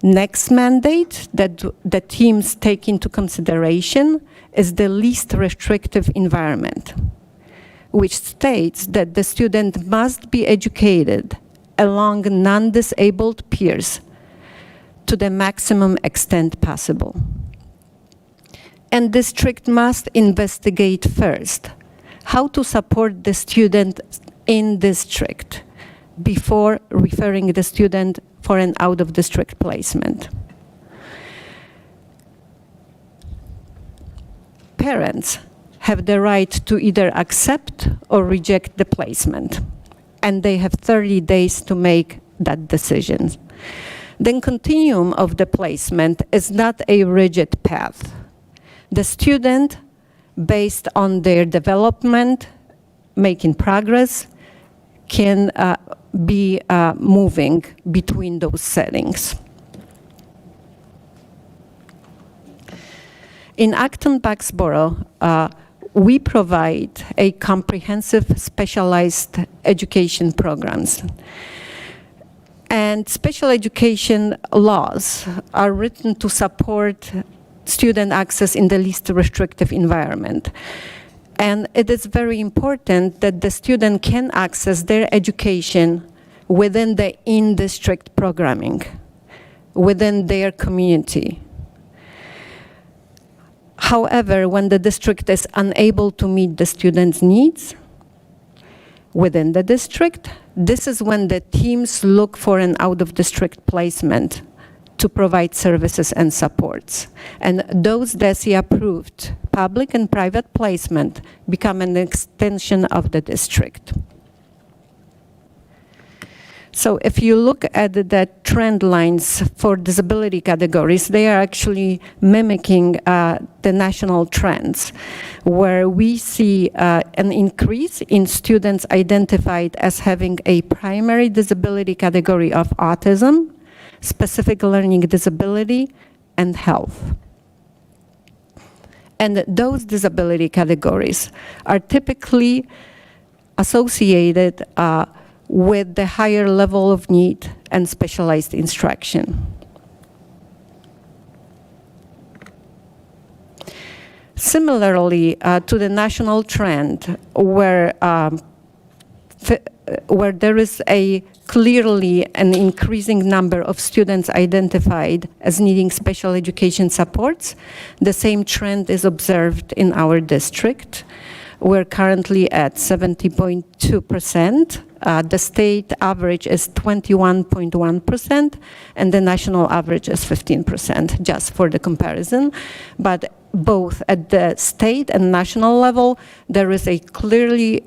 Next mandate that the teams take into consideration is the least restrictive environment, which states that the student must be educated along non-disabled peers to the maximum extent possible. And district must investigate first how to support the student in district before referring the student for an out-of-district placement. Parents have the right to either accept or reject the placement, and they have 30 days to make that decision. The continuum of the placement is not a rigid path. The student, based on their development, making progress, can be moving between those settings. In Acton-Boxborough, we provide a comprehensive specialized education programs. And special education laws are written to support student access in the least restrictive environment. And it is very important that the student can access their education within the in-district programming, within their community. However, when the district is unable to meet the student's needs within the district, this is when the teams look for an out-of-district placement to provide services and supports. And those DESE-approved public and private placement become an extension of the district. So if you look at the trend lines for disability categories, they are actually mimicking the national trends, where we see an increase in students identified as having a primary disability category of autism, specific learning disability, and health. And those disability categories are typically associated with the higher level of need and specialized instruction. Similarly to the national trend, where there is a clearly an increasing number of students identified as needing special education supports, the same trend is observed in our district. We're currently at 70.2%. The state average is 21.1%, and the national average is 15%, just for the comparison. But both at the state and national level, there is a clearly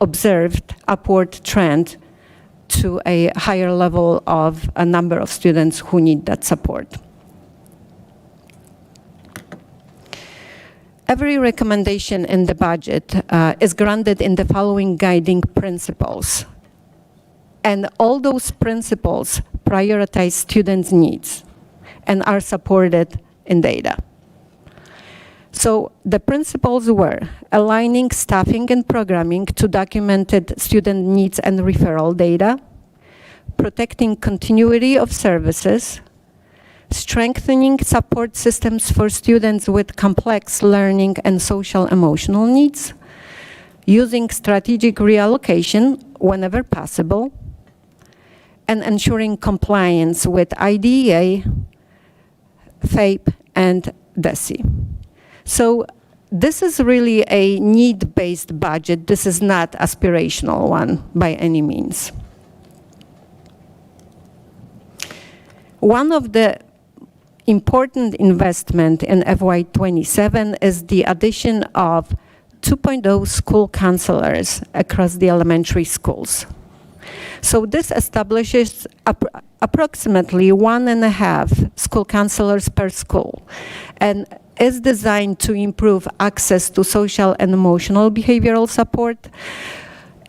observed upward trend to a higher level of a number of students who need that support. Every recommendation in the budget is grounded in the following guiding principles. And all those principles prioritize students' needs and are supported in data. So the principles were aligning staffing and programming to documented student needs and referral data, protecting continuity of services, strengthening support systems for students with complex learning and social emotional needs, using strategic reallocation whenever possible, and ensuring compliance with IDEA, FAPE, and DESE. So this is really a need-based budget. This is not aspirational one by any means. One of the important investment in FY27 is the addition of 2.0 school counselors across the elementary schools. So this establishes approximately 1.5 school counselors per school and is designed to improve access to social and emotional behavioral support.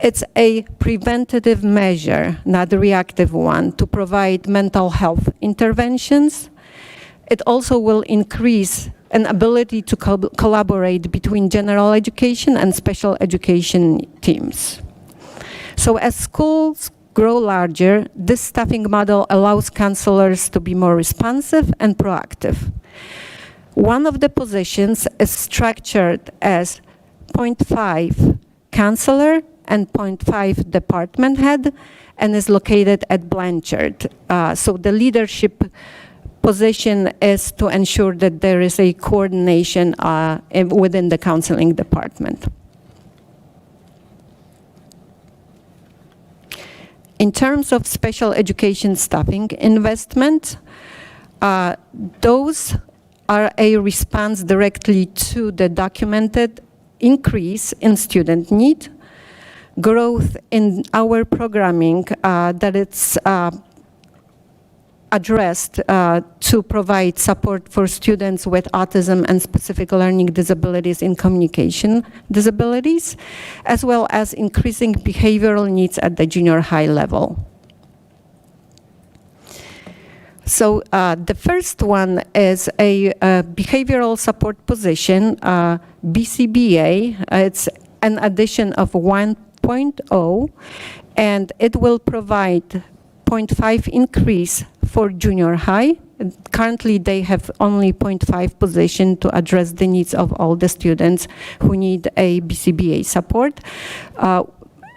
It's a preventative measure, not a reactive one, to provide mental health interventions. It also will increase an ability to collaborate between general education and special education teams. So as schools grow larger, this staffing model allows counselors to be more responsive and proactive. One of the positions is structured as 0.5 counselor and 0.5 department head and is located at Blanchard. So the leadership position is to ensure that there is a coordination within the counseling department. In terms of special education staffing investment, those are a response directly to the documented increase in student need, growth in our programming that it's addressed to provide support for students with autism and specific learning disabilities in communication disabilities, as well as increasing behavioral needs at the junior high level. So the first one is a behavioral support position, BCBA. It's an addition of 1.0, and it will provide 0.5 increase for junior high. Currently, they have only 0.5 position to address the needs of all the students who need a BCBA support.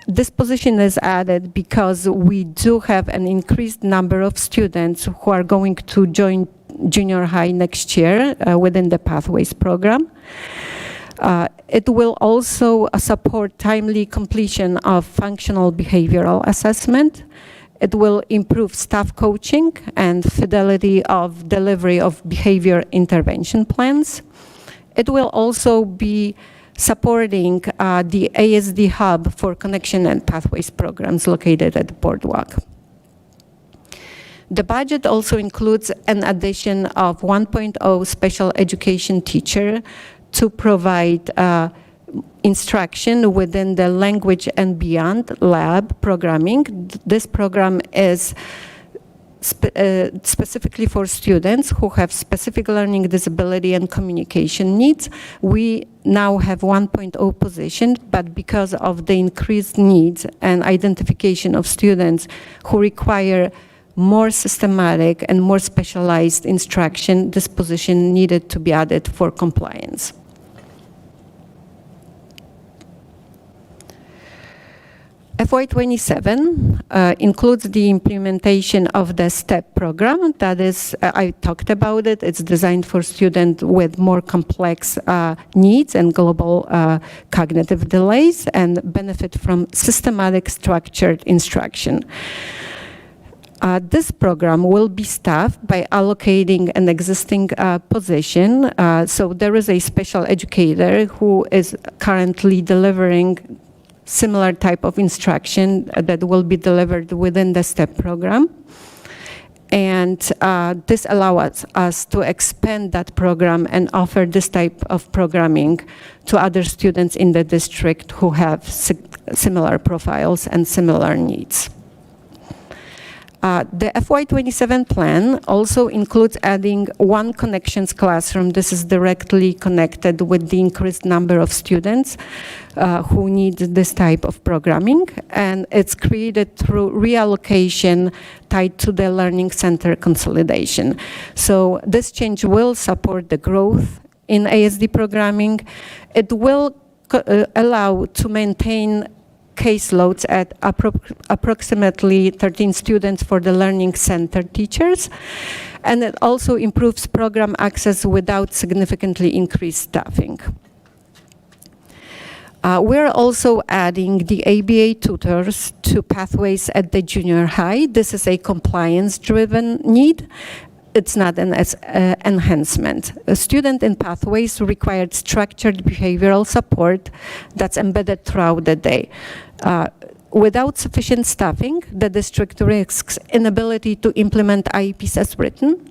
This position is added because we do have an increased number of students who are going to join junior high next year within the Pathways program. It will also support timely completion of functional behavioral assessment. It will improve staff coaching and fidelity of delivery of behavior intervention plans. It will also be supporting the ASD hub for connection and pathways programs located at Boardwalk. The budget also includes an addition of 1.0 special education teacher to provide instruction within the language and beyond lab programming. This program is specifically for students who have specific learning disability and communication needs. We now have 1.0 position, but because of the increased needs and identification of students who require more systematic and more specialized instruction, this position needed to be added for compliance. FY27 includes the implementation of the STEP program. That is, I talked about it. It's designed for students with more complex needs and global cognitive delays and benefit from systematic structured instruction. This program will be staffed by allocating an existing position. So there is a special educator who is currently delivering similar type of instruction that will be delivered within the STEP program. And this allows us to expand that program and offer this type of programming to other students in the district who have similar profiles and similar needs. The FY27 plan also includes adding one connections classroom. This is directly connected with the increased number of students who need this type of programming, and it's created through reallocation tied to the learning center consolidation. So this change will support the growth in ASD programming. It will allow to maintain caseloads at approximately 13 students for the learning center teachers, and it also improves program access without significantly increased staffing. We're also adding the ABA tutors to pathways at the junior high. This is a compliance-driven need. It's not an enhancement. A student in pathways required structured behavioral support that's embedded throughout the day. Without sufficient staffing, the district risks inability to implement IEPs as written,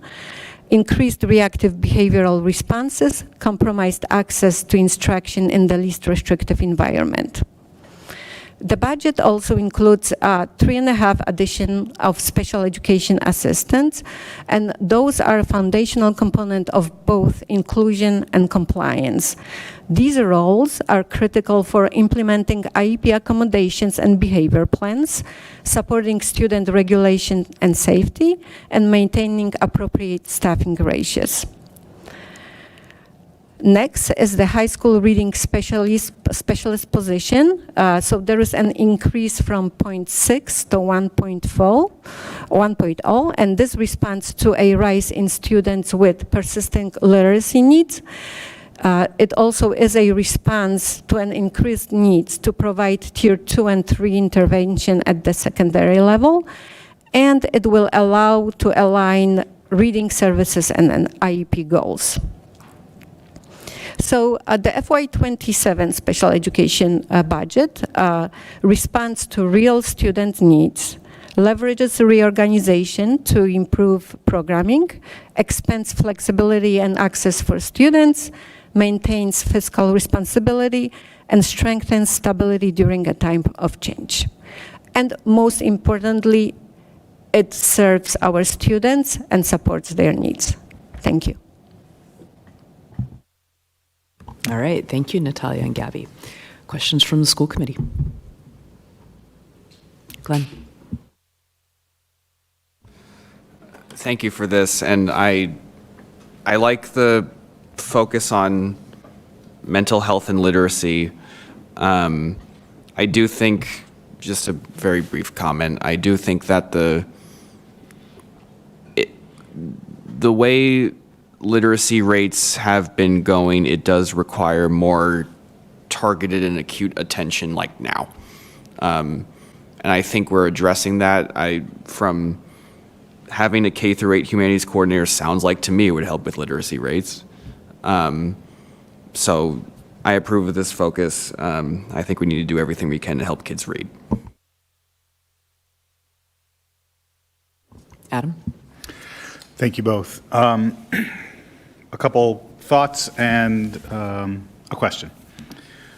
increased reactive behavioral responses, compromised access to instruction in the least restrictive environment. The budget also includes 3.5 addition of special education assistants, and those are a foundational component of both inclusion and compliance. These roles are critical for implementing IEP accommodations and behavior plans, supporting student regulation and safety, and maintaining appropriate staffing ratios. Next is the high school reading specialist position. So there is an increase from 0.6 to 1.0, and this responds to a rise in students with persistent literacy needs. It also is a response to an increased need to provide Tier 2 and 3 intervention at the secondary level, and it will allow to align reading services and IEP goals. So the FY27 special education budget responds to real student needs, leverages reorganization to improve programming, expands flexibility and access for students, maintains fiscal responsibility, and strengthens stability during a time of change. And most importantly, it serves our students and supports their needs. Thank you. All right, thank you, Natalia and Gabby. Questions from the school committee? Glenn. Thank you for this, and I like the focus on mental health and literacy. I do think, just a very brief comment, I do think that the way literacy rates have been going, it does require more targeted and acute attention like now. And I think we're addressing that. From having a K through 8 humanities coordinator sounds like to me it would help with literacy rates. So I approve of this focus. I think we need to do everything we can to help kids read. Adam? Thank you both. A couple thoughts and a question.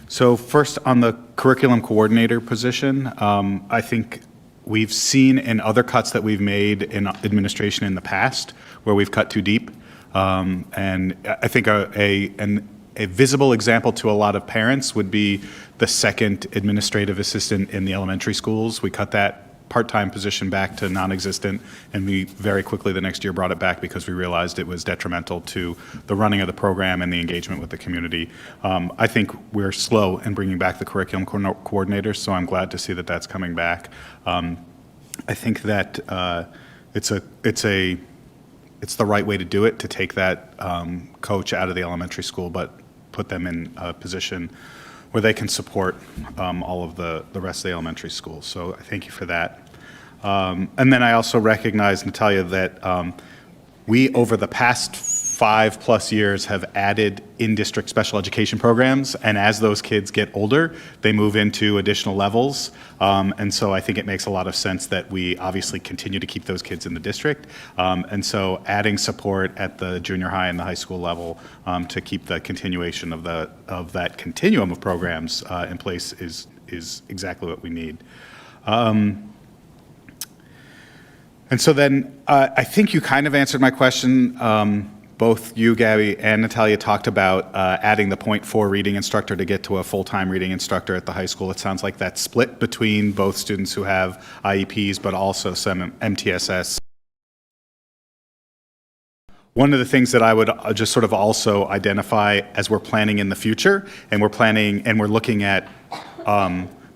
So first, on the curriculum coordinator position, I think we've seen in other cuts that we've made in administration in the past where we've cut too deep. And I think a visible example to a lot of parents would be the second administrative assistant in the elementary schools. We cut that part-time position back to non-existent, and we very quickly the next year brought it back because we realized it was detrimental to the running of the program and the engagement with the community. I think we're slow in bringing back the curriculum coordinators, so I'm glad to see that that's coming back. I think that it's the right way to do it, to take that coach out of the elementary school, but put them in a position where they can support all of the rest of the elementary schools. So I thank you for that. And then I also recognize, Natalia, that we, over the past 5+ years, have added in-district special education programs, and as those kids get older, they move into additional levels. And so I think it makes a lot of sense that we obviously continue to keep those kids in the district. And so adding support at the junior high and the high school level to keep the continuation of that continuum of programs in place is exactly what we need. And so then I think you kind of answered my question. Both you, Gabby, and Natalia talked about adding the .4 reading instructor to get to a full-time reading instructor at the high school. It sounds like that's split between both students who have IEPs, but also some MTSS. One of the things that I would just sort of also identify as we're planning in the future, and we're looking at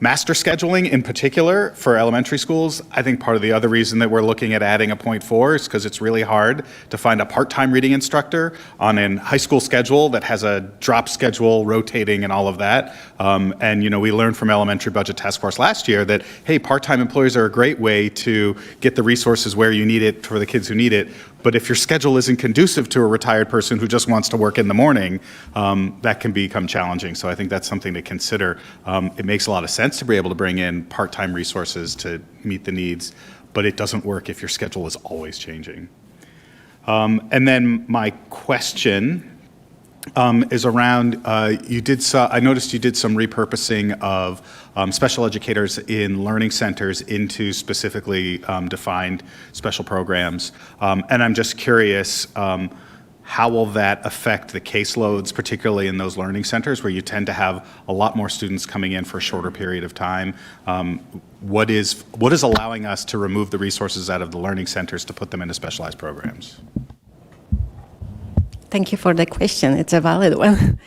master scheduling in particular for elementary schools. I think part of the other reason that we're looking at adding a .4 is because it's really hard to find a part-time reading instructor on a high school schedule that has a drop schedule, rotating and all of that. And we learned from Elementary Budget Task Force last year that, hey, part-time employees are a great way to get the resources where you need it for the kids who need it. But if your schedule isn't conducive to a retired person who just wants to work in the morning, that can become challenging. So I think that's something to consider. It makes a lot of sense to be able to bring in part-time resources to meet the needs, but it doesn't work if your schedule is always changing. And then my question is around, I noticed you did some repurposing of special educators in learning centers into specifically defined special programs. And I'm just curious, how will that affect the caseloads, particularly in those learning centers where you tend to have a lot more students coming in for a shorter period of time? What is allowing us to remove the resources out of the learning centers to put them into specialized programs? Thank you for the question. It's a valid one.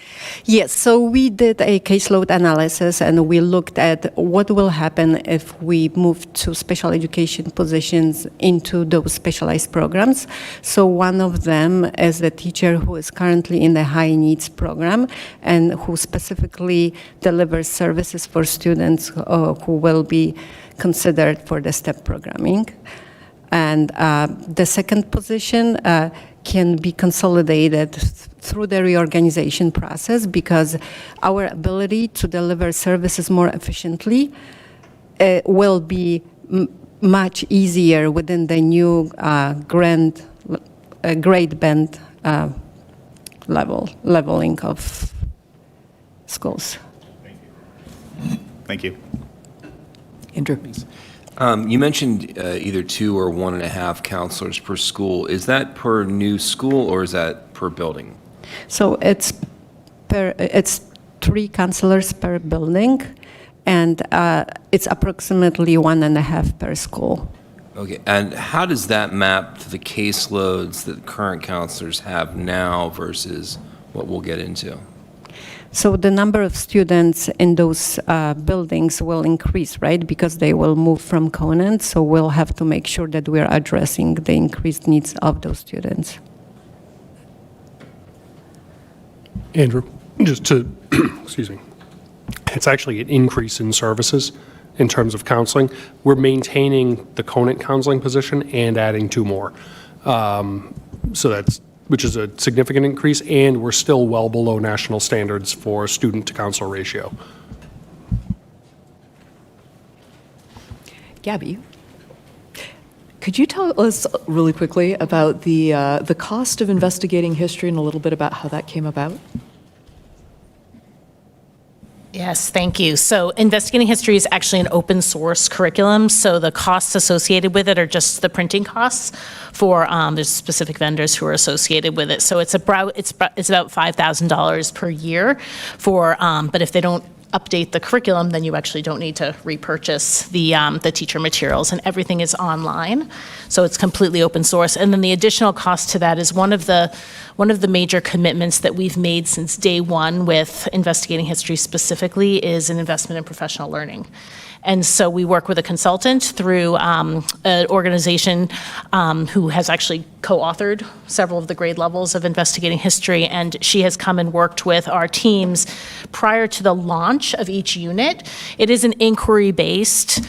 Yes, so we did a caseload analysis and we looked at what will happen if we move to special education positions into those specialized programs. So one of them is the teacher who is currently in the high needs program and who specifically delivers services for students who will be considered for the STEP programming. And the second position can be consolidated through the reorganization process because our ability to deliver services more efficiently will be much easier within the new grade band leveling of schools. Thank you. Andrew. You mentioned either 2 or 1.5 counselors per school. Is that per new school or is that per building? So it's 3 counselors per building, and it's approximately 1.5 per school. Okay, and how does that map to the caseloads that current counselors have now versus what we'll get into? So the number of students in those buildings will increase, right? Because they will move from Conant, so we'll have to make sure that we're addressing the increased needs of those students. Andrew, just to, excuse me, it's actually an increase in services in terms of counseling. We're maintaining the Conant counseling position and adding 2 more. Which is a significant increase, and we're still well below national standards for student to counselor ratio. Gabby, could you tell us really quickly about the cost of investigating history and a little bit about how that came about? Yes, thank you. So investigating history is actually an open source curriculum. So the costs associated with it are just the printing costs for, there's specific vendors who are associated with it. So it's about $5,000 per year for, but if they don't update the curriculum, then you actually don't need to repurchase the teacher materials, and everything is online. So it's completely open source. And then the additional cost to that is one of the major commitments that we've made since day one with investigating history specifically is an investment in professional learning. And so we work with a consultant through an organization who has actually co-authored several of the grade levels of investigating history, and she has come and worked with our teams prior to the launch of each unit. It is an inquiry-based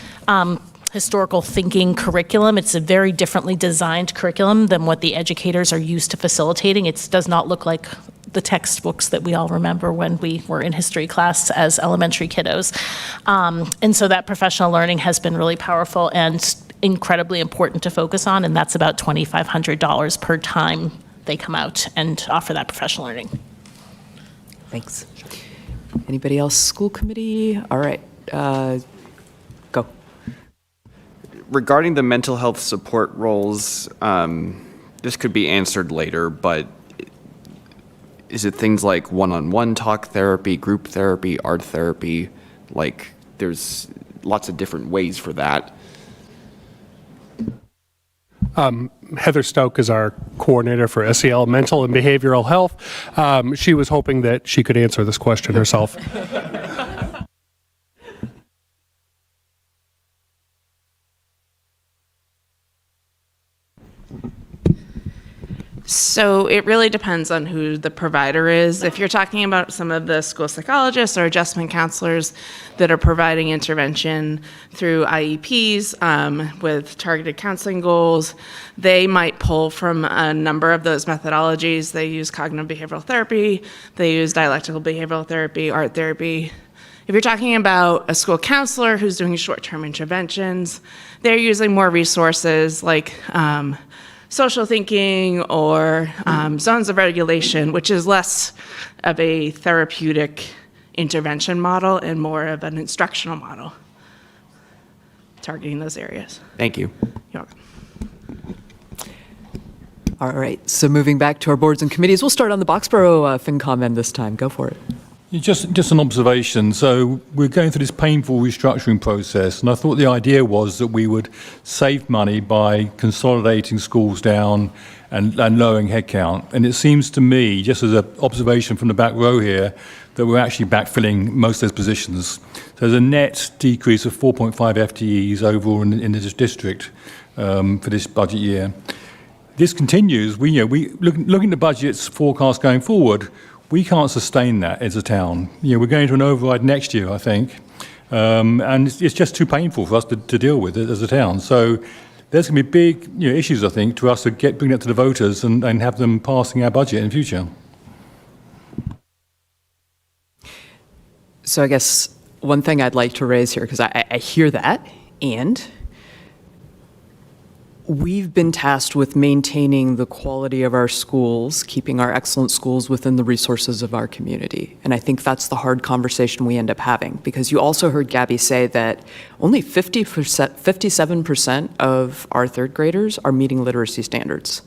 historical thinking curriculum. It's a very differently designed curriculum than what the educators are used to facilitating. It does not look like the textbooks that we all remember when we were in history class as elementary kiddos. And so that professional learning has been really powerful and incredibly important to focus on, and that's about $2,500 per time they come out and offer that professional learning. Thanks. Anybody else? School committee? All right. Go. Regarding the mental health support roles, this could be answered later, but is it things like one-on-one talk therapy, group therapy, art therapy? Like, there's lots of different ways for that. Heather Stoke is our coordinator for SEL Mental and Behavioral Health. She was hoping that she could answer this question herself. So it really depends on who the provider is. If you're talking about some of the school psychologists or adjustment counselors that are providing intervention through IEPs with targeted counseling goals, they might pull from a number of those methodologies. They use cognitive behavioral therapy, they use dialectical behavioral therapy, art therapy. If you're talking about a school counselor who's doing short-term interventions, they're using more resources like social thinking or zones of regulation, which is less of a therapeutic intervention model and more of an instructional model, targeting those areas. Thank you. You're welcome. All right, so moving back to our boards and committees, we'll start on the Boxborough FinCom end this time. Go for it. Just an observation. So we're going through this painful restructuring process, and I thought the idea was that we would save money by consolidating schools down and lowering headcount. And it seems to me, just as an observation from the back row here, that we're actually backfilling most of those positions. So there's a net decrease of 4.5 FTEs overall in this district for this budget year. This continues. We looking at the budget's forecast going forward, we can't sustain that as a town. We're going to an override next year, I think, and it's just too painful for us to deal with it as a town. So there's going to be big issues, I think, to us to bring that to the voters and have them passing our budget in the future. So I guess one thing I'd like to raise here, because I hear that, and we've been tasked with maintaining the quality of our schools, keeping our excellent schools within the resources of our community. And I think that's the hard conversation we end up having, because you also heard Gabby say that only 57% of our third graders are meeting literacy standards.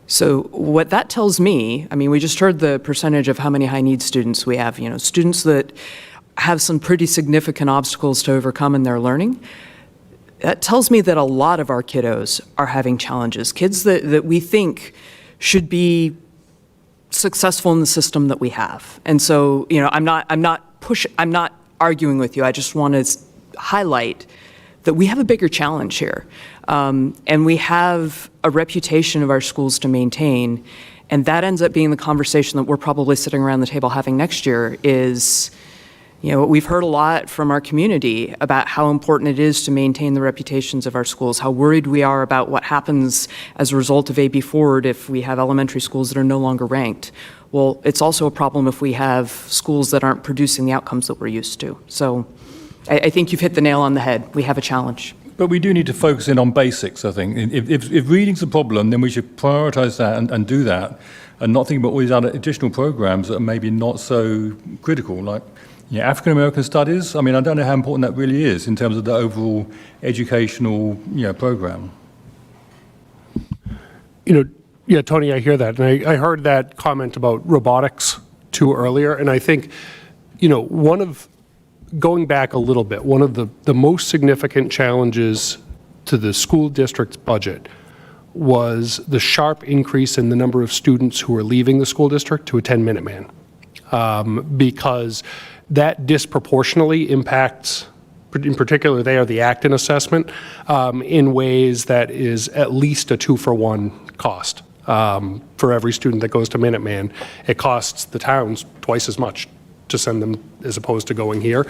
So what that tells me, I mean, we just heard the percentage of how many high needs students we have, students that have some pretty significant obstacles to overcome in their learning. That tells me that a lot of our kiddos are having challenges, kids that we think should be successful in the system that we have. And so, I'm not arguing with you. I just want to highlight that we have a bigger challenge here. And we have a reputation of our schools to maintain. And that ends up being the conversation that we're probably sitting around the table having next year is, we've heard a lot from our community about how important it is to maintain the reputations of our schools, how worried we are about what happens as a result of AB Forward if we have elementary schools that are no longer ranked. Well, it's also a problem if we have schools that aren't producing the outcomes that we're used to. So I think you've hit the nail on the head. We have a challenge. But we do need to focus in on basics, I think. If reading's a problem, then we should prioritize that and do that, and not think about all these other additional programs that are maybe not so critical, like African American studies. I mean, I don't know how important that really is in terms of the overall educational program. Yeah, Tony, I hear that. And I heard that comment about robotics too earlier. And I think, going back a little bit, one of the most significant challenges to the school district's budget was the sharp increase in the number of students who are leaving the school district to attend Minuteman. Because that disproportionately impacts, in particular there, the Acton assessment, in ways that is at least a 2-for-1 cost. For every student that goes to Minuteman, it costs the towns twice as much to send them as opposed to going here.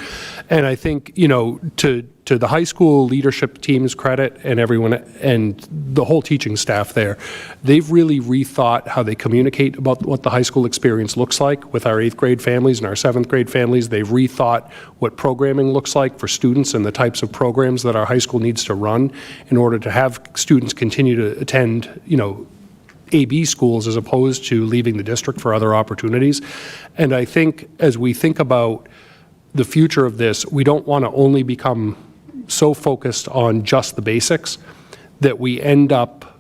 And I think, you know, to the high school leadership team's credit and everyone and the whole teaching staff there, they've really rethought how they communicate about what the high school experience looks like with our 8th grade families and our 7th grade families. They've rethought what programming looks like for students and the types of programs that our high school needs to run in order to have students continue to attend, you know, AB schools as opposed to leaving the district for other opportunities. And I think as we think about the future of this, we don't want to only become so focused on just the basics that we end up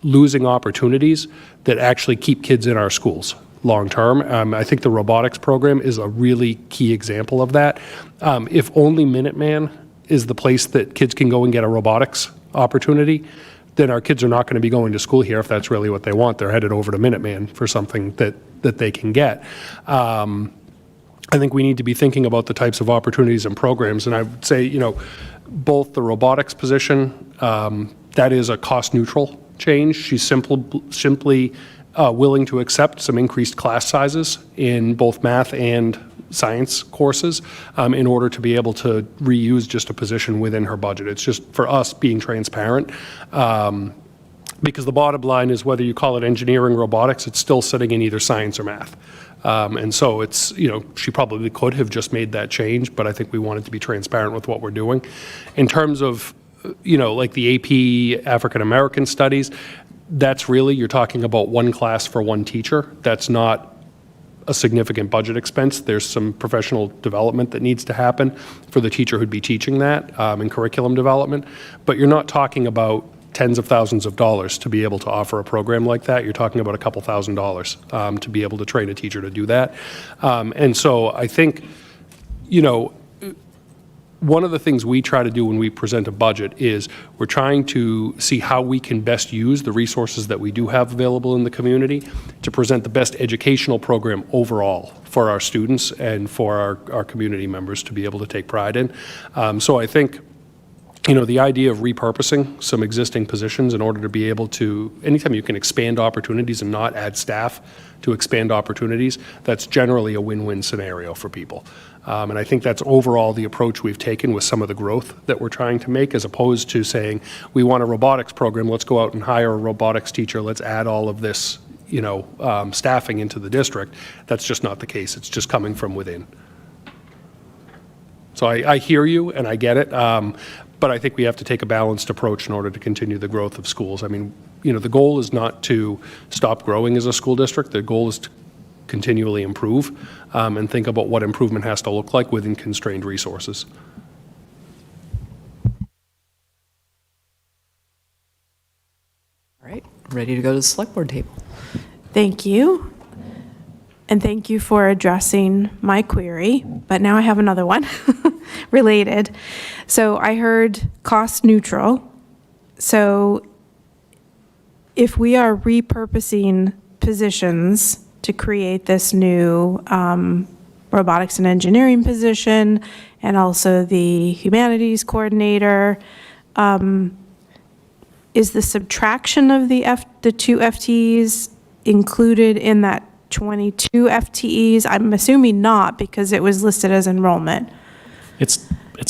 losing opportunities that actually keep kids in our schools long term. I think the robotics program is a really key example of that. If only Minuteman is the place that kids can go and get a robotics opportunity, then our kids are not going to be going to school here if that's really what they want. They're headed over to Minuteman for something that they can get. I think we need to be thinking about the types of opportunities and programs. And I would say, you know, both the robotics position, that is a cost-neutral change. She's simply willing to accept some increased class sizes in both math and science courses in order to be able to reuse just a position within her budget. It's just for us being transparent. Because the bottom line is whether you call it engineering, robotics, it's still sitting in either science or math. And so it's, you know, she probably could have just made that change, but I think we wanted to be transparent with what we're doing. In terms of, you know, like the AP African American studies, that's really, you're talking about one class for one teacher. That's not a significant budget expense. There's some professional development that needs to happen for the teacher who'd be teaching that in curriculum development. But you're not talking about tens of thousands of dollars to be able to offer a program like that. You're talking about a couple $1,000s to be able to train a teacher to do that. And so I think, you know, one of the things we try to do when we present a budget is we're trying to see how we can best use the resources that we do have available in the community to present the best educational program overall for our students and for our community members to be able to take pride in. So I think, you know, the idea of repurposing some existing positions in order to be able to, anytime you can expand opportunities and not add staff to expand opportunities, that's generally a win-win scenario for people. And I think that's overall the approach we've taken with some of the growth that we're trying to make, as opposed to saying, we want a robotics program, let's go out and hire a robotics teacher, let's add all of this, you know, staffing into the district. That's just not the case. It's just coming from within. So I hear you and I get it, but I think we have to take a balanced approach in order to continue the growth of schools. I mean, you know, the goal is not to stop growing as a school district. The goal is to continually improve and think about what improvement has to look like within constrained resources. All right, ready to go to the select board table. Thank you. And thank you for addressing my query, but now I have another one related. So I heard cost neutral. So if we are repurposing positions to create this new robotics and engineering position and also the humanities coordinator, is the subtraction of the two FTEs included in that 22 FTEs? I'm assuming not, because it was listed as enrollment. It's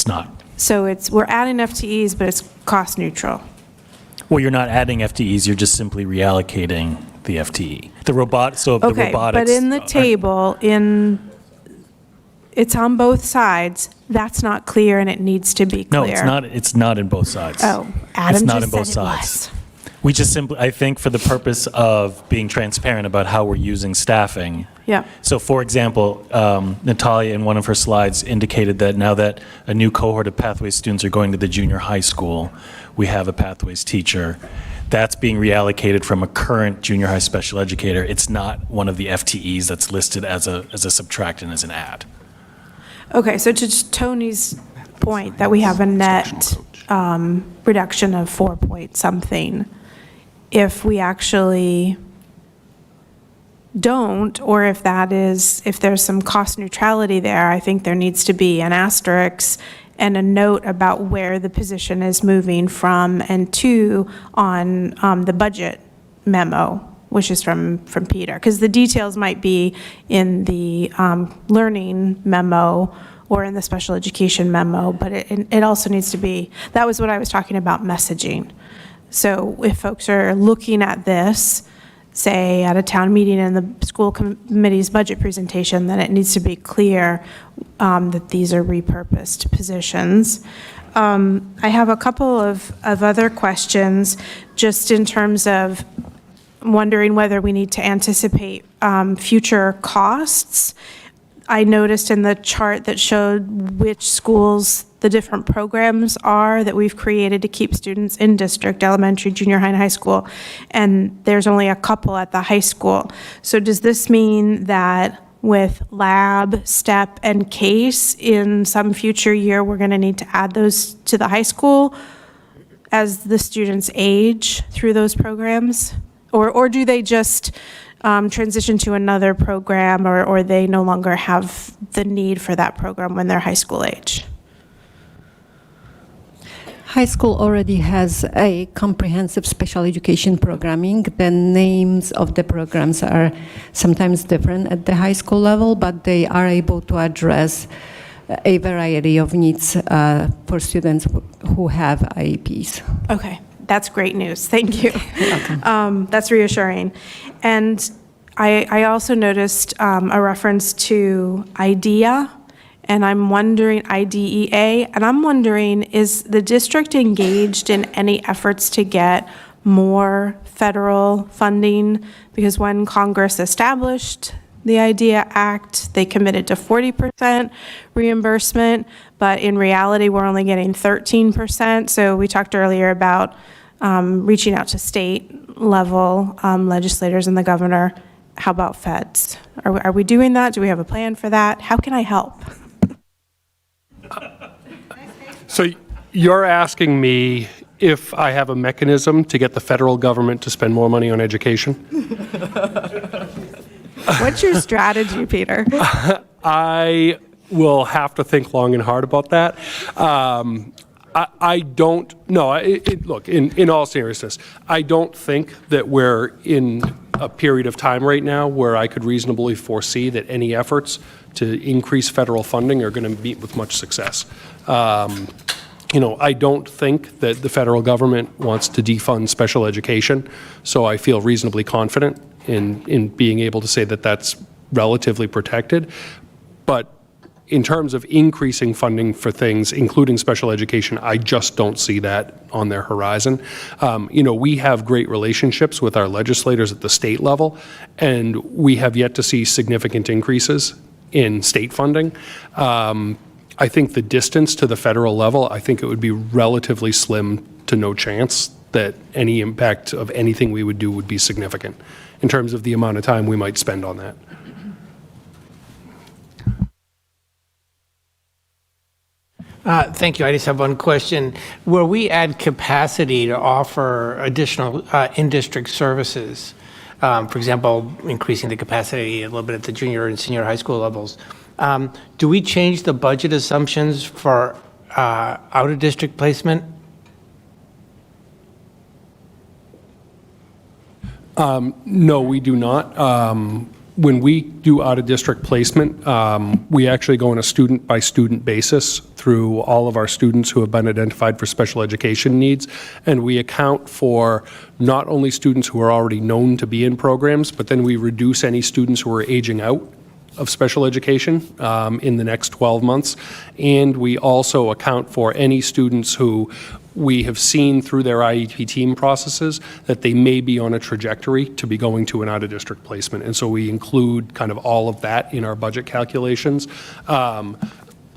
not. So we're adding FTEs, but it's cost neutral. Well, you're not adding FTEs, you're just simply reallocating the FTE. The robotics. Okay, but in the table, it's on both sides. That's not clear, and it needs to be clear. No, it's not. It's not in both sides. Oh, Adam it's not just in both said it sides. We just simply, I think, for the purpose of being transparent about how we're using staffing. Yeah. So, for example, Natalia in one of her slides indicated that now that a new cohort of Pathways students are going to the junior high school, we have a Pathways teacher. That's being reallocated from a current junior high special educator. It's not one of the FTEs that's listed as a subtract and as an add. Okay, so to Tony's point that we have a net reduction of 4 point something, if we actually don't, or if there's some cost neutrality there, I think there needs to be an asterisk and a note about where the position is moving from and to on the budget memo wishes from Peter? Because the details might be in the learning memo or in the special education memo, but it also needs to be, that was what I was talking about, messaging. So if folks are looking at this, say at a town meeting in the school committee's budget presentation, then it needs to be clear that these are repurposed positions. I have a couple of other questions, just in terms of wondering whether we need to anticipate future costs. I noticed in the chart that showed which schools the different programs are that we've created to keep students in district, elementary, junior high, and high school, and there's only a couple at the high school. So does this mean that with lab, STEP, and CASE in some future year, we're going to need to add those to the high school as the students age through those programs? Or do they just transition to another program, or they no longer have the need for that program when they're high school age? High school already has a comprehensive special education programming. The names of the programs are sometimes different at the high school level, but they are able to address a variety of needs for students who have IEPs. Okay, that's great news. Thank you. That's reassuring. And I also noticed a reference to IDEA, and I'm wondering, IDEA, and I'm wondering, is the district engaged in any efforts to get more federal funding? Because when Congress established the IDEA Act, they committed to 40% reimbursement, but in reality, we're only getting 13%. So we talked earlier about reaching out to state level legislators and the governor. How about feds? Are we doing that? Do we have a plan for that? How can I help? So you're asking me if I have a mechanism to get the federal government to spend more money on education? What's your strategy, Peter? I will have to think long and hard about that. I don't, no, look, in all seriousness, I don't think that we're in a period of time right now where I could reasonably foresee that any efforts to increase federal funding are going to meet with much success. I don't think that the federal government wants to defund special education, so I feel reasonably confident in being able to say that that's relatively protected. But in terms of increasing funding for things, including special education, I just don't see that on their horizon. We have great relationships with our legislators at the state level, and we have yet to see significant increases in state funding. I think the distance to the federal level, I think it would be relatively slim to no chance that any impact of anything we would do would be significant in terms of the amount of time we might spend on that. Thank you. I just have one question. Where we add capacity to offer additional in-district services, for example, increasing the capacity a little bit at the junior and senior high school levels, do we change the budget assumptions for out-of-district placement? No, we do not. When we do out-of-district placement, we actually go on a student-by-student basis through all of our students who have been identified for special education needs, and we account for not only students who are already known to be in programs, but then we reduce any students who are aging out of special education in the next 12 months, and we also account for any students who we have seen through their IEP team processes that they may be on a trajectory to be going to an out-of-district placement. And so we include kind of all of that in our budget calculations.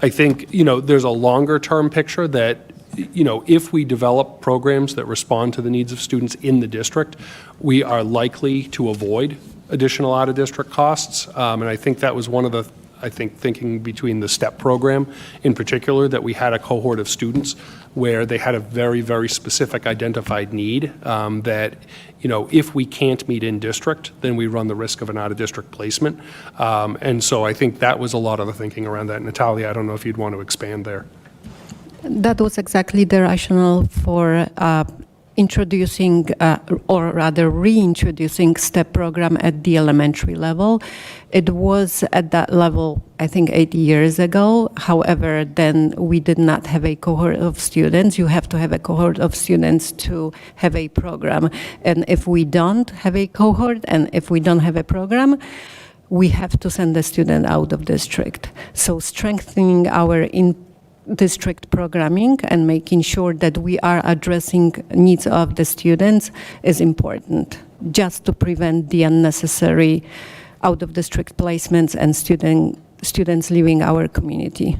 I think, there's a longer-term picture that, if we develop programs that respond to the needs of students in the district, we are likely to avoid additional out-of-district costs. And I think that was one of the thinking between the STEP program in particular, that we had a cohort of students where they had a very, very specific identified need that, if we can't meet in district, then we run the risk of an out-of-district placement. And so I think that was a lot of the thinking around that. Natalia, I don't know if you'd want to expand there. That was exactly the rationale for introducing, or rather reintroducing STEP program at the elementary level. It was at that level, I think, 8 years ago. However, then we did not have a cohort of students. You have to have a cohort of students to have a program. And if we don't have a cohort and if we don't have a program, we have to send the student out of district. So strengthening our district programming and making sure that we are addressing needs of the students is important, just to prevent the unnecessary out-of-district placements and students leaving our community.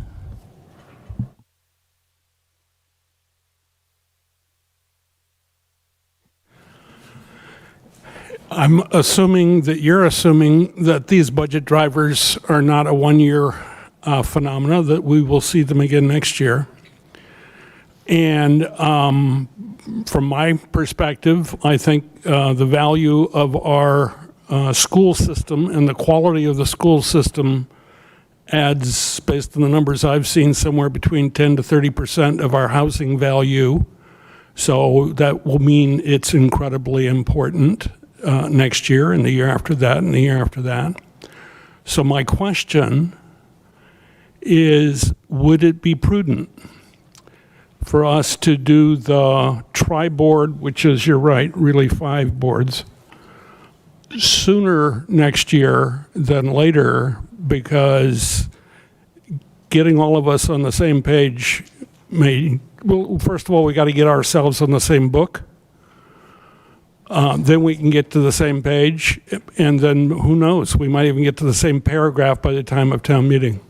I'm assuming that you're assuming that these budget drivers are not a one-year phenomena, that we will see them again next year. And from my perspective, I think the value of our school system and the quality of the school system adds, based on the numbers I've seen, somewhere between 10 to 30% of our housing value. So that will mean it's incredibly important next year and the year after that and the year after that. So my question is, would it be prudent for us to do the tri-board, which is, you're right, really 5 boards, sooner next year than later, because getting all of us on the same page well, first of all, we got to get ourselves on the same book. Then we can get to the same page, and then who knows, we might even get to the same paragraph by the time of town meeting.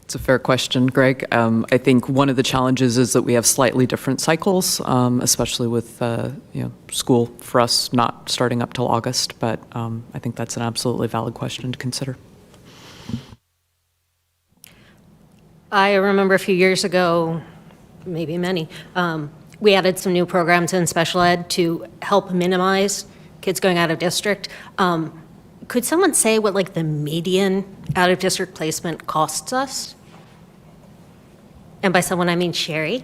It's a fair question, Greg. I think one of the challenges is that we have slightly different cycles, especially with school for us not starting up till August. But I think that's an absolutely valid question to consider. I remember a few years ago, maybe many, we added some new programs in special ed to help minimize kids going out of district. Could someone say what like the median out of district placement costs us? And by someone, I mean Sheri.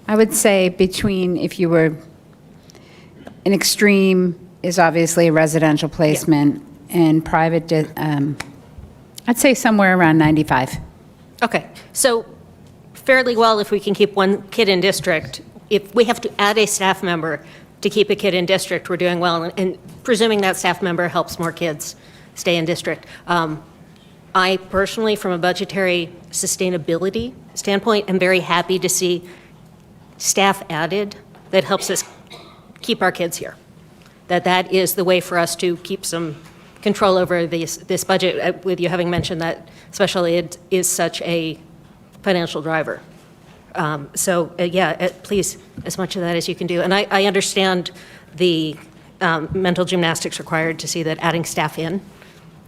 I would say between, if you were, an extreme is obviously a residential placement, and private, I'd say somewhere around 95. Okay, so fairly well if we can keep one kid in district. If we have to add a staff member to keep a kid in district, we're doing well, and presuming that staff member helps more kids stay in district. I personally, from a budgetary sustainability standpoint, am very happy to see staff added that helps us keep our kids here. That is the way for us to keep some control over this budget, with you having mentioned that special ed is such a financial driver. Please, as much of that as you can do. And I understand the mental gymnastics required to see that adding staff in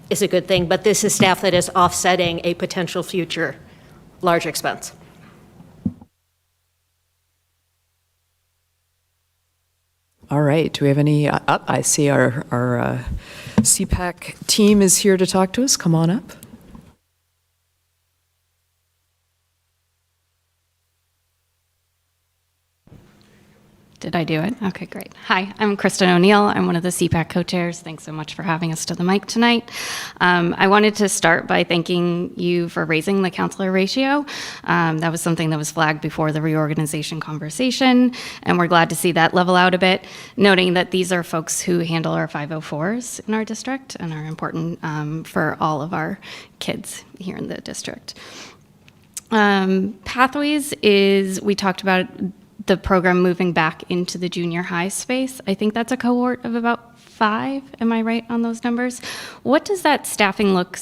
is a good thing, but this is staff that is offsetting a potential future large expense. All right, do we have any, I see our CPAC team is here to talk to us. Come on up. Did I do it? Okay, great. Hi, I'm Kristen O'Neill. I'm one of the CPAC co-chairs. Thanks so much for having us to the mic tonight. I wanted to start by thanking you for raising the counselor ratio. That was something that was flagged before the reorganization conversation, and we're glad to see that level out a bit, noting that these are folks who handle our 504s in our district and are important for all of our kids here in the district. Pathways is, we talked about the program moving back into the junior high space. I think that's a cohort of about 5. Am I right on those numbers? What does that staffing look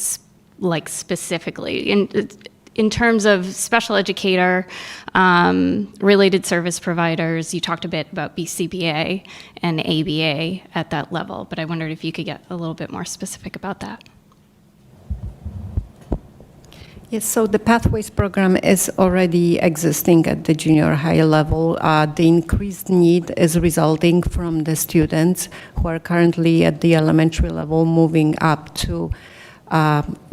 like specifically in terms of special educator, related service providers? You talked a bit about BCBA and ABA at that level, but I wondered if you could get a little bit more specific about that. Yes, so the Pathways program is already existing at the junior high level. The increased need is resulting from the students who are currently at the elementary level moving up to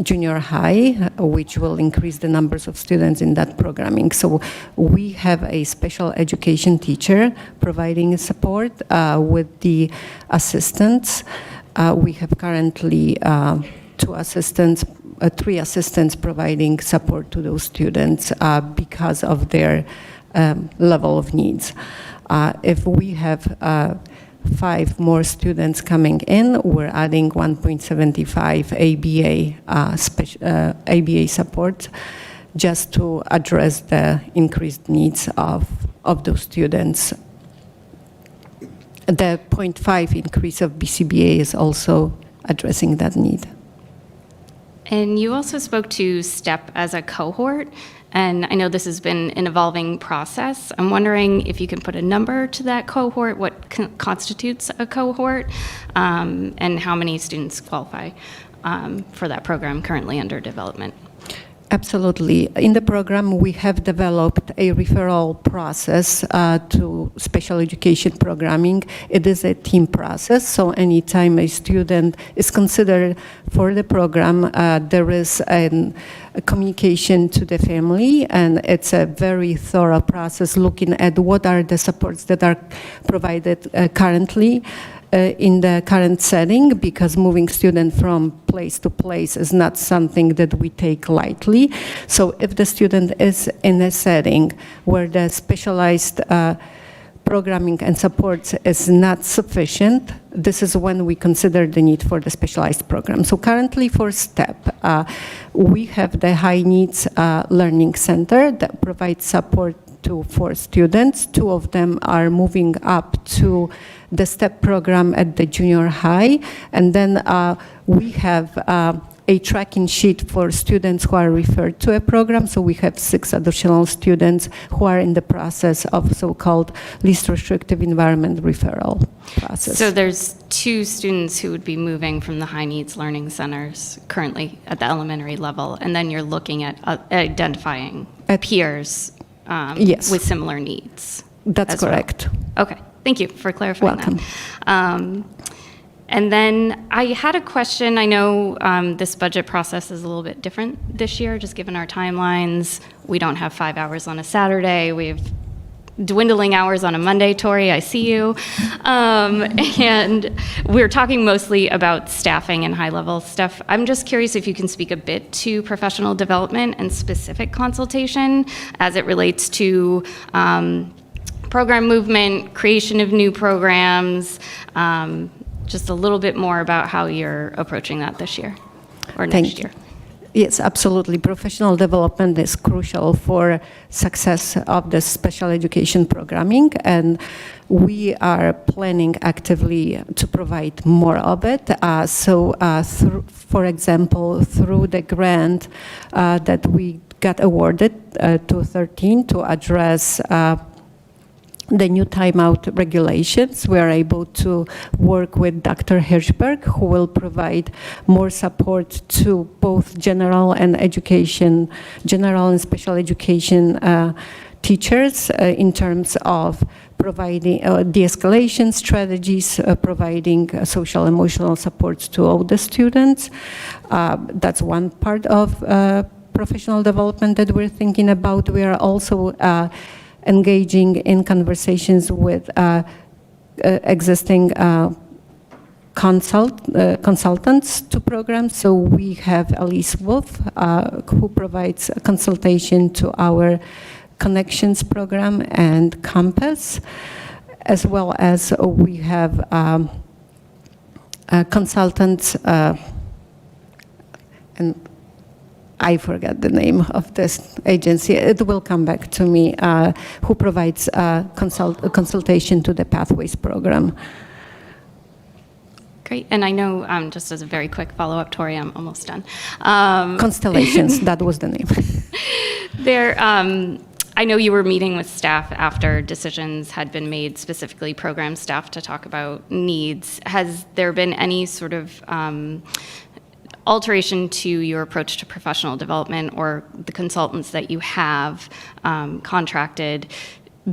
junior high, which will increase the numbers of students in that programming. So we have a special education teacher providing support with the assistants. We have currently three assistants providing support to those students because of their level of needs. If we have 5 more students coming in, we're adding 1.75 ABA support just to address the increased needs of those students. The 0.5 increase of BCBA is also addressing that need. And you also spoke to STEP as a cohort, and I know this has been an evolving process. I'm wondering if you can put a number to that cohort, what constitutes a cohort, and how many students qualify for that program currently under development. Absolutely. In the program, we have developed a referral process to special education programming. It is a team process, so anytime a student is considered for the program, there is a communication to the family, and it's a very thorough process looking at what are the supports that are provided currently in the current setting, because moving students from place to place is not something that we take lightly. So if the student is in a setting where the specialized programming and support is not sufficient, this is when we consider the need for the specialized program. So currently for STEP, we have the High Needs Learning Center that provides support to 4 students. 2 of them are moving up to the STEP program at the junior high. And then we have a tracking sheet for students who are referred to a program. So we have 6 additional students who are in the process of so-called least restrictive environment referral process. So there's 2 students who would be moving from the high needs learning centers currently at the elementary level, and then you're looking at identifying peers yes, with similar needs. That's correct. Well. Okay, thank you for clarifying that. And then I had a question. I know this budget process is a little bit different this year, just given our timelines. We don't have 5 hours on a Saturday. We have dwindling hours on a Monday, Tori, I see you. And we're talking mostly about staffing and high-level stuff. I'm just curious if you can speak a bit to professional development and specific consultation as it relates to program movement, creation of new programs, just a little bit more about how you're approaching that this year or next year. Yes, absolutely. Professional development is crucial for success of the special education programming, and we are planning actively to provide more of it. For example, through the grant that we got awarded to 13 to address the new timeout regulations, we are able to work with Dr. Hirschberg, who will provide more support to both general and special education teachers in terms of providing de-escalation strategies, providing social emotional supports to all the students. That's one part of professional development that we're thinking about. We are also engaging in conversations with existing consultants to programs. So we have Elise Wolf, who provides consultation to our Connections program and Compass, as well as we have consultants, and I forgot the name of this agency. It will come back to me, who provides consultation to the Pathways program. Great, and I know, just as a very quick follow-up, Tori, I'm almost done. Constellations, that was the name. I know you were meeting with staff after decisions had been made, specifically program staff, to talk about needs. Has there been any sort of alteration to your approach to professional development or the consultants that you have contracted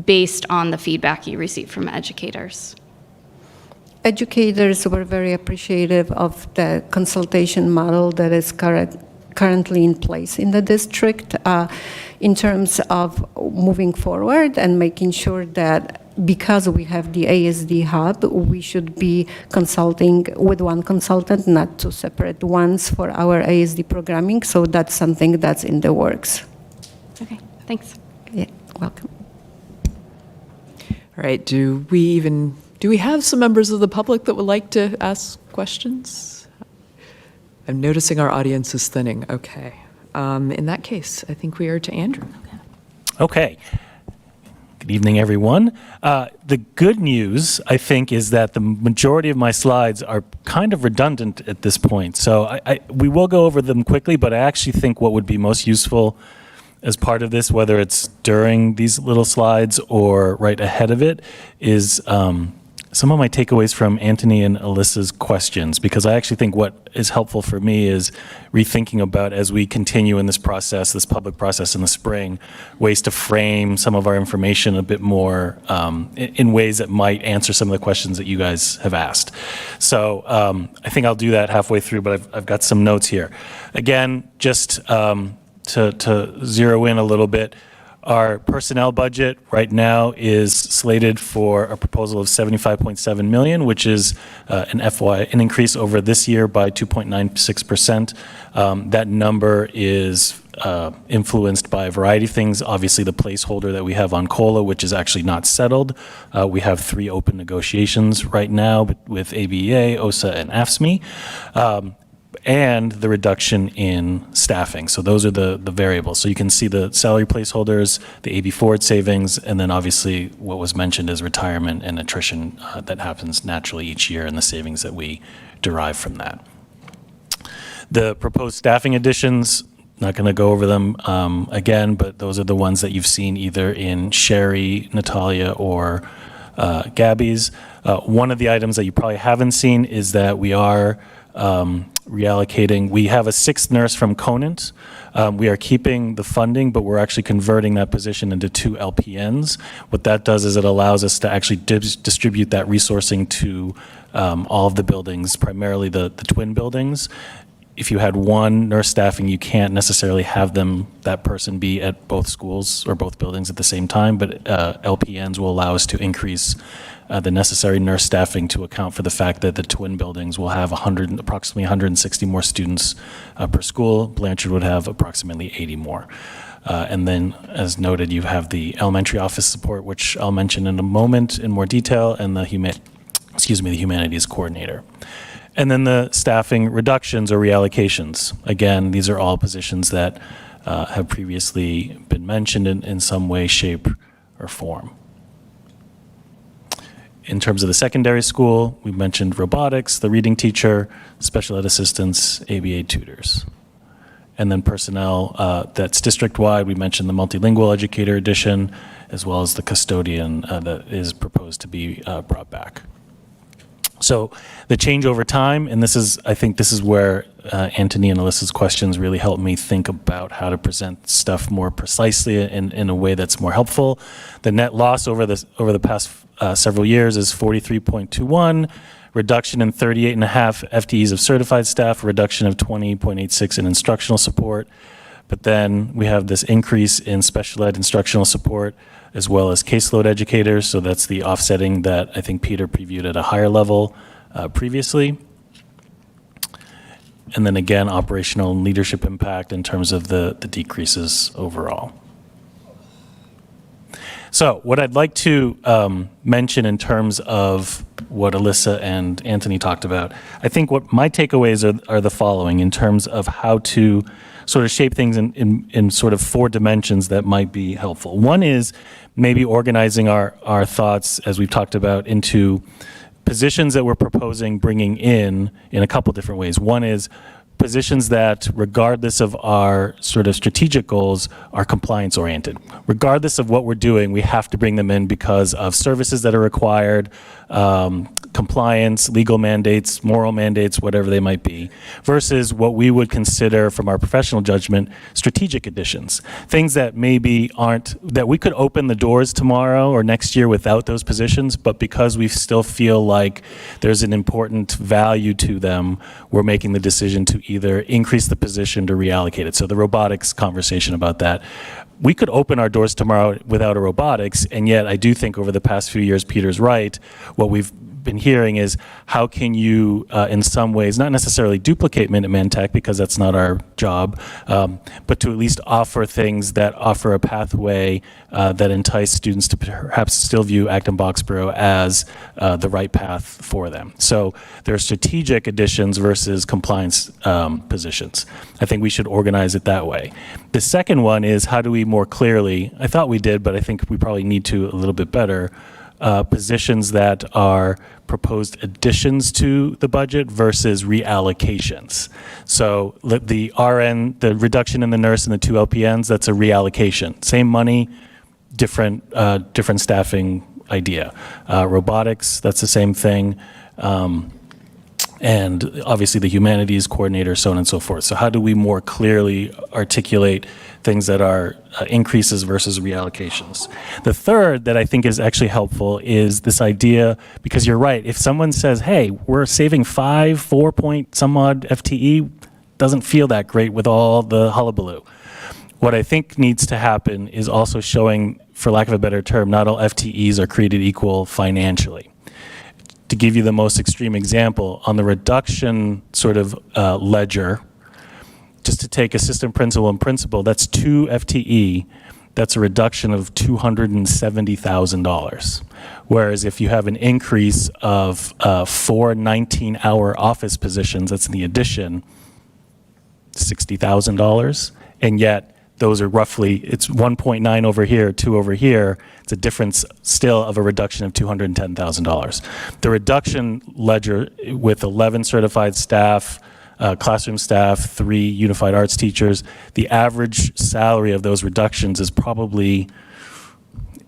based on the feedback you receive from educators? educators were very appreciative of the consultation model that is currently in place in the district in terms of moving forward and making sure that because we have the ASD hub, we should be consulting with one consultant, not two separate ones for our ASD programming. So that's something that's in the works. Okay, thanks. Yeah, welcome. All right, do we have some members of the public that would like to ask questions? I'm noticing our audience is thinning. Okay. In that case, I think we are to Andrew. Okay. Good evening, everyone. The good news, I think, is that the majority of my slides are kind of redundant at this point. So we will go over them quickly, but I actually think what would be most useful as part of this, whether it's during these little slides or right ahead of it, is some of my takeaways from Anthony and Alyssa's questions, because I actually think what is helpful for me is rethinking about, as we continue in this process, this public process in the spring, ways to frame some of our information a bit more in ways that might answer some of the questions that you guys have asked. So I think I'll do that halfway through, but I've got some notes here. Again, just to zero in a little bit, our personnel budget right now is slated for a proposal of $75.7 million, which is an increase over this year by 2.96%. That number is influenced by a variety of things. Obviously, the placeholder that we have on COLA, which is actually not settled. We have 3 open negotiations right now with ABEA, OSA, and AFSCME. And the reduction in staffing. So those are the variables. So you can see the salary placeholders, the AB forward savings, and then obviously what was mentioned is retirement and attrition that happens naturally each year and the savings that we derive from that. The proposed staffing additions, not going to go over them again, but those are the ones that you've seen either in Sheri, Natalia, or Gabby's. One of the items that you probably haven't seen is that we are reallocating. We have a 6th nurse from Conant. We are keeping the funding, but we're actually converting that position into 2 LPNs. What that does is it allows us to actually distribute that resourcing to all of the buildings, primarily the twin buildings. If you had one nurse staffing, you can't necessarily have that person be at both schools or both buildings at the same time, but LPNs will allow us to increase the necessary nurse staffing to account for the fact that the twin buildings will have approximately 160 more students per school. Blanchard would have approximately 80 more. And then, as noted, you have the elementary office support, which I'll mention in a moment in more detail, and the humanities coordinator. And then the staffing reductions or reallocations. Again, these are all positions that have previously been mentioned in some way, shape, or form. In terms of the secondary school, we mentioned robotics, the reading teacher, special ed assistants, ABA tutors. And then personnel that's district-wide, we mentioned the multilingual educator addition, as well as the custodian that is proposed to be brought back. So the change over time, and I think this is where Anthony and Alyssa's questions really helped me think about how to present stuff more precisely in a way that's more helpful. The net loss over the past several years is 43.21, reduction in 38.5 FTEs of certified staff, reduction of 20.86 in instructional support. But then we have this increase in special ed instructional support, as well as caseload educators. So that's the offsetting that I think Peter previewed at a higher level previously. And then again, operational and leadership impact in terms of the decreases overall. So what I'd like to mention in terms of what Alyssa and Anthony talked about, I think what my takeaways are the following in terms of how to sort of shape things in sort of 4 dimensions that might be helpful. One is maybe organizing our thoughts, as we've talked about, into positions that we're proposing bringing in a couple different ways. One is positions that, regardless of our sort of strategic goals, are compliance oriented. Regardless of what we're doing, we have to bring them in because of services that are required, compliance, legal mandates, moral mandates, whatever they might be, versus what we would consider from our professional judgment, strategic additions. Things that maybe aren't, that we could open the doors tomorrow or next year without those positions, but because we still feel like there's an important value to them, we're making the decision to either increase the position to reallocate it. So the robotics conversation about that. We could open our doors tomorrow without a robotics, and yet I do think over the past few years, Peter's right, what we've been hearing is how can you, in some ways, not necessarily duplicate Minuteman Tech because that's not our job, but to at least offer things that offer a pathway that entice students to perhaps still view Acton-Boxborough as the right path for them. So there are strategic additions versus compliance positions. I think we should organize it that way. The second one is how do we more clearly, I thought we did, but I think we probably need to a little bit better, positions that are proposed additions to the budget versus reallocations. So the RN, the reduction in the nurse and the 2 LPNs, that's a reallocation. Same money, different staffing idea. Robotics, that's the same thing. And obviously the humanities coordinator, so on and so forth. So how do we more clearly articulate things that are increases versus reallocations? The third that I think is actually helpful is this idea, because you're right, if someone says, hey, we're saving 4 point some odd FTE, doesn't feel that great with all the hullabaloo. What I think needs to happen is also showing, for lack of a better term, not all FTEs are created equal financially. To give you the most extreme example, on the reduction sort of ledger, just to take assistant principal and principal, that's 2 FTE, that's a reduction of $270,000. Whereas if you have an increase of 4 19-hour office positions, that's in the addition, $60,000, and yet those are roughly, it's 1.9 over here, 2 over here. It's a difference still of a reduction of $210,000. The reduction ledger with 11 certified staff, classroom staff, 3 unified arts teachers, the average salary of those reductions is probably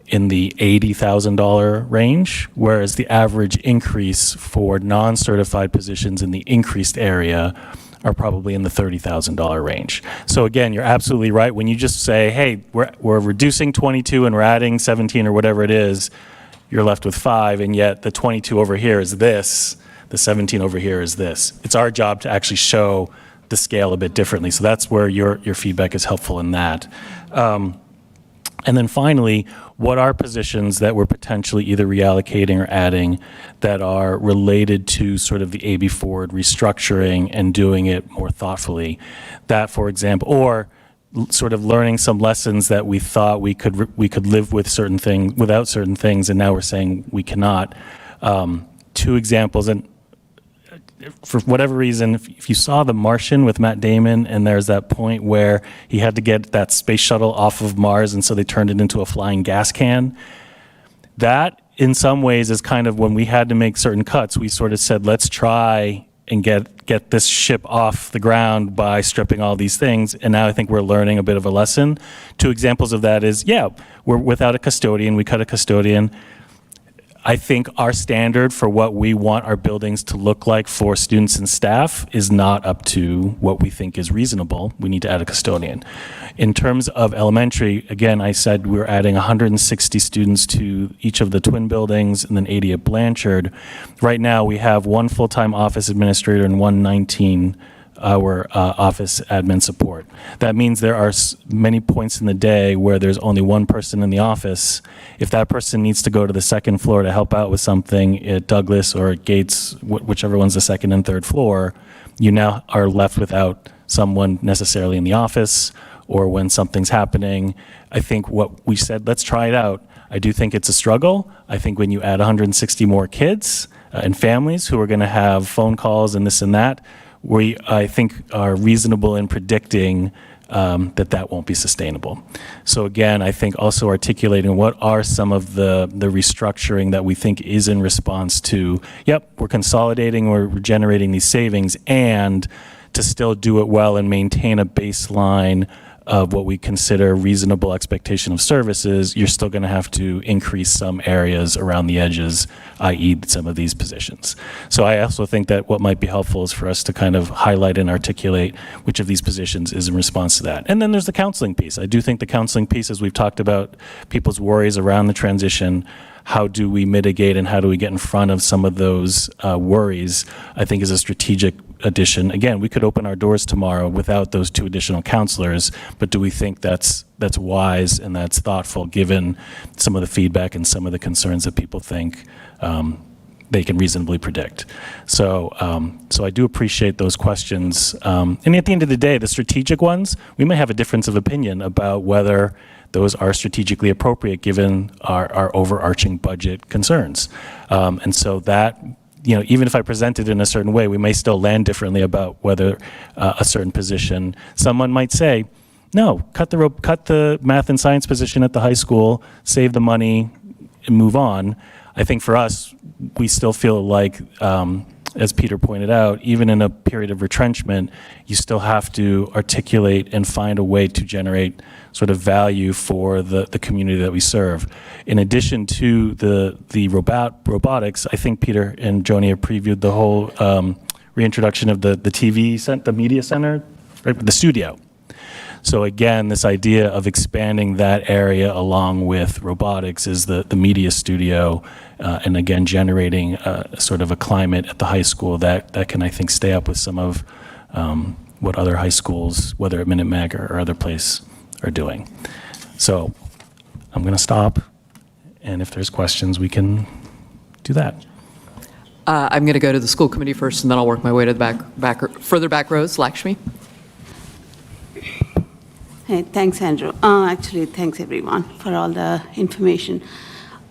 in the $80,000 range, whereas the average increase for non-certified positions in the increased area are probably in the $30,000 range. So again, you're absolutely right. When you just say, hey, we're reducing 22 and we're adding 17 or whatever it is, you're left with 5, and yet the 22 over here is this, the 17 over here is this. It's our job to actually show the scale a bit differently. So that's where your feedback is helpful in that. And then finally, what are positions that we're potentially either reallocating or adding that are related to sort of the AB forward restructuring and doing it more thoughtfully? That, for example, or sort of learning some lessons that we thought we could live with certain things, without certain things, and now we're saying we cannot. 2 examples, and for whatever reason, if you saw The Martian with Matt Damon, and there's that point where he had to get that space shuttle off of Mars, and so they turned it into a flying gas can. That, in some ways, is kind of when we had to make certain cuts. We sort of said, let's try and get this ship off the ground by stripping all these things. And now I think we're learning a bit of a lesson. 2 examples of that is, yeah, we're without a custodian. We cut a custodian. I think our standard for what we want our buildings to look like for students and staff is not up to what we think is reasonable. We need to add a custodian. In terms of elementary, again, I said we're adding 160 students to each of the twin buildings and then 80 at Blanchard. Right now, we have 1 full-time office administrator and 1 19-hour office admin support. That means there are many points in the day where there's only 1 person in the office. If that person needs to go to the 2nd floor to help out with something at Douglas or at Gates, whichever one's the 2nd and 3rd floor, you now are left without someone necessarily in the office, or when something's happening. I think what we said, let's try it out. I do think it's a struggle. I think when you add 160 more kids and families who are going to have phone calls and this and that, we, I think, are reasonable in predicting that won't be sustainable. So again, I think also articulating what are some of the restructuring that we think is in response to, yep, we're consolidating, we're generating these savings, and to still do it well and maintain a baseline of what we consider reasonable expectation of services, you're still going to have to increase some areas around the edges, i.e. some of these positions. So I also think that what might be helpful is for us to kind of highlight and articulate which of these positions is in response to that. And then there's the counseling piece. I do think the counseling piece, as we've talked about people's worries around the transition, how do we mitigate and how do we get in front of some of those worries, I think is a strategic addition. Again, we could open our doors tomorrow without those 2 additional counselors, but do we think that's wise and that's thoughtful given some of the feedback and some of the concerns that people think they can reasonably predict? So I do appreciate those questions. And at the end of the day, the strategic ones, we may have a difference of opinion about whether those are strategically appropriate given our overarching budget concerns. And so that, even if I present it in a certain way, we may still land differently about whether a certain position, someone might say, no, cut the math and science position at the high school, save the money, and move on. I think for us, we still feel like, as Peter pointed out, even in a period of retrenchment, you still have to articulate and find a way to generate sort of value for the community that we serve. In addition to the robotics, I think Peter and Joni have previewed the whole reintroduction of the the media center, right, the studio. So again, this idea of expanding that area along with robotics is the media studio, and again, generating sort of a climate at the high school that can, I think, stay up with some of what other high schools, whether at Minute Mag or other place, are doing. So I'm going to stop, and if there's questions, we can do that. I'm going to go to the school committee first, and then I'll work my way to the further back rows. Lakshmi? Hey, thanks, Andrew. Actually, thanks, everyone, for all the information.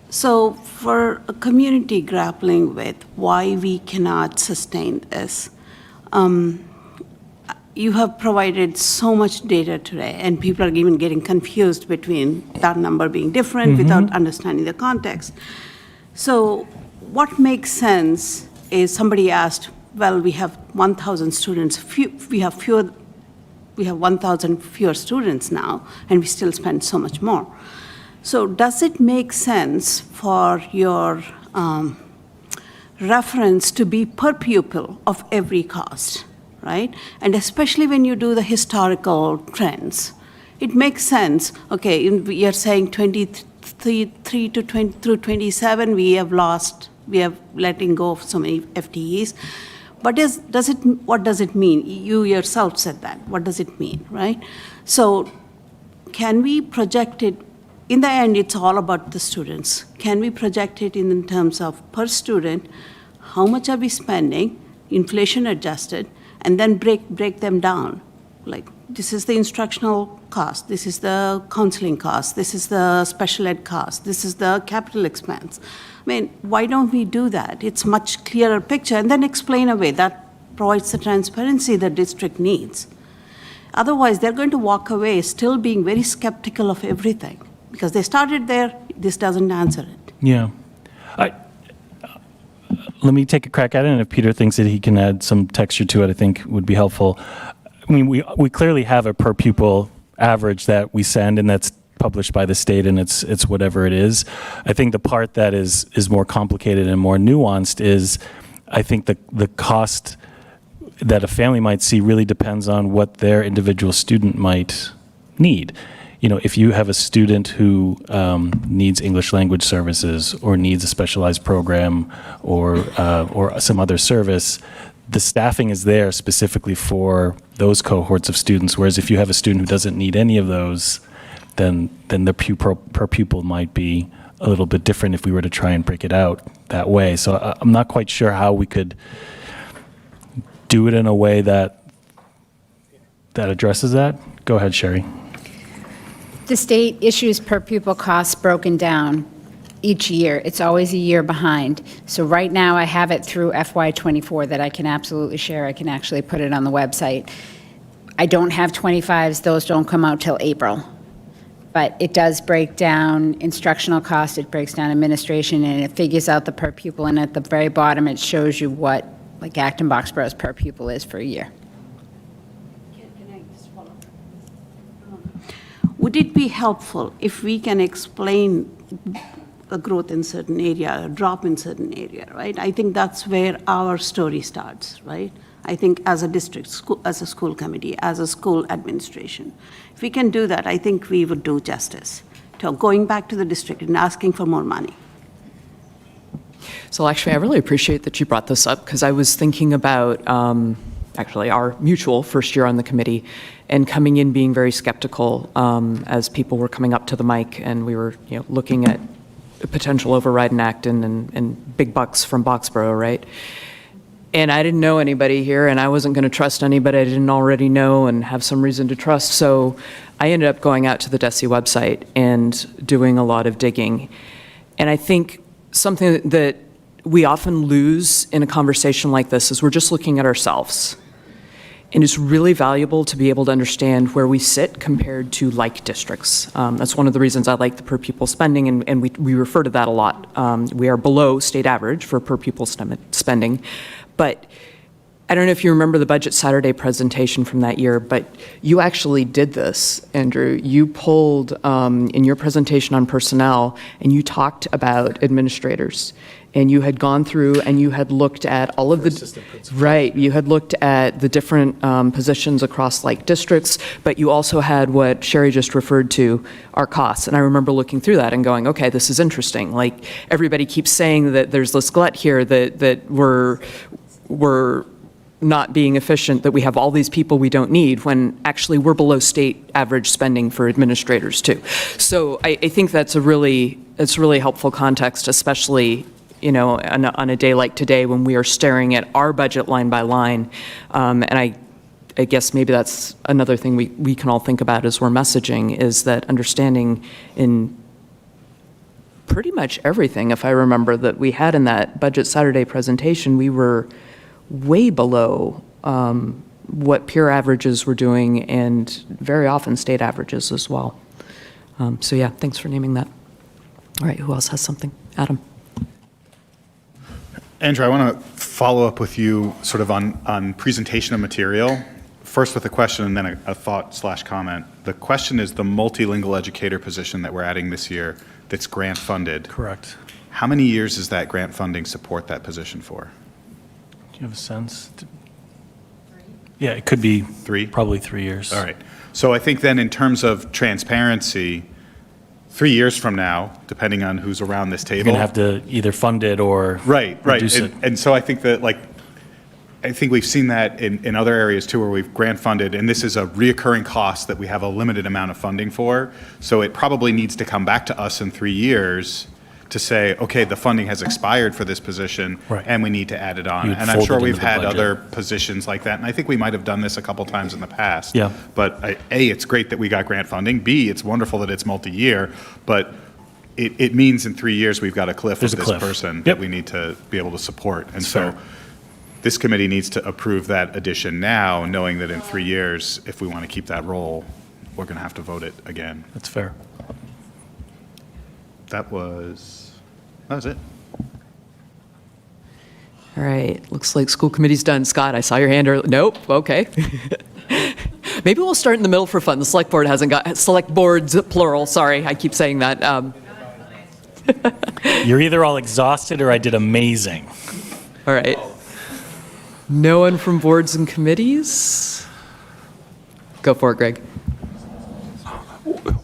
So for a community grappling with why we cannot sustain this, you have provided so much data today, and people are even getting confused between that number being different without understanding the context. So what makes sense is somebody asked, well, we have 1,000 students, we have 1,000 fewer students now, and we still spend so much more. So does it make sense for your reference to be per pupil of every cost, right? And especially when you do the historical trends, it makes sense. Okay, you're saying 23 to 20 through 27, we have letting go of so many FTEs. But what does it mean? You yourself said that. What does it mean, right? So can we project it? In the end, it's all about the students. Can we project it in terms of per student, how much are we spending, inflation adjusted, and then break them down? Like, this is the instructional cost, this is the counseling cost, this is the special ed cost, this is the capital expense. I mean, why don't we do that? It's much clearer picture, and then explain away. That provides the transparency the district needs. Otherwise, they're going to walk away still being very skeptical of everything, because they started there, this doesn't answer it. Yeah. Let me take a crack at it, and if Peter thinks that he can add some texture to it, I think would be helpful. I mean, we clearly have a per pupil average that we send, and that's published by the state, and it's whatever it is. I think the part that is more complicated and more nuanced is, I think the cost that a family might see really depends on what their individual student might need. If you have a student who needs English language services or needs a specialized program or some other service, the staffing is there specifically for those cohorts of students. Whereas if you have a student who doesn't need any of those, then the per pupil might be a little bit different if we were to try and break it out that way. So I'm not quite sure how we could do it in a way that addresses that. Go ahead, Sheri. The state issues per pupil costs broken down each year. It's always a year behind. So right now I have it through FY24 that I can absolutely share. I can actually put it on the website. I don't have 25s. Those don't come out till April. But it does break down instructional costs, it breaks down administration, and it figures out the per pupil. And at the very bottom, it shows you what Acton-Boxborough's per pupil is for a year. Would it be helpful if we can explain a growth in certain area, a drop in certain area, right? I think that's where our story starts, right? I think as a district, school, as a school committee, as a school administration, if we can do that, I think we would do justice to going back to the district and asking for more money. So actually, I really appreciate that you brought this up because I was thinking about actually our mutual first year on the committee and coming in being very skeptical as people were coming up to the mic and we were looking at a potential override in Acton and big bucks from Boxborough, right? And I didn't know anybody here and I wasn't going to trust anybody I didn't already know and have some reason to trust. So I ended up going out to the DESE website and doing a lot of digging. And I think something that we often lose in a conversation like this is we're just looking at ourselves. And it's really valuable to be able to understand where we sit compared to like districts. That's one of the reasons I like the per pupil spending, and we refer to that a lot. We are below state average for per pupil spending. But I don't know if you remember the Budget Saturday presentation from that year, but you actually did this, Andrew. You pulled in your presentation on personnel, and you talked about administrators. And you had gone through and you had looked at all of the, right, you had looked at the different positions across like districts, but you also had what Sheri just referred to, our costs. And I remember looking through that and going, okay, this is interesting. Like everybody keeps saying that there's this glut here that we're not being efficient, that we have all these people we don't need, when actually we're below state average spending for administrators too. So I think that's a really helpful context, especially on a day like today when we are staring at our budget line by line. And I guess maybe that's another thing we can all think about as we're messaging, is that understanding in pretty much everything, if I remember, that we had in that Budget Saturday presentation, we were way below what peer averages were doing and very often state averages as well. So yeah, thanks for naming that. All right, who else has something? Adam. Andrew, I want to follow up with you sort of on presentation of material. First with a question and then a thought/comment. The question is the multilingual educator position that we're adding this year that's grant funded. Correct. How many years does that grant funding support that position for? Do you have a sense? Yeah, it could be probably 3 years. All right. So I think then in terms of transparency, 3 years from now, depending on who's around this table, You're going to have to either fund it or reduce it. And so I think that I think we've seen that in other areas too, where we've grant funded, and this is a reoccurring cost that we have a limited amount of funding for. So it probably needs to come back to us in 3 years to say, okay, the funding has expired for this position, and we need to add it on. You'd And I'm fold sure it we've into the had budget. other positions like that, and I think we might have done this a couple times in the past. Yeah. But A, it's great that we got grant funding. B, it's wonderful that it's multi-year, but it means in 3 years we've got a cliff There's of a this cliff. person that we need to be able to support. And so this committee needs to approve that addition now, knowing that in 3 years, if we want to keep that role, we're going to have to vote it again. That's fair. That was it. All right, looks like school committee's done. Scott, I saw your hand earlier. Nope, okay. Maybe we'll start in the middle for fun. The select board hasn't got, select boards, plural, sorry, I keep saying that. You're either all exhausted or I did amazing. All right. No one from boards and committees? Go for it, Greg.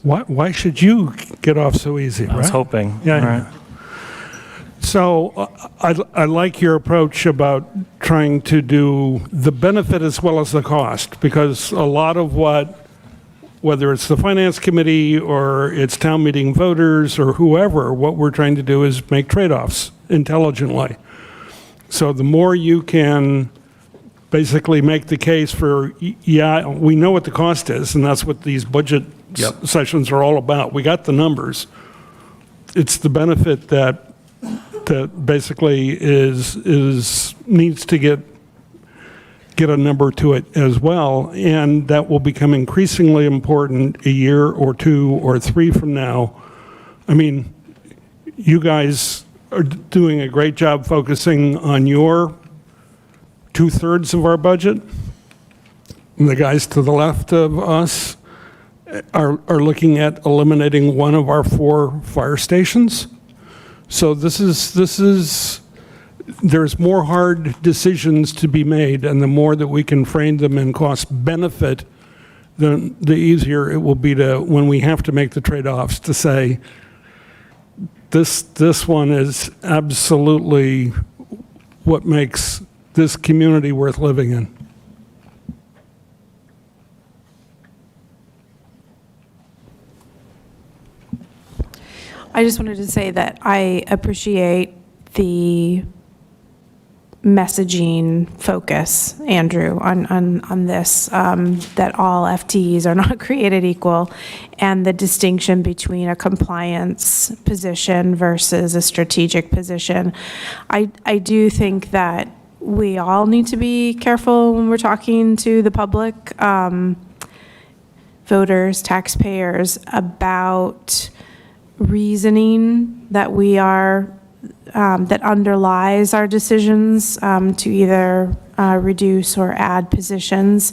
Why should you get off so easy, I was hoping. Yeah. All right. So I like your approach about trying to do the benefit as well as the cost, because a lot of whether it's the finance committee or it's town meeting voters or whoever, what we're trying to do is make trade-offs intelligently. So the more you can basically make the case for, yeah, we know what the cost is, and that's what these budget sessions are all about. We got the numbers. It's the benefit that basically needs to get a number to it as well, and that will become increasingly important a year or 2 or 3 from now. I mean, you guys are doing a great job focusing on your 2/3 of our budget. And the guys to the left of us are looking at eliminating one of our 4 fire stations. So there's more hard decisions to be made, and the more that we can frame them in cost benefit, then the easier it will be to, when we have to make the trade-offs, to say, this one is absolutely what makes this community worth living in. I just wanted to say that I appreciate the messaging focus, Andrew, on this, that all FTEs are not created equal, and the distinction between a compliance position versus a strategic position. I do think that we all need to be careful when we're talking to the public, voters, taxpayers, about reasoning that we are that underlies our decisions to either reduce or add positions.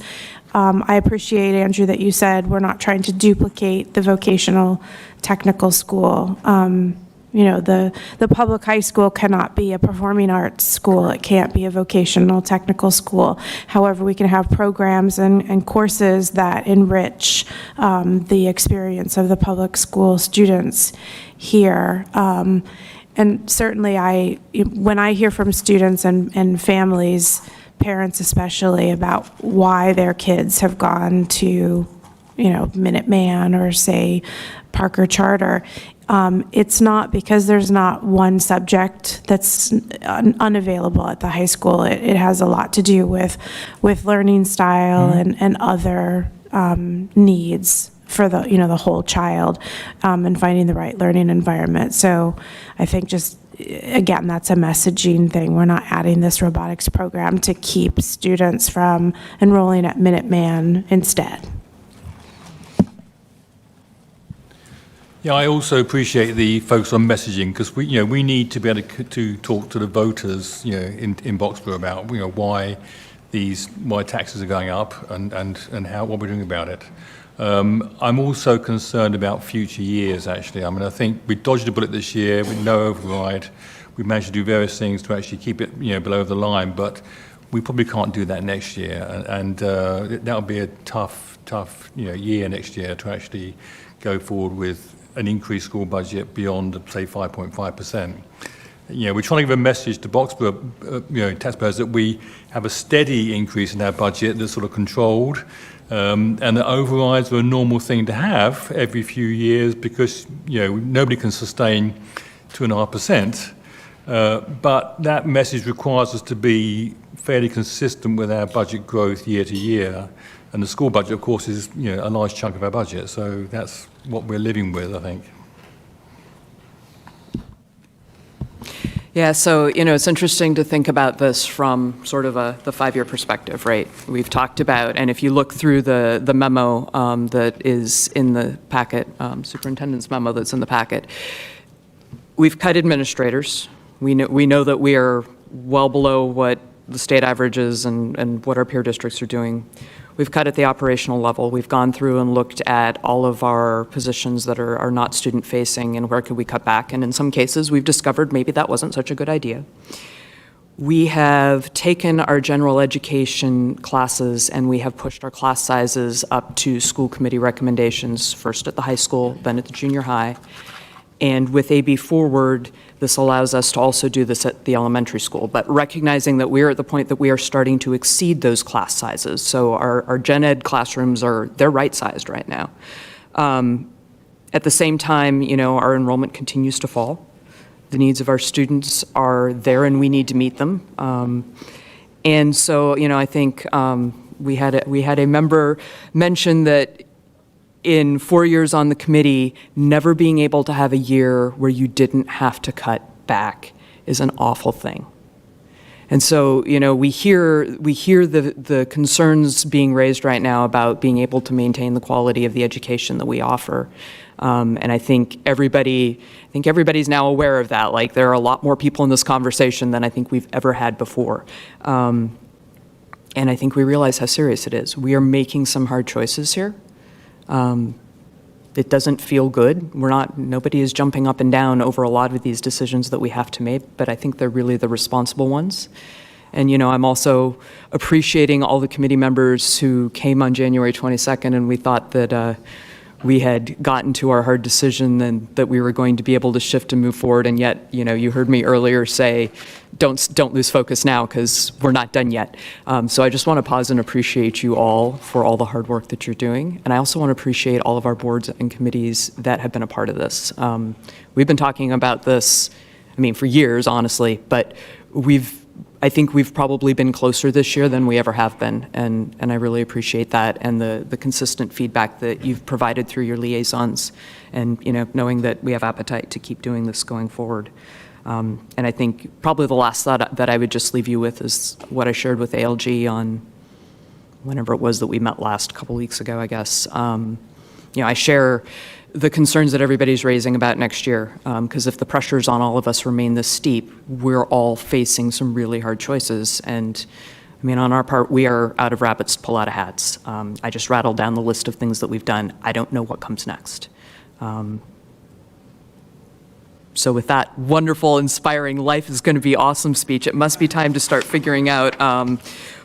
I appreciate, Andrew, that you said we're not trying to duplicate the vocational technical school. You know, the public high school cannot be a performing arts school. It can't be a vocational technical school. However, we can have programs and courses that enrich the experience of the public school students here. And certainly when I hear from students and families, parents especially, about why their kids have gone to, you know, Minuteman or say Parker Charter, it's not because there's not one subject that's unavailable at the high school. It has a lot to do with learning style and other needs for the, you know, the whole child, and finding the right learning environment. So I think just, again, that's a messaging thing. We're not adding this robotics program to keep students from enrolling at Minuteman instead. Yeah, I also appreciate the focus on messaging, because we need to be able to talk to the voters, in Boxborough about why taxes are going up and what we're doing about it. I'm also concerned about future years, actually. I mean, I think we dodged a bullet this year with no override. We managed to do various things to actually keep it below the line, but we probably can't do that next year, and that'll be a tough year next year to actually go forward with an increased school budget beyond, say, 5.5%. We're trying to give a message to Boxborough, taxpayers, that we have a steady increase in our budget that's sort of controlled, and that overrides are a normal thing to have every few years, because nobody can sustain 2.5%. But that message requires us to be fairly consistent with our budget growth year to year. And the school budget, of course, is a large chunk of our budget. So that's what we're living with, I think. Yeah, so, it's interesting to think about this from sort of the 5-year perspective, right? We've talked about, and if you look through the memo that is in the packet, superintendent's memo that's in the packet, we've cut administrators. We know that we are well below what the state average is and what our peer districts are doing. We've cut at the operational level. We've gone through and looked at all of our positions that are not student-facing and where could we cut back. And in some cases, we've discovered maybe that wasn't such a good idea. We have taken our general education classes and we have pushed our class sizes up to school committee recommendations, first at the high school, then at the junior high. And with AB Forward, this allows us to also do this at the elementary school, but recognizing that we're at the point that we are starting to exceed those class sizes. So our gen ed classrooms they're right-sized right now. At the same time, our enrollment continues to fall. The needs of our students are there and we need to meet them. And so, I think we had a member mention that in 4 years on the committee, never being able to have a year where you didn't have to cut back is an awful thing. And so, we hear the concerns being raised right now about being able to maintain the quality of the education that we offer. And I think everybody's now aware of that. Like, there are a lot more people in this conversation than I think we've ever had before. And I think we realize how serious it is. We are making some hard choices here. It doesn't feel good. Nobody is jumping up and down over a lot of these decisions that we have to make, but I think they're really the responsible ones. And, I'm also appreciating all the committee members who came on January 22nd, and we thought that we had gotten to our hard decision and that we were going to be able to shift and move forward. And yet, you heard me earlier say, don't lose focus now because we're not done yet. So I just want to pause and appreciate you all for all the hard work that you're doing. And I also want to appreciate all of our boards and committees that have been a part of this. We've been talking about this, for years, honestly, but I think we've probably been closer this year than we ever have been, and I really appreciate that and the consistent feedback that you've provided through your liaisons, and knowing that we have appetite to keep doing this going forward. And I think probably the last thought that I would just leave you with is what I shared with ALG on whenever it was that we met last, couple weeks ago, I guess. I share the concerns that everybody's raising about next year, because if the pressures on all of us remain this steep, we're all facing some really hard choices. And on our part, we are out of rabbits to pull out of hats. I just rattled down the list of things that we've done. I don't know what comes next. So with that wonderful, inspiring, life is going to be awesome speech, it must be time to start figuring out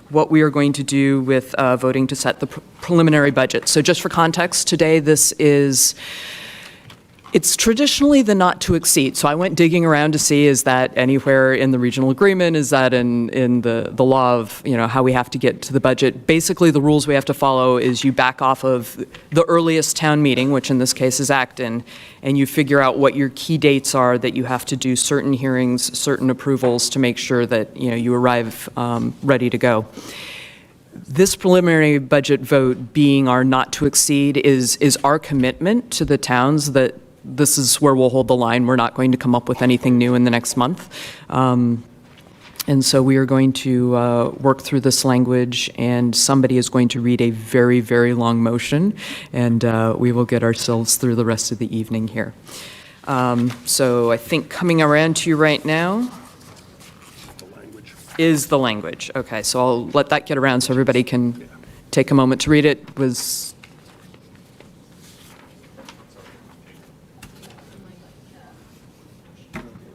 what we are going to do with voting to set the preliminary budget. So just for context, today it's traditionally the not to exceed. So I went digging around to see, is that anywhere in the regional agreement? Is that in the law of how we have to get to the budget? Basically, the rules we have to follow is you back off of the earliest town meeting, which in this case is Acton, and you figure out what your key dates are that you have to do certain hearings, certain approvals to make sure that you arrive ready to go. This preliminary budget vote being our not to exceed is our commitment to the towns that this is where we'll hold the line. We're not going to come up with anything new in the next month. And so we are going to work through this language, and somebody is going to read a very, very long motion, and we will get ourselves through the rest of the evening here. So I think coming around to you right now is the language. Okay, so I'll let that get around so everybody can take a moment to read it.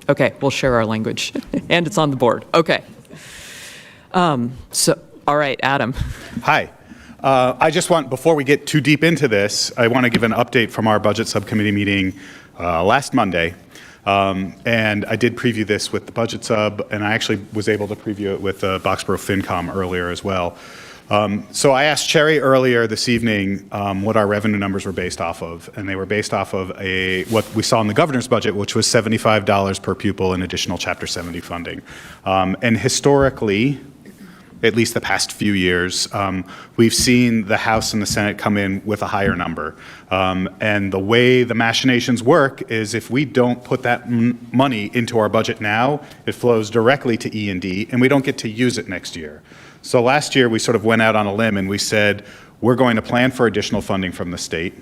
Okay, we'll share our language, and it's on the board. Okay. All right, Adam. Hi. I just want, before we get too deep into this, I want to give an update from our budget subcommittee meeting last Monday. And I did preview this with the budget sub, and I actually was able to preview it with Boxborough FinCom earlier as well. So I asked Sheri earlier this evening what our revenue numbers were based off of, and they were based off of what we saw in the governor's budget, which was $75 per pupil in additional Chapter 70 funding. And historically, at least the past few years, we've seen the House and the Senate come in with a higher number. And the way the machinations work is if we don't put that money into our budget now, it flows directly to E&D, and we don't get to use it next year. So last year, we sort of went out on a limb and we said, we're going to plan for additional funding from the state.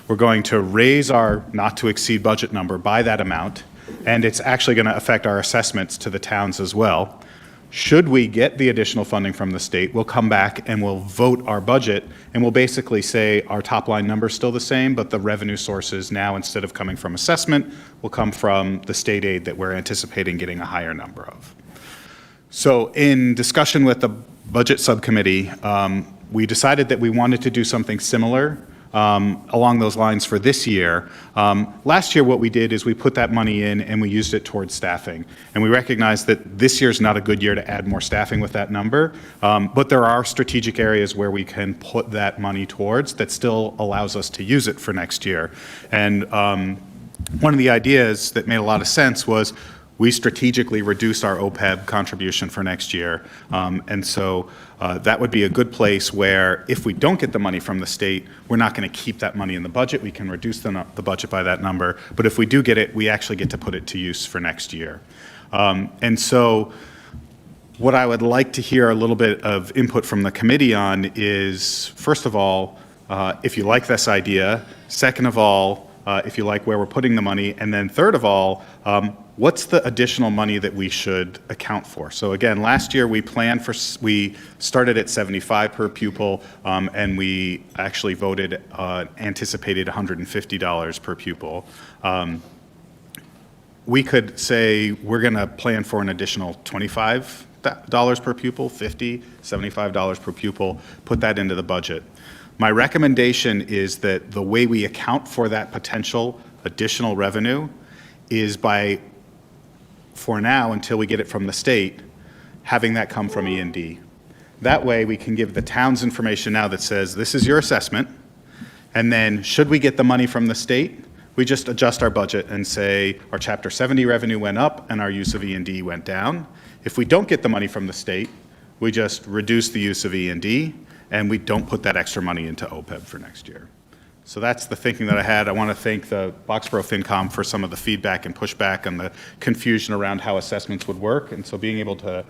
We're going to raise our not to exceed budget number by that amount, and it's actually going to affect our assessments to the towns as well. Should we get the additional funding from the state, we'll come back and we'll vote our budget, and we'll basically say our top line number is still the same, but the revenue sources now, instead of coming from assessment, will come from the state aid that we're anticipating getting a higher number of. So in discussion with the budget subcommittee, we decided that we wanted to do something similar along those lines for this year. Last year, what we did is we put that money in and we used it towards staffing. And we recognized that this year's not a good year to add more staffing with that number, but there are strategic areas where we can put that money towards that still allows us to use it for next year. And one of the ideas that made a lot of sense was we strategically reduced our OPEB contribution for next year. And so that would be a good place where if we don't get the money from the state, we're not going to keep that money in the budget. We can reduce the budget by that number. But if we do get it, we actually get to put it to use for next year. And so what I would like to hear a little bit of input from the committee on is, first of all, if you like this idea. Second of all, if you like, where we're putting the money. And then third of all, what's the additional money that we should account for? So again, last year we started at 75 per pupil, and we actually voted anticipated $150 per pupil. We could say we're going to plan for an additional $25 per pupil, $50, $75 per pupil, put that into the budget. My recommendation is that the way we account for that potential additional revenue is by, for now, until we get it from the state, having that come from E&D. That way we can give the towns information now that says, this is your assessment, and then should we get the money from the state, we just adjust our budget and say our Chapter 70 revenue went up and our use of E&D went down. If we don't get the money from the state, we just reduce the use of E&D and we don't put that extra money into OPEB for next year. So that's the thinking that I had. I want to thank the Boxborough FinCom for some of the feedback and pushback and the confusion around how assessments would work. And so being able to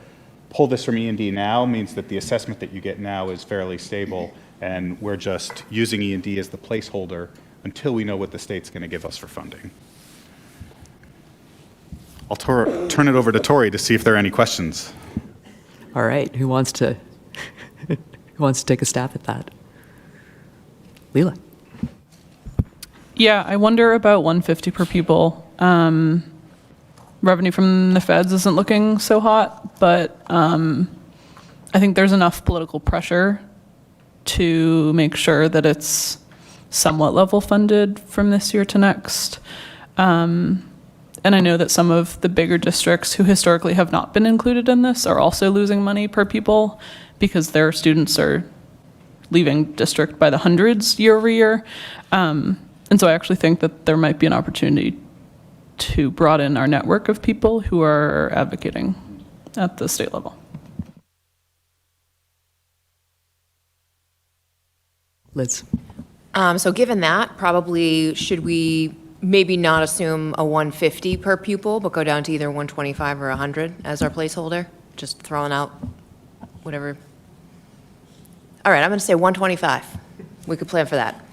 pull this from E&D now means that the assessment that you get now is fairly stable, and we're just using E&D as the placeholder until we know what the state's going to give us for funding. I'll turn it over to Tori to see if there are any questions. All right, who wants to take a stab at that? Leela. Yeah, I wonder about 150 per pupil. Revenue from the feds isn't looking so hot, but I think there's enough political pressure to make sure that it's somewhat level funded from this year to next. And I know that some of the bigger districts who historically have not been included in this are also losing money per pupil because their students are leaving district by the hundreds year over year. And so I actually think that there might be an opportunity to broaden our network of people who are advocating at the state level. Liz. So given that, probably should we maybe not assume a 150 per pupil, but go down to either 125 or 100 as our placeholder? Just throwing out whatever. All right, I'm going to say 125. We could plan for that.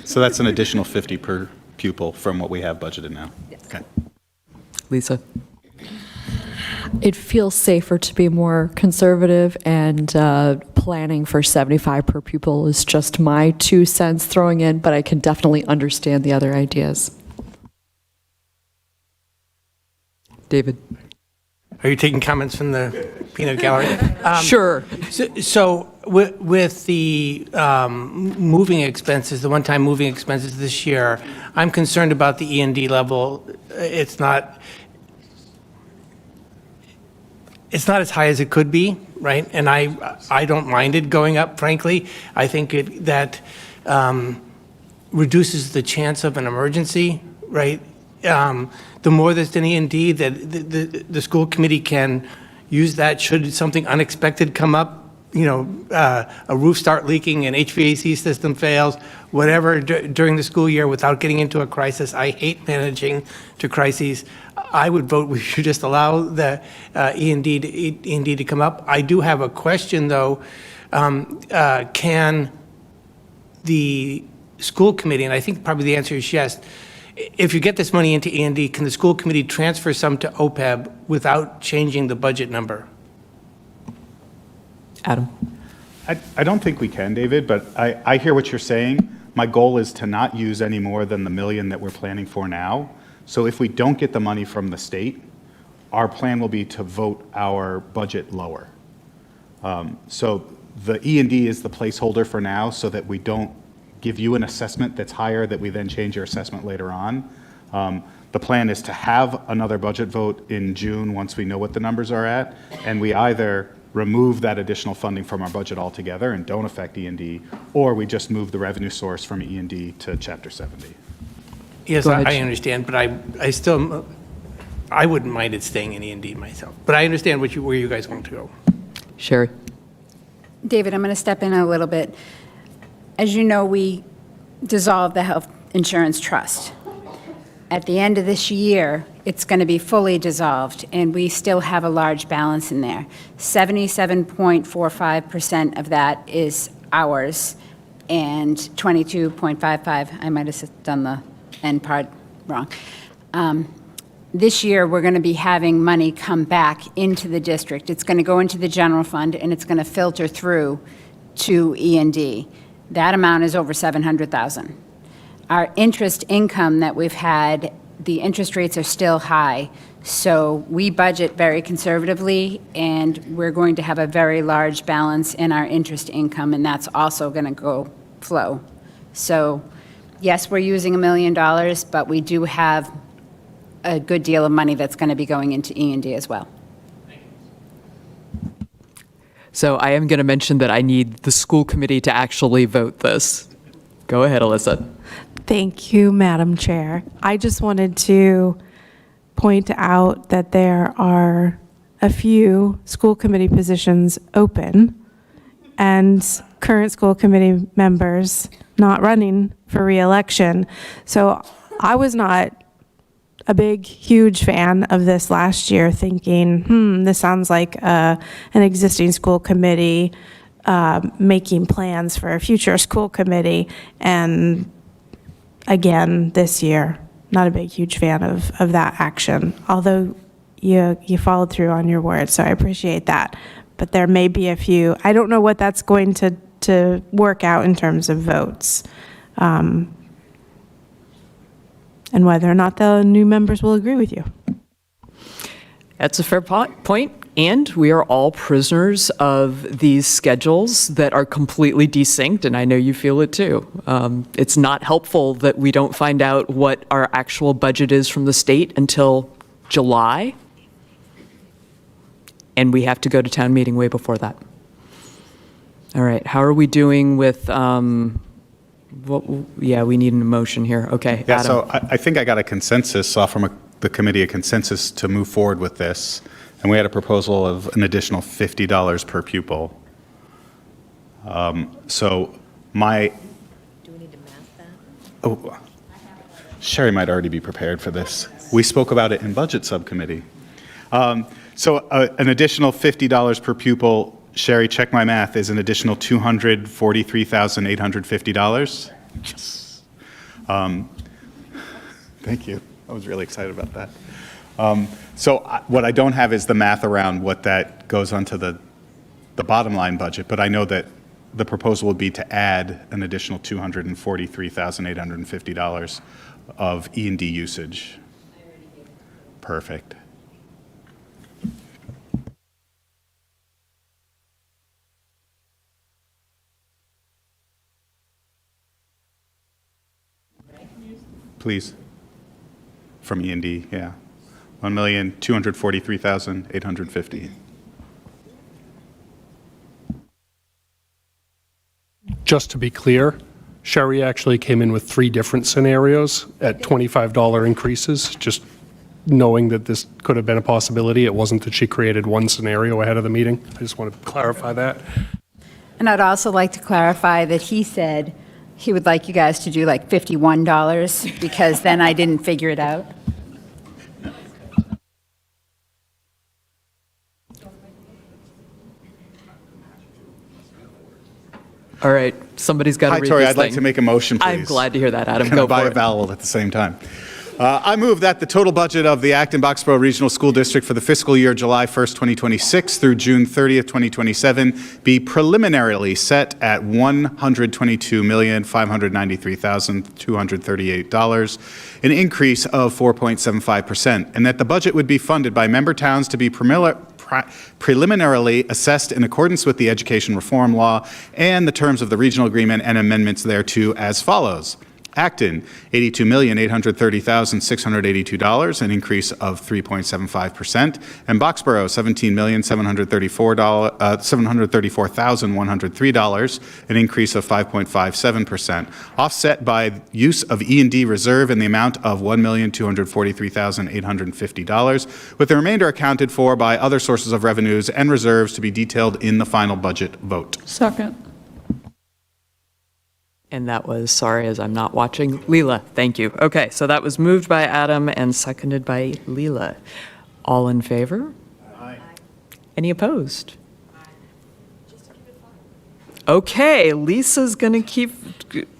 So that's an additional 50 per pupil from what we have budgeted now. Okay. Lisa. It feels safer to be more conservative, and planning for 75 per pupil is just my 2 cents throwing in, but I can definitely understand the other ideas. David. Are you taking comments from the peanut gallery? Sure. So with the moving expenses, the one-time moving expenses this year, I'm concerned about the E&D level. It's not as high as it could be, right? And I don't mind it going up, frankly. I think that reduces the chance of an emergency, right? The more there's an E&D, that the school committee can use that should something unexpected come up, a roof start leaking, an HVAC system fails, whatever during the school year without getting into a crisis. I hate managing to crises. I would vote we should just allow the E&D to come up. I do have a question, though. Can the school committee, and I think probably the answer is yes, if you get this money into E&D, can the school committee transfer some to OPEB without changing the budget number? Adam. I don't think we can, David, but I hear what you're saying. My goal is to not use any more than the $1 million that we're planning for now. So if we don't get the money from the state, our plan will be to vote our budget lower. So the E&D is the placeholder for now so that we don't give you an assessment that's higher that we then change your assessment later on. The plan is to have another budget vote in June once we know what the numbers are at, and we either remove that additional funding from our budget altogether and don't affect E&D, or we just move the revenue source from E&D to Chapter 70. Yes, I understand, but I wouldn't mind it staying in E&D myself. But I understand where you guys want to go. Sheri. David, I'm going to step in a little bit. As you know, we dissolved the health insurance trust. At the end of this year, it's going to be fully dissolved, and we still have a large balance in there. 77.45% of that is ours, and 22.55. I might have done the end part wrong. This year, we're going to be having money come back into the district. It's going to go into the general fund, and it's going to filter through to E&D. That amount is over $700,000. Our interest income that we've had, the interest rates are still high, so we budget very conservatively, and we're going to have a very large balance in our interest income, and that's also going to go flow. So, yes, we're using $1 million, but we do have a good deal of money that's going to be going into E&D as well. So I am going to mention that I need the school committee to actually vote this. Go ahead, Alyssa. Thank you, Madam Chair. I just wanted to point out that there are a few school committee positions open and current school committee members not running for re-election. So I was not a big, huge fan of this last year, thinking, this sounds like an existing school committee making plans for a future school committee. And again, this year, not a big, huge fan of that action, although you followed through on your word, so I appreciate that. But there may be a few, I don't know what that's going to work out in terms of votes. And whether or not the new members will agree with you. That's a fair point, and we are all prisoners of these schedules that are completely desynced, and I know you feel it too. It's not helpful that we don't find out what our actual budget is from the state until July, and we have to go to town meeting way before that. All right, how are we doing with... we need an emotion here. Okay, Yeah, Adam. so I think I got a consensus, saw from the committee a consensus to move forward with this, and we had a proposal of an additional $50 per pupil. So my... Do we need to math that? Oh, Sheri might already be prepared for this. We spoke about it in budget subcommittee. So an additional $50 per pupil, Sheri, check my math, is an additional $243,850. Yes. Thank you. I was really excited about that. What I don't have is the math around what that goes onto the bottom line budget, but I know that the proposal would be to add an additional $243,850 of E&D usage. Perfect. Please. From E&D, yeah. $1,243,850. Just to be clear, Sheri actually came in with 3 different scenarios at $25 increases, just knowing that this could have been a possibility. It wasn't that she created one scenario ahead of the meeting. I just want to clarify that. And I'd also like to clarify that he said he would like you guys to do like $51, because then I didn't figure it out. All right, somebody's got to Hi, read Tori, this I'd like thing. to make a motion, please. I'm glad to hear that, Adam. Can Go I buy for a it. vowel at the same time? I move that the total budget of the Acton-Boxborough Regional School District for the fiscal year July 1st, 2026 through June 30th, 2027 be preliminarily set at $122,593,238, an increase of 4.75%, and that the budget would be funded by member towns to be preliminarily assessed in accordance with the education reform law and the terms of the regional agreement and amendments thereto as follows. Acton, $82,830,682, an increase of 3.75%, and Boxborough, $17,734,103, an increase of 5.57%, offset by use of E&D reserve in the amount of $1,243,850, with the remainder accounted for by other sources of revenues and reserves to be detailed in the final budget vote. Second. And that was, sorry, as I'm not watching, Leela. Thank you. Okay, so that was moved by Adam and seconded by Leela. All in favor? Aye. Any opposed? Okay, Lisa's going to keep,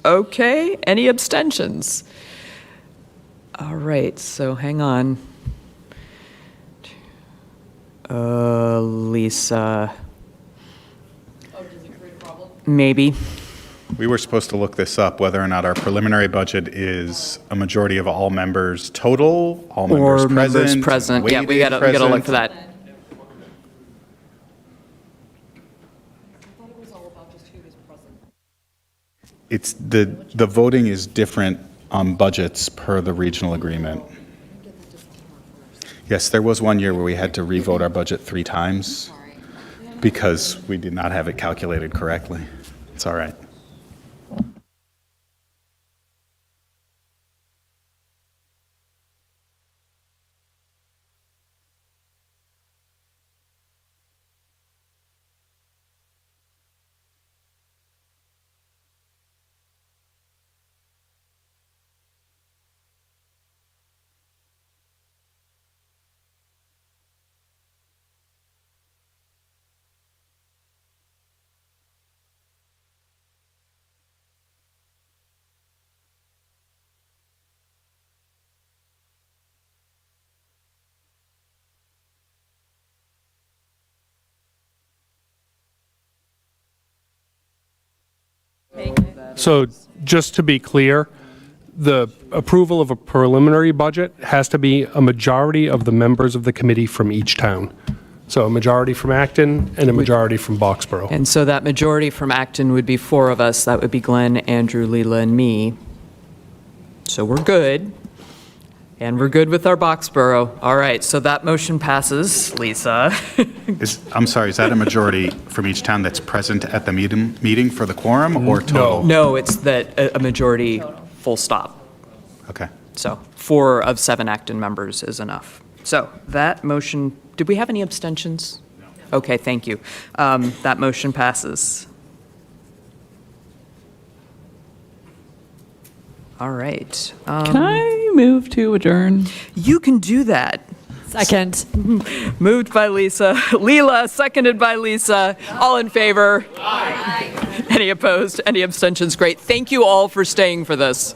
okay, any abstentions? All right, so hang on. Lisa. Oh, does it create a problem? Maybe. We were supposed to look this up, whether or not our preliminary budget is a majority of all members total, all members Or present. members present. Yeah, we weighted gotta look present. for that. It's the voting is different on budgets per the regional agreement. Yes, there was one year where we had to revote our budget 3 times because we did not have it calculated correctly. It's all right. So just to be clear, the approval of a preliminary budget has to be a majority of the members of the committee from each town. So a majority from Acton and a majority from Boxborough. And so that majority from Acton would be 4 of us. That would be Glenn, Andrew, Leela, and me. So we're good. And we're good with our Boxborough. All right, so that motion passes. Lisa? I'm sorry, is that a majority from each town that's present at the meeting for the quorum or total? No, it's that a majority, full stop. Okay. So 4 of 7 Acton members is enough. So that motion, did we have any abstentions? No. Okay, thank you. That motion passes. All right. Can I move to adjourn? You can do that. Second. Moved by Lisa. Leela, seconded by Lisa. All in favor? Aye. Any opposed? Any abstentions? Great. Thank you all for staying for this.